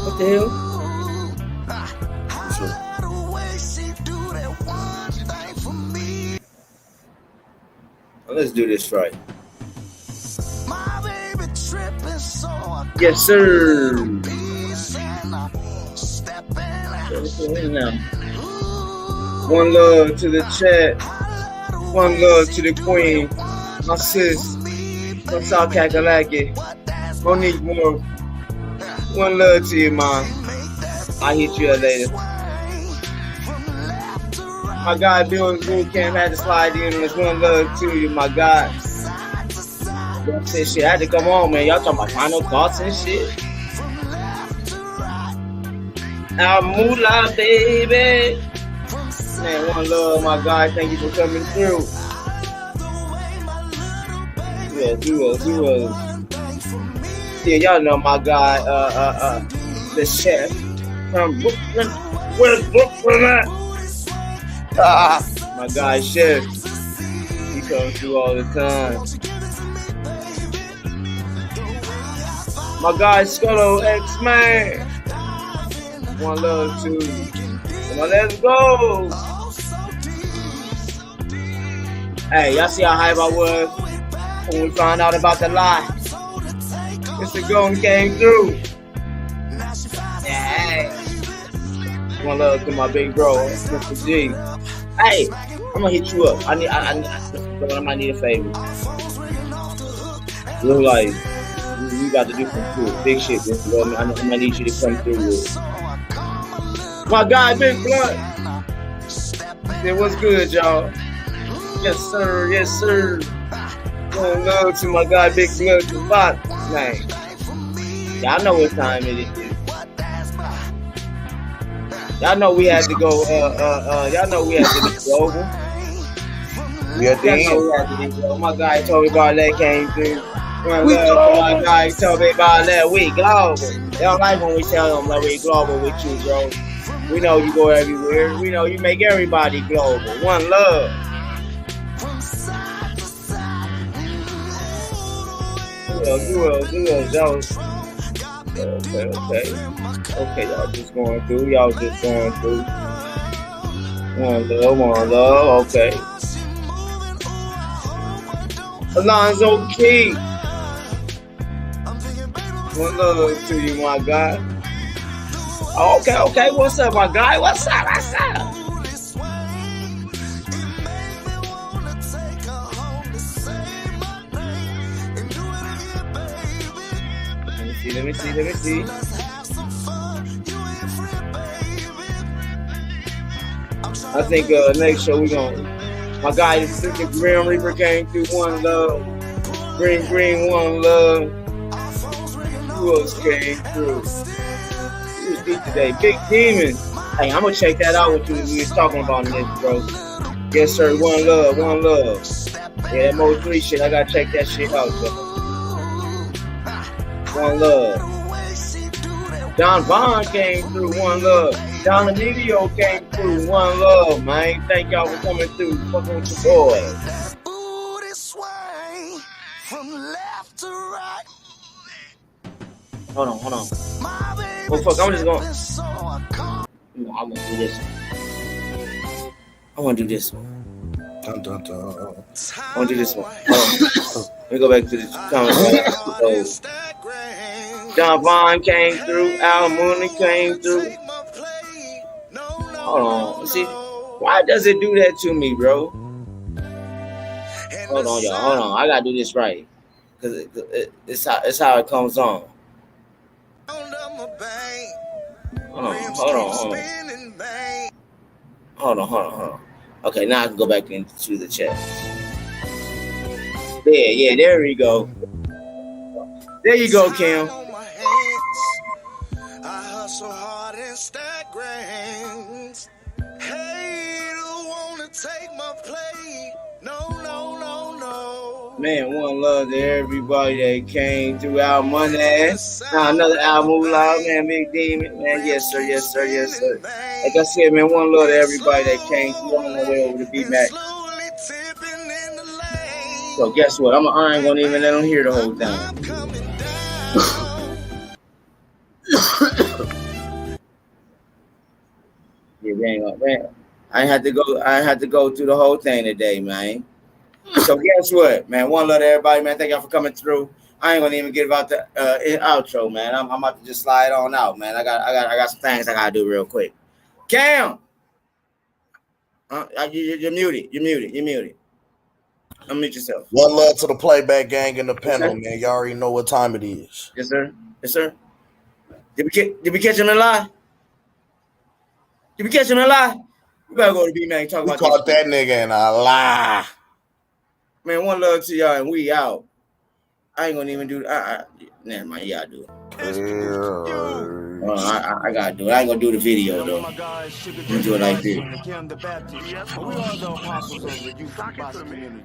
What the hell? Let's do this right. Yes, sir. One love to the chat. One love to the queen. My sis from South Kakalaki. Monique Moore. One love to you, Mom. I'll hit you up later. My guy Bill Boot Camp had to slide in. There's one love to you, my guy. Shit, I had to come on, man. Y'all talking about final thoughts and shit. Moolah, baby. Man, one love, my guy. Thank you for coming through. You yeah, y'all know my guy, the chef from Brooklyn. Where's Brooklyn at? My guy, Chef. He comes through all the time. My guy, Scuttle X-Man. One love to you. Come on, let's go. Hey, y'all see how hype I was when we found out about the lie? Mr. Golden came through. Yeah. One love to my big bro, Mr. G. Hey, I'm gonna hit you up. I might need a favor. Look like you got to do some cool big shit, Mr. Golden. I might need you to come through with. My guy, Big Blunt. It was good, y'all. Yes, sir. Yes, sir. One love to my guy, Big Blunt. Man, y'all know what time it is. Y'all know we had to go. Y'all know we had to go over. We at the end. My guy told me about that came through. My guy told me about that. We global. They don't like when we tell them that we global with you, bro. We know you go everywhere. We know you make everybody global. One love. Okay, y'all just going through. One love, okay. Alonzo Key. One love to you, my guy. Okay. What's up, my guy? What's up? Let me see. I think next show we gonna. My guy, the Grim Reaper came through. One love. Green, one love. Who else came through? Who was deep today? Big Demon. Hey, I'm gonna check that out with you. We was talking about this, bro. Yes, sir. One love. Yeah, that Mo 3 shit. I gotta check that shit out, bro. One love. Don Vaughn came through. One love. Don Emilio came through. One love, man. Thank y'all for coming through. Fucking with your boys. Hold on. Well, fuck, I'm just going. No, I'm gonna do this one. I want to do this one. Dun, dun, dun. I want to do this one. Let me go back to the comments. Don Vaughn came through. Al Mooney came through. Hold on. See, why does it do that to me, bro? Hold on, y'all. Hold on. I gotta do this right, cause it's how it comes on. Hold on. Okay, now I can go back into the chat. Yeah, there we go. There you go, Kim. I hustle hard and stack grains. Hey, don't wanna take my plate. No. Man, one love to everybody that came through our money. Now another album live, man, Big Demon, man. Yes, sir. Like I said, man, one love to everybody that came through on the way over to B-Mac. So guess what? I ain't gonna even let them hear the whole thing. Yeah, man. I had to go through the whole thing today, man. So guess what, man? One love to everybody, man. Thank y'all for coming through. I ain't gonna even get about the outro, man. I'm about to just slide on out, man. I got some things I gotta do real quick. Cam, you're muted. Unmute yourself. One love to the playback gang in the panel, man. Y'all already know what time it is. Yes, sir. Did we catch him in a lie? You better go to B-Man and talk about this. We caught that nigga in a lie. Man, one love to y'all and we out. I ain't gonna even do never mind, y'all do it. I gotta do it. I ain't gonna do the video though. I'm gonna do it like this. We are the apostles of the youth boxing community.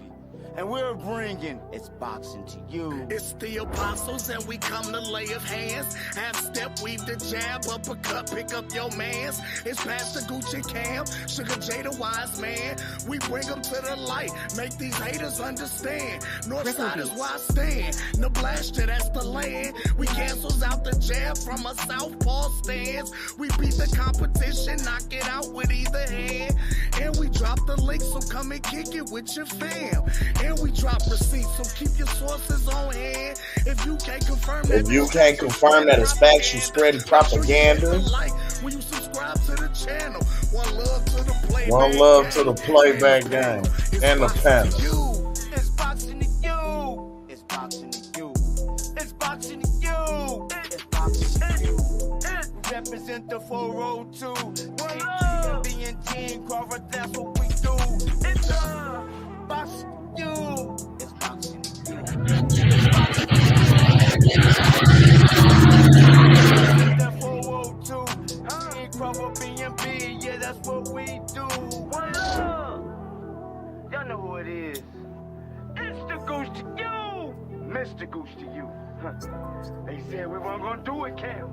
And we're bringing it's boxing to you. It's the apostles and we come to lay of hands. Half step, weave the jab, uppercut, pick up your mans. It's Pastor Gucci Cam, Sugar J the wise man. We bring them to the light, make these haters understand. Northside is where I stand. Nebraska, that's the land. We cancels out the jab from a southpaw stance. We beat the competition, knock it out with either hand. And we drop the link, so come and kick it with your fam. And we drop receipts, so keep your sources on hand. If you can't confirm that it's facts, you spreading propaganda. When you subscribe to the channel, one love to the playback gang and the panel. It's boxing to you. It's boxing to you. It's boxing to you. It's boxing to you. Represent the 402. KG and Team Crawford, that's what we do. It's boxing. It's boxing to you. That 402, Crawford BNB, yeah, that's what we do. What up? Y'all know who it is. It's the Goose to you, Mr. Goose to you. They said we weren't gonna do it, Cam.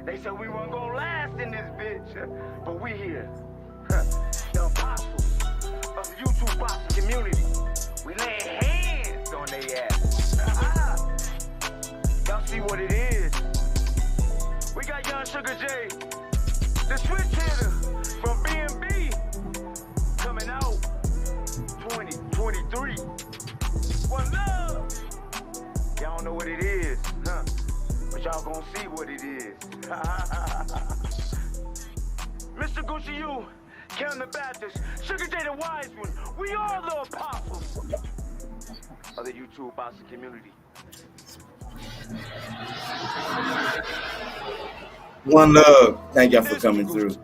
They said we weren't gonna last in this bitch, but we here. The apostles of the YouTube boxing community. We lay hands on their ass. Y'all see what it is. We got young Sugar J, the switch hitter from B&B, coming out 2023. One love. Y'all don't know what it is, huh? But y'all gonna see what it is. Mr. Gucci, you, Cam the Baptist, Sugar J the Wise One, we are the apostles of the YouTube boxing community. One love. Thank y'all for coming through.